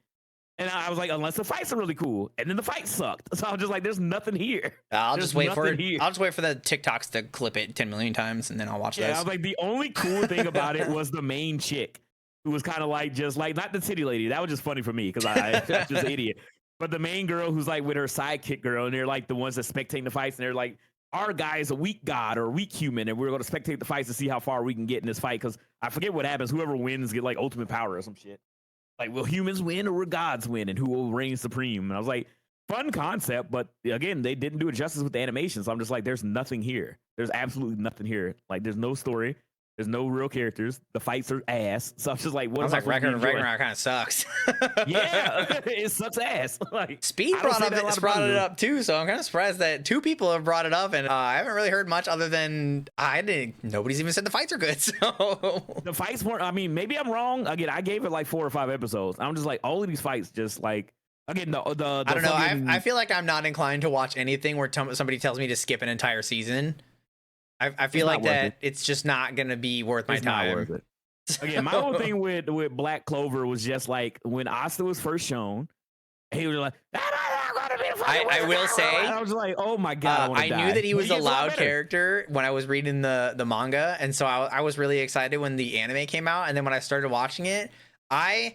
And I was like, unless the fights are really cool. And then the fight sucked. So I was just like, there's nothing here. I'll just wait for it. I'll just wait for the TikToks to clip it 10 million times, and then I'll watch this. Yeah, I was like, the only cool thing about it was the main chick, who was kind of like, just like, not the titty lady. That was just funny for me because I'm just an idiot. But the main girl who's like with her sidekick girl, and they're like the ones that spectate the fights, and they're like, our guy is a weak god or a weak human, and we're going to spectate the fights to see how far we can get in this fight. Because I forget what happens. Whoever wins get like ultimate power or some shit. Like, will humans win or will gods win, and who will reign supreme? And I was like, fun concept, but again, they didn't do it justice with the animation. So I'm just like, there's nothing here. There's absolutely nothing here. Like, there's no story. There's no real characters. The fights are ass. So I'm just like, what? I was like, Ragnarok kind of sucks. Yeah, it sucks ass. Like, Speed brought it up too, so I'm kind of surprised that two people have brought it up, and I haven't really heard much other than nobody's even said the fights are good. So the fights weren't. I mean, maybe I'm wrong. Again, I gave it like 4 or 5 episodes. I'm just like, all of these fights just like. Again, I don't know. I feel like I'm not inclined to watch anything where somebody tells me to skip an entire season. I feel like that it's just not gonna be worth my time. Not worth it. Again, my whole thing with Black Clover was just like when Asta was first shown, he was like, I will say, I was like, oh my god, I knew that he was a loud character when I was reading the manga, and so I was really excited when the anime came out, and then when I started watching it, I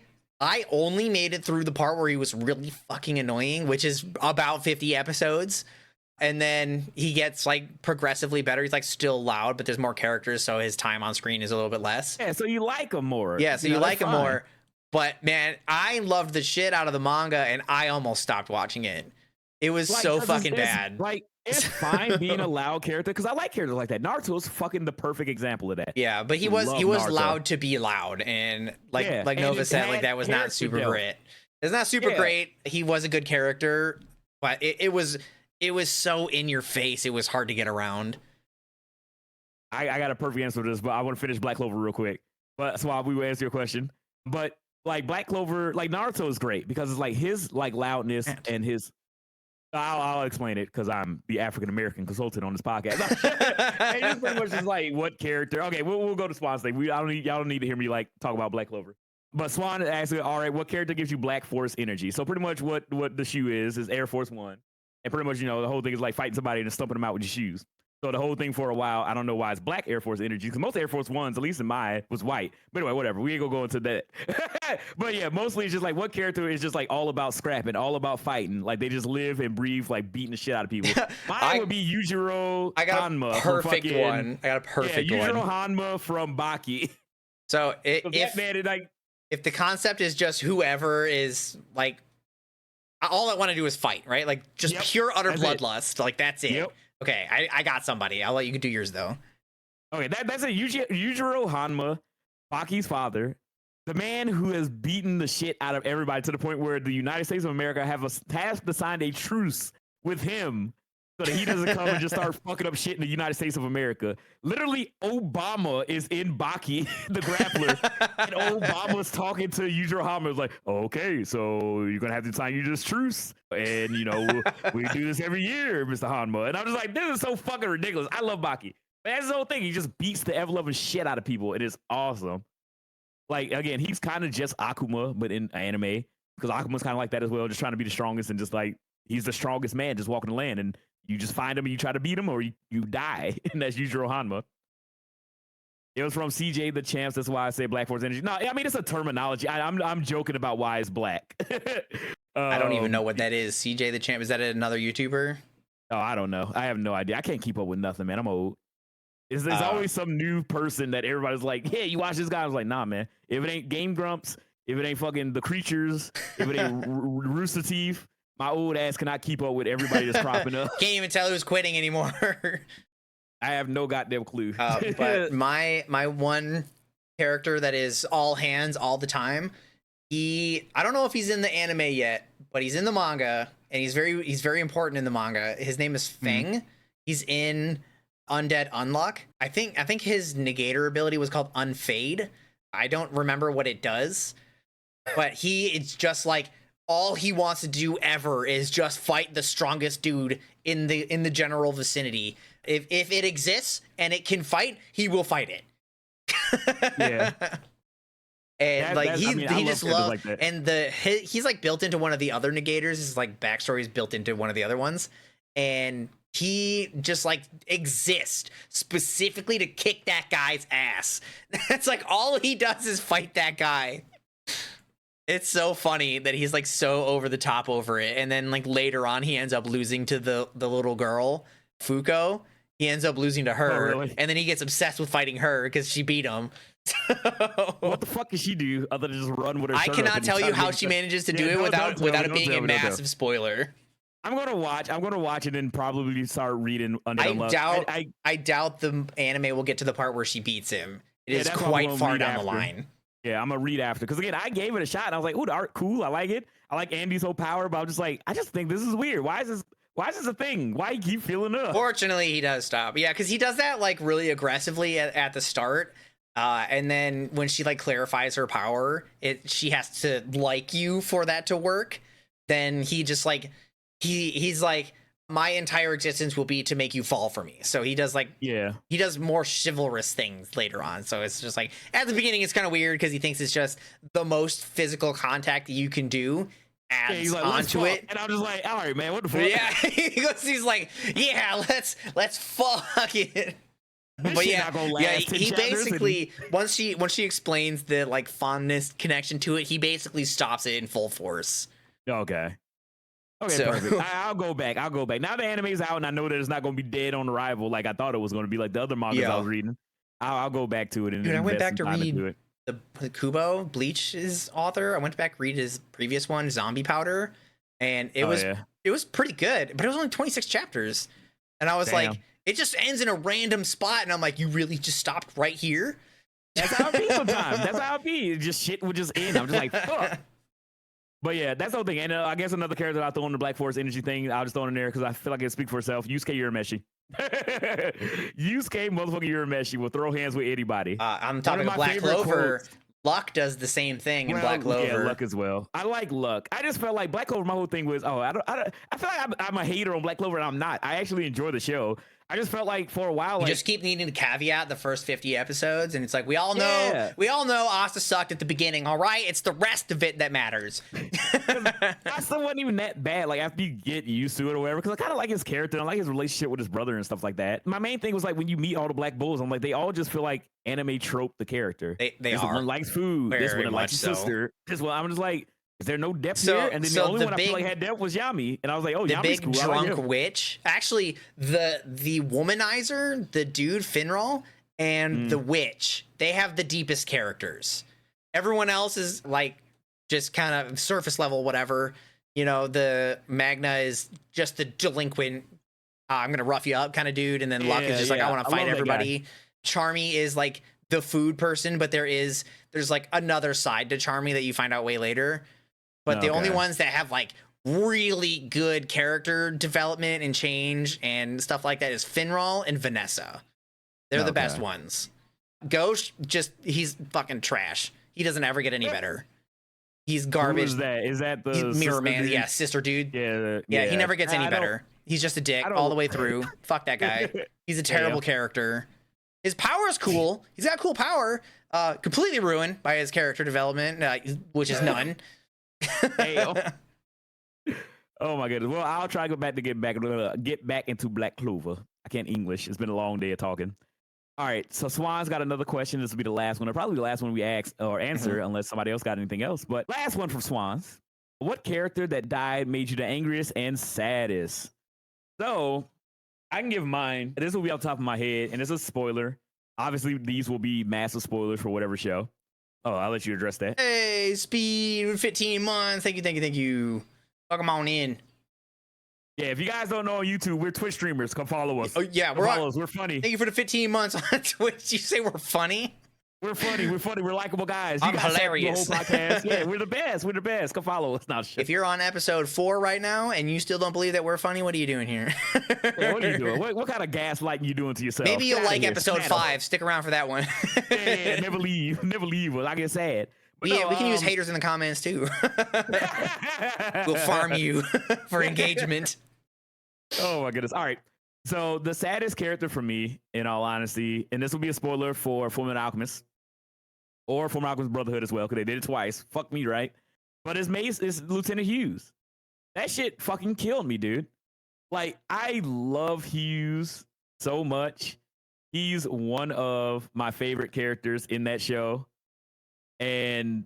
only made it through the part where he was really fucking annoying, which is about 50 episodes. And then he gets like progressively better. He's like still loud, but there's more characters, so his time on screen is a little bit less. Yeah, so you like him more. Yeah, so you like him more. But man, I loved the shit out of the manga, and I almost stopped watching it. It was like, so fucking bad. Like, it's fine being a loud character, because I like characters like that. Naruto is fucking the perfect example of that. Yeah, but he was loud to be loud, and like Nova said, like that was not super great. It's not super great. He was a good character, but it was so in your face. It was hard to get around. I got a perfect answer to this, but I want to finish Black Clover real quick. But that's why we will answer your question. But like Black Clover, like Naruto is great because it's like his like loudness and his. I'll explain it because I'm the African American consultant on this podcast. And it's pretty much just like what character. Okay, we'll go to Swan's thing. Y'all don't need to hear me like talk about Black Clover. But Swan asks, all right, what character gives you Black Force energy? So pretty much what the shoe is Air Force One. And pretty much, the whole thing is like fighting somebody and stumping them out with your shoes. So the whole thing for a while, I don't know why it's Black Air Force energy, because most Air Force Ones, at least in mine, was white. But anyway, whatever. We ain't gonna go into that. But yeah, mostly it's just like what character is just like all about scrapping, all about fighting. Like they just live and breathe, like beating the shit out of people. Mine would be Yujiro Hanma. I got a perfect one. Yujiro Hanma from Baki. So if the concept is just whoever is like, all I want to do is fight, right? Like just pure utter bloodlust. Like that's it. Yep. Okay, I got somebody. I'll let you do yours though. Okay, that's a Yujiro Hanma, Baki's father, the man who has beaten the shit out of everybody to the point where the United States of America have signed a truce with him so that he doesn't come and just start fucking up shit in the United States of America. Literally, Obama is in Baki, the grappler, and Obama's talking to Yujiro Hanma. It's like, okay, so you're gonna have to sign this truce, and we do this every year, Mr. Hanma. And I'm just like, this is so fucking ridiculous. I love Baki. But that's the whole thing. He just beats the ever-loving shit out of people. It is awesome. Like, again, he's kind of just Akuma, but in anime, because Akuma's kind of like that as well, just trying to be the strongest and just like, he's the strongest man just walking the land, and you just find him and you try to beat him or you die. And that's Yujiro Hanma. It was from CJ the Champs. That's why I say Black Force Energy. No, I mean, it's a terminology. I'm joking about why it's black. I don't even know what that is. CJ the Champ. Is that another YouTuber? Oh, I don't know. I have no idea. I can't keep up with nothing, man. I'm old. There's always some new person that everybody's like, hey, you watch this guy? I was like, nah, man. If it ain't Game Grumps, if it ain't fucking The Creatures, if it ain't Rooster Teeth, my old ass cannot keep up with everybody that's cropping up. Can't even tell who's quitting anymore. I have no goddamn clue. But my one character that is all hands all the time, I don't know if he's in the anime yet, but he's in the manga, and he's very important in the manga. His name is Feng. He's in Undead Unluck. I think his negator ability was called Unfade. I don't remember what it does, but it's just like, all he wants to do ever is just fight the strongest dude in the general vicinity. If it exists and it can fight, he will fight it. Yeah. And he just loves like and he's like built into one of the other negators. His like backstory is built into one of the other ones, and he just like exists specifically to kick that guy's ass. That's like all he does is fight that guy. It's so funny that he's like so over the top over it, and then like later on he ends up losing to the little girl Fuko. He ends up losing to her, and then he gets obsessed with fighting her because she beat him. What the fuck does she do other than just run with her? I cannot tell you how she manages to do it without it being a massive spoiler. I'm gonna watch it and probably start reading Under the Luck. I doubt the anime will get to the part where she beats him. It is that's what I'm quite gonna far read down after. the line. Yeah, I'm gonna read after because again, I gave it a shot. And I was like, "Ooh, the art cool. I like it. I like Andy's whole power." But I'm just like, I just think this is weird. Why is this a thing? Why you keep feeling up? Fortunately, he does stop. Yeah, because he does that like really aggressively at the start. And then when she like clarifies her power, she has to like you for that to work. Then he just like he's like, my entire existence will be to make you fall for me. So he does like, Yeah, he does more chivalrous things later on. So it's just like at the beginning it's kind of weird because he thinks it's just the most physical contact that you can do. Adds he's like, onto it, and I'm just like, all right, man, what the fuck? yeah. He's like, yeah, let's fuck it. But yeah, he basically once she explains the like fondness connection to it, he basically stops it in full force. Okay, So- perfect. I'll go back. Now the anime's out, and I know that it's not going to be dead on arrival like I thought it was going to be, like the other mangas I was reading. I'll go back to it and Dude, I went invest back to some time read into it. the Kubo Bleach's author. I went back read his previous one, Zombie Powder, and it was pretty good, but it was only 26 chapters, and I was like, it just ends in a random spot, and I'm like, you really just stopped right here? That's how it be sometimes. That's how it be. Just shit would just end. I'm just like, fuck. But yeah, that's the whole thing. And I guess another character I throw in the Black Forest energy thing, I'll just throw in there because I feel like it speaks for itself. Yusuke Urameshi. Yusuke motherfucking Urameshi will throw hands with anybody. I'm talking about Black Clover. Luck does the same thing in Black Clover. Yeah, Luck as well. I like Luck. I just felt like Black Clover, my whole thing was, I feel like I'm a hater on Black Clover, and I'm not. I actually enjoy the show. I just felt like for a while, you just keep needing to caveat the first 50 episodes, and it's like, we all know Asta sucked at the beginning, all right? It's the rest of it that matters. I still wasn't even that bad, like after you get used to it or whatever, because I kind of like his character and I like his relationship with his brother and stuff like that. My main thing was like when you meet all the Black Bulls, I'm like, they all just feel like anime trope the character. This one likes food. This one likes his sister. This one, I'm just like, is there no depth here? And then the only one I feel like had depth was Yami, and I was like, oh, Yami's cool. The big drunk witch. Actually, the womanizer, the dude Finral, and the witch, they have the deepest characters. Everyone else is like just kind of surface level, whatever. You know, the Magna is just the delinquent, I'm gonna rough you up kind of dude, and then Luck is just like, I want to fight everybody. Charmy is like the food person, but there's like another side to Charmy that you find out way later. But the only ones that have like really good character development and change and stuff like that is Finral and Vanessa. They're the best ones. Ghost, he's fucking trash. He doesn't ever get any better. He's garbage. Who is that? Is that the Mirror Man? dude? Yeah, sister dude. Yeah, he never gets any better. He's just a dick all the way through. Fuck that guy. He's a terrible character. His power is cool. He's got cool power. Completely ruined by his character development, which is none. Oh my goodness. Well, I'll try to get back into Black Clover. I can't English. It's been a long day of talking. All right, so Swan's got another question. This will be the last one, or probably the last one we ask or answer, unless somebody else got anything else. But last one from Swans. What character that died made you the angriest and saddest? So I can give mine. This will be off the top of my head, and it's a spoiler. Obviously, these will be massive spoilers for whatever show. Oh, I'll let you address that. Hey, Speed, 15 months. Thank you. Welcome on in. Yeah, if you guys don't know on YouTube, we're Twitch streamers. Come follow us. Oh, yeah, We're funny. Thank you for the 15 months on Twitch. You say we're funny? We're funny. We're likable guys. I'm hilarious. The whole podcast. Yeah, we're the best. Come follow us. Not shit. If you're on episode 4 right now and you still don't believe that we're funny, what are you doing here? Yeah, what are you doing? What kind of gaslighting you doing to yourself? Maybe you'll like episode 5. Stick around for that one. Yeah, never leave. I get sad. But yeah, we can use haters in the comments too. We'll farm you for engagement. Oh my goodness. All right. So the saddest character for me, in all honesty, and this will be a spoiler for Fullmetal Alchemist or Fullmetal Alchemist Brotherhood as well, because they did it twice. Fuck me, right? But his mace is Lieutenant Hughes. That shit fucking killed me, dude. Like, I love Hughes so much. He's one of my favorite characters in that show. And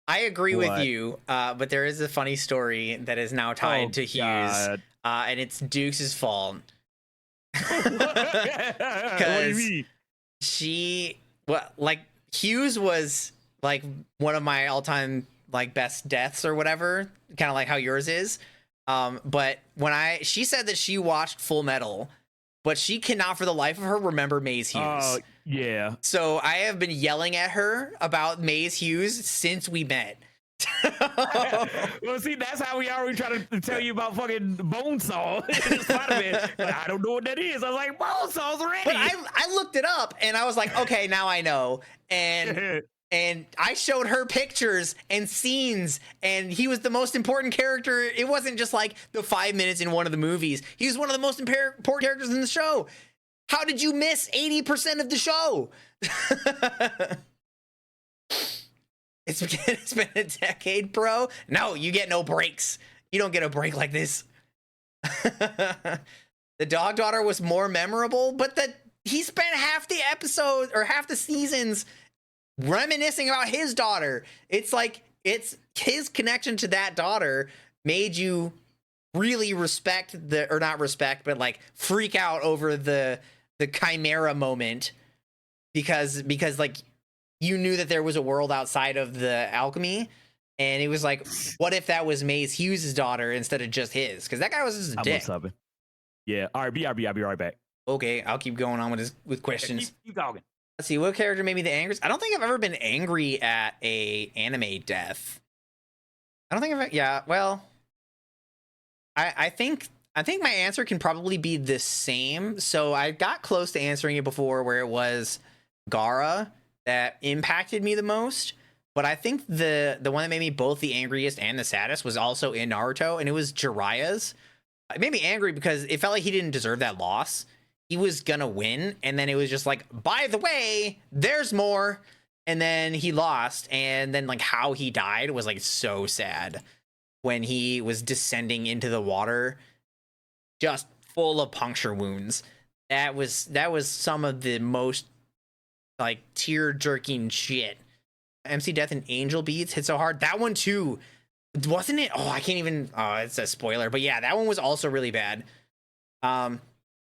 I agree with you, but there is a funny story that is now tied to Hughes, and it's Duke's fault. Because Hughes was like one of my all-time like best deaths or whatever, kind of like how yours is. But she said that she watched Full Metal, but she cannot for the life of her remember Maze Hughes. Yeah. So I have been yelling at her about Maze Hughes since we met. Well, see, that's how we are. We try to tell you about fucking Bonesaw. Spider-Man. I don't know what that is. I was like, Bonesaw's ready. But I looked it up and I was like, okay, now I know. And I showed her pictures and scenes, and he was the most important character. It wasn't just like the 5 minutes in one of the movies. He was one of the most important characters in the show. How did you miss 80% of the show? It's been a decade, bro. No, you get no breaks. You don't get a break like this. The dog daughter was more memorable, but he spent half the episode or half the seasons reminiscing about his daughter. It's like it's his connection to that daughter made you really respect or not respect, but like freak out over the chimera moment because like you knew that there was a world outside of the alchemy, and it was like, what if that was Maze Hughes' daughter instead of just his? Because that guy was just a dick. Yeah. All right, I'll be right back. Okay, I'll keep going on with questions. Yeah, keep talking. Let's see, what character made me the angriest? I don't think I've ever been angry at a anime death. I don't think I think my answer can probably be the same. So I got close to answering it before where it was Gaara that impacted me the most. But I think the one that made me both the angriest and the saddest was also in Naruto, and it was Jiraiya's. It made me angry because it felt like he didn't deserve that loss. He was gonna win, and then it was just like, by the way, there's more. And then he lost, and then like how he died was like so sad when he was descending into the water, just full of puncture wounds. That was some of the most like tear-jerking shit. MC Death and Angel Beats hit so hard. That one too, wasn't it? Oh, I can't even. Oh, it's a spoiler, but yeah, that one was also really bad.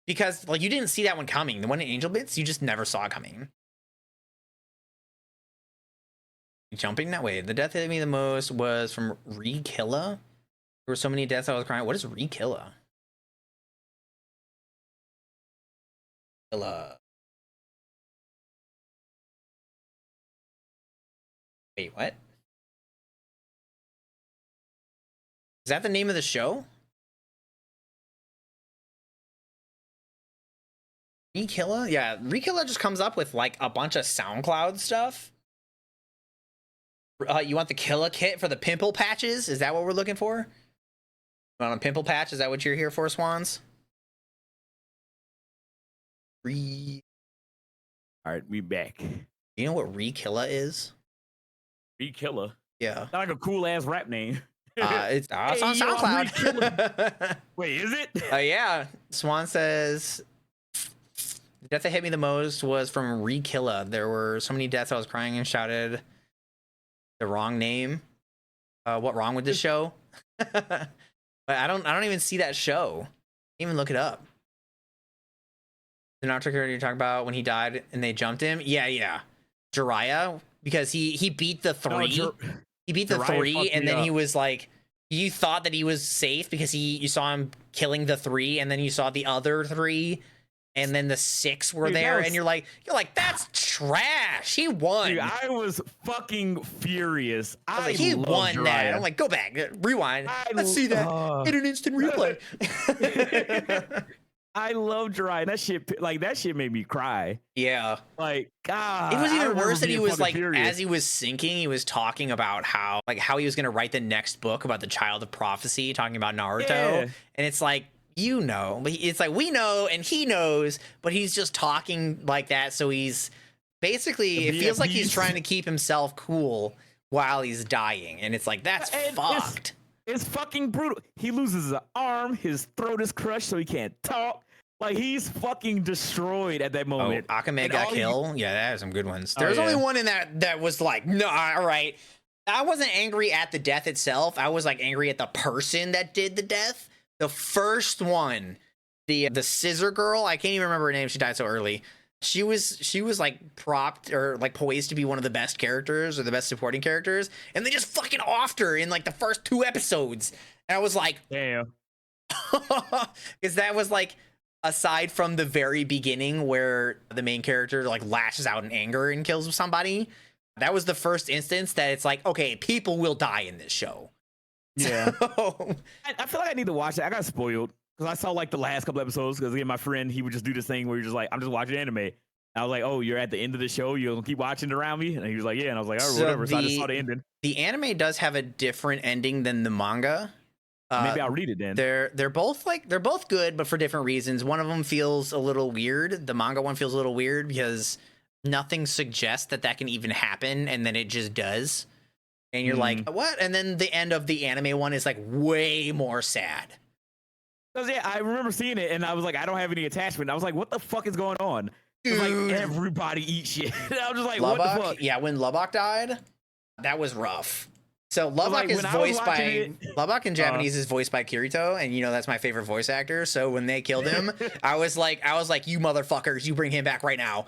Because like you didn't see that one coming. The one in Angel Beats, you just never saw it coming. Jumping that way. The death that hit me the most was from Re-Killa. There were so many deaths I was crying. What is Re-Killa? Wait, what? Is that the name of the show? Re-Killa? Yeah, Re-Killa just comes up with like a bunch of SoundCloud stuff. You want the Killa kit for the pimple patches? Is that what we're looking for? You want a pimple patch? Is that what you're here for, Swans? All right, we back. You know what Re-Killa is? Re-Killa? Yeah. Not like a cool ass rap name. It's on SoundCloud. Wait, is it? Yeah. Swan says the death that hit me the most was from Re-Killa. There were so many deaths I was crying and shouted the wrong name. What wrong with this show? But I don't even see that show. Can't even look it up. The Naruto character you're talking about when he died and they jumped him? Yeah. Jiraiya, because he beat the three. He beat the three, and then he was like, you thought that he was safe because you saw him killing the three, and then you saw the other three, and then the six were there, and you're like, that's trash. He won. Dude, I was fucking furious. He won Jiraiya. that. I'm like, go back, rewind. Let's see that in an instant replay. I love Jiraiya. That shit made me cry. Yeah. Like, God. It was even worse that he was like, furious. as he was sinking, he was talking about how he was going to write the next book about the Child of Prophecy, talking about Naruto. Yeah. And it's like, but it's like, we know, and he knows, but he's just talking like that. So he's basically, it feels like he's trying to keep himself cool while he's dying. And it's like, that's fucked. It's fucking brutal. He loses an arm. His throat is crushed, so he can't talk. Like, he's fucking destroyed at that moment. Oh, Akame got killed? Yeah, that has some good ones. There's only one in that was like, no, all right. I wasn't angry at the death itself. I was like angry at the person that did the death. The first one, the scissor girl, I can't even remember her name. She died so early. she was like propped or like poised to be one of the best characters or the best supporting characters, and they just fucking offed her in like the first 2 episodes. And I was like, damn. because that was like, aside from the very beginning where the main character like lashes out in anger and kills somebody, that was the first instance that it's like, okay, people will die in this show. Yeah. So, I feel like I need to watch it. I got spoiled because I saw like the last couple episodes because again, my friend, he would just do this thing where you're just like, I'm just watching anime. And I was like, oh, you're at the end of the show. You're gonna keep watching around me? And he was like, yeah. And I was like, all right, whatever. So I just saw the ending. The anime does have a different ending than the manga. Maybe I'll read it then. They're both good, but for different reasons. One of them feels a little weird. The manga one feels a little weird because nothing suggests that can even happen, and then it just does. And you're like, what? And then the end of the anime one is like way more sad. Because yeah, I remember seeing it, and I was like, I don't have any attachment. I was like, what the fuck is going on? It's like everybody eats shit. I was just like, Lubbock, what the fuck? yeah, when Lubbock died, that was rough. So Lubbock like, is voiced by Lubbock in Japanese is voiced by Kirito, and you know that's my favorite voice actor. So when they killed him, I was like, you motherfuckers, you bring him back right now.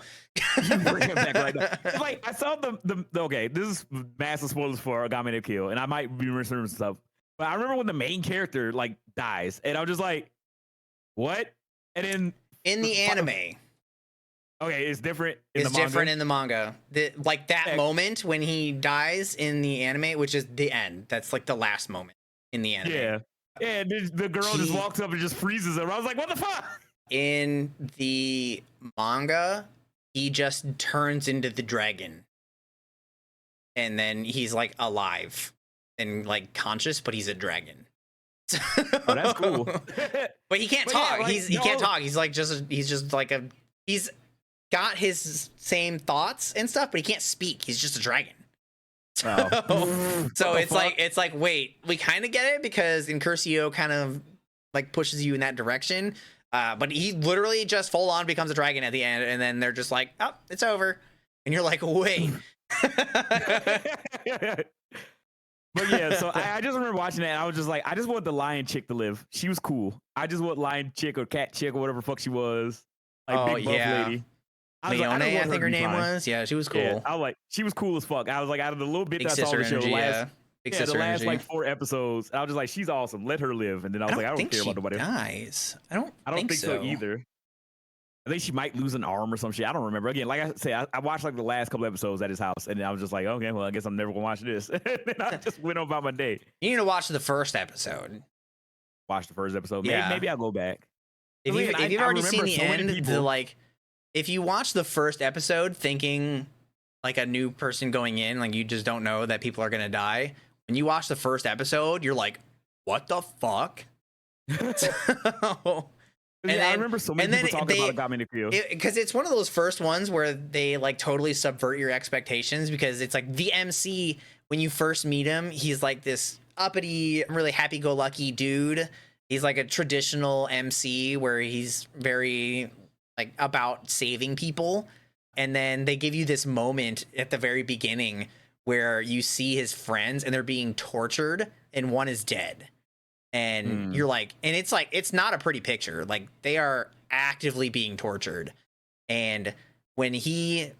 You bring him back right now. Like I saw the okay, this is massive spoilers for Agame no Kill, and I might be remembering stuff. But I remember when the main character like dies, and I was just like, what? And then in the anime. Okay, it's different. It's different in the manga. Like that moment when he dies in the anime, which is the end. That's like the last moment in the anime. Yeah. Yeah, the girl just walks up and just freezes her. I was like, what the fuck? In the manga, he just turns into the dragon. And then he's like alive and like conscious, but he's a dragon. Oh, that's cool. But he can't talk. Yeah, like, he can't talk. He's just like he's got his same thoughts and stuff, but he can't speak. He's just a dragon. Oh. So it's like wait, we kind of get it because Incursio kind of like pushes you in that direction, but he literally just full on becomes a dragon at the end, and then they're just like, oh, it's over, and you're like, wait. But yeah, so I just remember watching that, and I was just like, I just want the lion chick to live. She was cool. I just want lion chick or cat chick or whatever the fuck she was, like big buff lady. Leone, I think her name was. Yeah, she was cool. Yeah, I was like, she was cool as fuck. I was like, out of the little bit Big that I saw the show, the last like 4 episodes, I was just like, she's awesome. Let her live. And then I was like, I don't care about nobody else. I don't think so either. I think she might lose an arm or some shit. I don't remember. Again, like I say, I watched like the last couple episodes at his house, and I was just like, okay, well, I guess I'm never gonna watch this. And then I just went on about my day. You need to watch the first episode. Watch the first episode. Yeah. Maybe I'll go back. If you've already seen the end, if you watch the first episode thinking like a new person going in, like you just don't know that people are gonna die. When you watch the first episode, you're like, what the fuck? I remember so many people talking about Agame no Kill. Because it's one of those first ones where they like totally subvert your expectations, because it's like the MC, when you first meet him, he's like this uppity, really happy-go-lucky dude. He's like a traditional MC where he's very like about saving people. And then they give you this moment at the very beginning where you see his friends and they're being tortured and one is dead. And you're like, and it's like, it's not a pretty picture. Like they are actively being tortured. And when he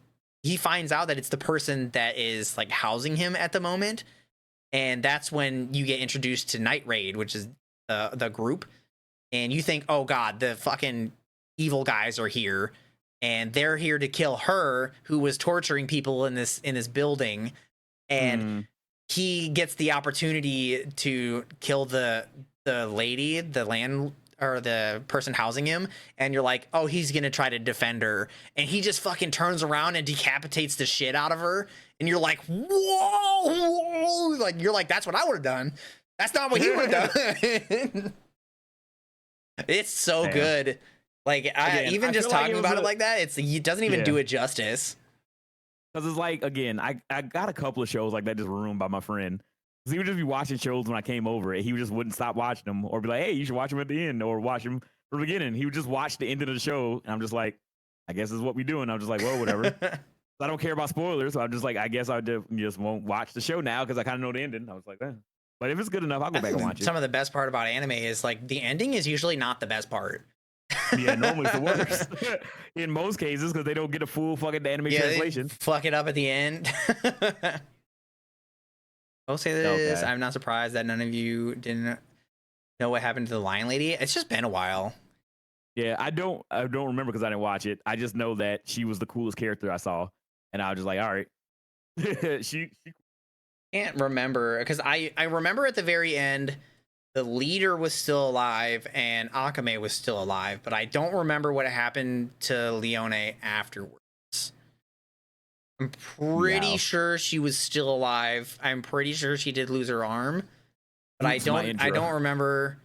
finds out that it's the person that is like housing him at the moment, and that's when you get introduced to Night Raid, which is the group. And you think, oh God, the fucking evil guys are here, and they're here to kill her, who was torturing people in this building. And he gets the opportunity to kill the lady, the land, or the person housing him, and you're like, oh, he's gonna try to defend her, and he just fucking turns around and decapitates the shit out of her, and you're like, whoa, like you're like, that's what I would have done. That's not what he would have done. It's so good. Like even just talking about it like that, it doesn't even do it justice. Because it's like, again, I got a couple of shows like that just ruined by my friend. Because he would just be watching shows when I came over, and he just wouldn't stop watching them, or be like, hey, you should watch them at the end, or watch them from the beginning. He would just watch the end of the show, and I'm just like, I guess this is what we do. And I'm just like, well, whatever. I don't care about spoilers, so I'm just like, I guess I just won't watch the show now because I kind of know the ending. I was like, eh. But if it's good enough, I'll go back and watch it. Some of the best part about anime is like the ending is usually not the best part. Yeah, normally it's the worst in most cases because they don't get a full fucking anime Yeah, they translation. fuck it up at the end. I'll say this: Okay. I'm not surprised that none of you didn't know what happened to the Lion Lady. It's just been a while. Yeah, I don't remember because I didn't watch it. I just know that she was the coolest character I saw, and I was just like, all right, she Can't remember because I remember at the very end the leader was still alive and Akame was still alive, but I don't remember what happened to Leone afterwards. I'm pretty sure she was still alive. I'm pretty sure she did lose her arm, but I don't remember.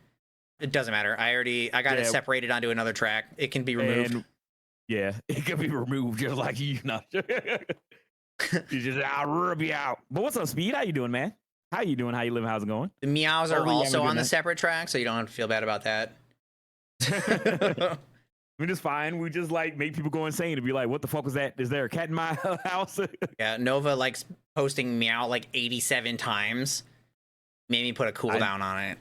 It doesn't matter. I got it separated onto another track. It can be removed. And, yeah, it can be removed just like you know. You just I'll rub you out. But what's up, Speed? How you doing, man? How you doing? How you living? How's it going? The meows are also on the separate track, so you don't have to feel bad about that. We're just fine. We just like make people go insane to be like, what the fuck was that? Is there a cat in my house? Yeah, Nova likes posting meow like 87 times. Made me put a cooldown on it.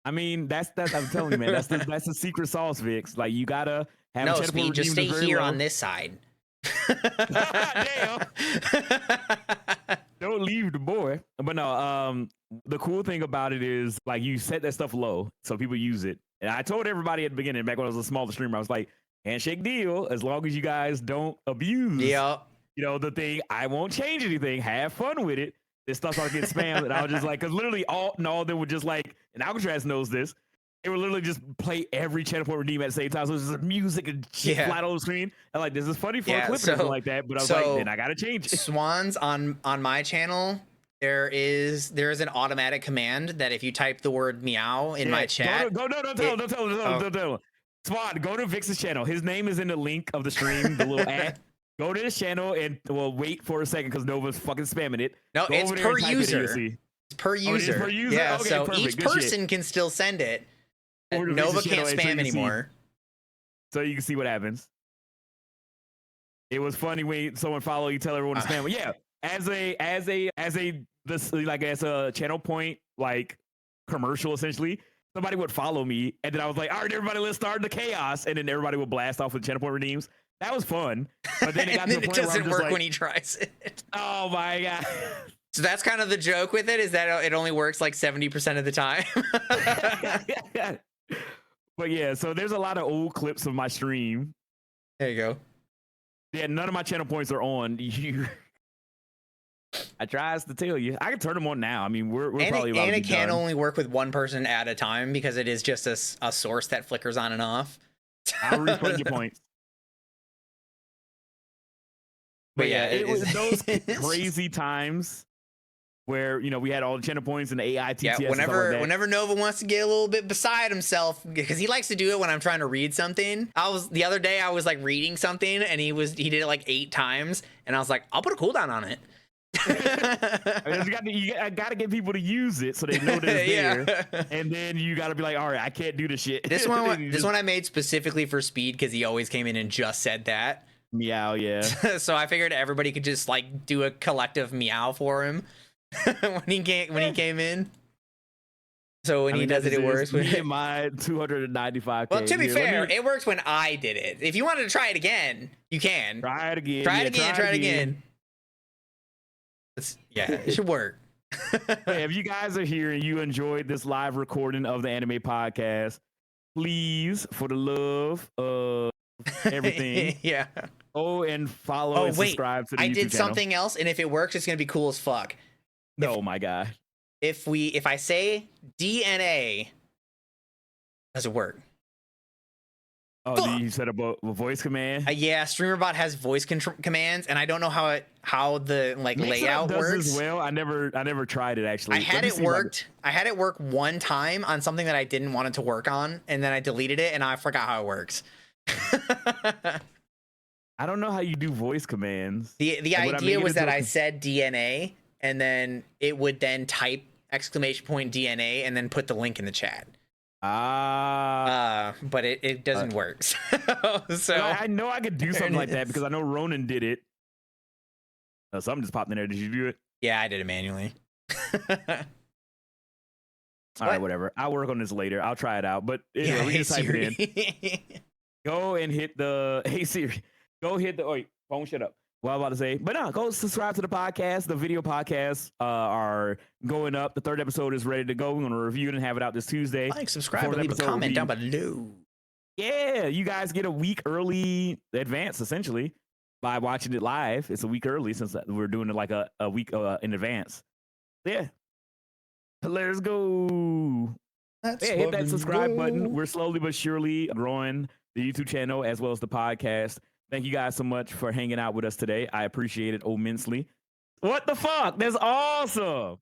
I mean, that's I'm telling you, man. That's the secret sauce, Vix. Like you gotta have no Speed. Just stay here on this side. Damn. Don't leave the boy. But no, the cool thing about it is like you set that stuff low so people use it. And I told everybody at the beginning, back when I was a smaller streamer, I was like, handshake deal, as long as you guys don't abuse the thing, I won't change anything. Have fun with it. This stuff started getting spammed, and I was just like, because literally all of them would just like, and Alcatraz knows this, they would literally just play every channel point redeem at the same time. So it was just music and shit flat on the screen. And like, this is funny for a clip or something like that. But I was like, then I gotta change it. Swans on my channel, there is an automatic command that if you type the word meow in my chat, don't tell. Swan, go to Vix's channel. His name is in the link of the stream, the little ad. Go to his channel and we'll wait for a second because Nova's fucking spamming it. No, it's per user. It's per user. It's per user. Yeah, okay, so perfect. each person can still send it. Nova can't spam anymore. So you can see what happens. It was funny when someone follow you, tell everyone to spam. Yeah, as a channel point like commercial essentially. Somebody would follow me, and then I was like, "All right, everybody, let's start the chaos," and then everybody would blast off with channel point redeems. That was fun, but then it got to the point it doesn't work like, when he tries it. Oh my god! So that's kind of the joke with it, is that it only works like 70% of the time. But yeah, so there's a lot of old clips of my stream. There you go. Yeah, none of my channel points are on. I tries to tell you. I can turn them on now. I mean, we're probably about to be it can done. only work with one person at a time because it is just a source that flickers on and off. I'll refund your points. But yeah, it was those crazy times where we had all the channel points and the AI TTS. Yeah, whenever Nova wants to get a little bit beside himself, because he likes to do it when I'm trying to read something. The other day I was like reading something and he did it like 8 times, and I was like, I'll put a cooldown on it. I gotta get people to use it so they know that it's there, and then you gotta be like, all right, I can't do this shit. This one I made specifically for Speed because he always came in and just said that. Meow, yeah. So I figured everybody could just like do a collective meow for him when he came in. So when he does it, it works. Me and my 295. Well, to be fair, it works when I did it. If you wanted to try it again, you can. Try it again. Try it again. It should work. Hey, if you guys are here and you enjoyed this live recording of the anime podcast, please, for the love of everything, go and follow and subscribe to the YouTube channel. I did something else, and if it works, it's gonna be cool as fuck. Oh my god! If I say DNA, does it work? Oh, you set up a voice command? Yeah, StreamerBot has voice commands, and I don't know how the layout works. As well, I never tried it actually. I had it work one time on something that I didn't want it to work on, and then I deleted it, and I forgot how it works. I don't know how you do voice commands. The idea was that I said DNA, and then it would then type !DNA and then put the link in the chat. But it doesn't work. So I know I could do something like that because I know Ronan did it. Something just popped in there. Did you do it? Yeah, I did it manually. All right, whatever. I'll work on this later. I'll try it out. But anyway, we just type it in. Go and hit the hey Siri. Go hit the phone shut up. What I'm about to say. But no, go subscribe to the podcast. The video podcasts are going up. The 3rd episode is ready to go. We're gonna review it and have it out this Tuesday. Like, subscribe, and leave a comment down below. Yeah, you guys get a week early advance essentially by watching it live. It's a week early since we're doing it like a week in advance. Yeah. Let's go. Hit that subscribe button. We're slowly but surely growing the YouTube channel as well as the podcast. Thank you guys so much for hanging out with us today. I appreciate it immensely. What the fuck? That's awesome.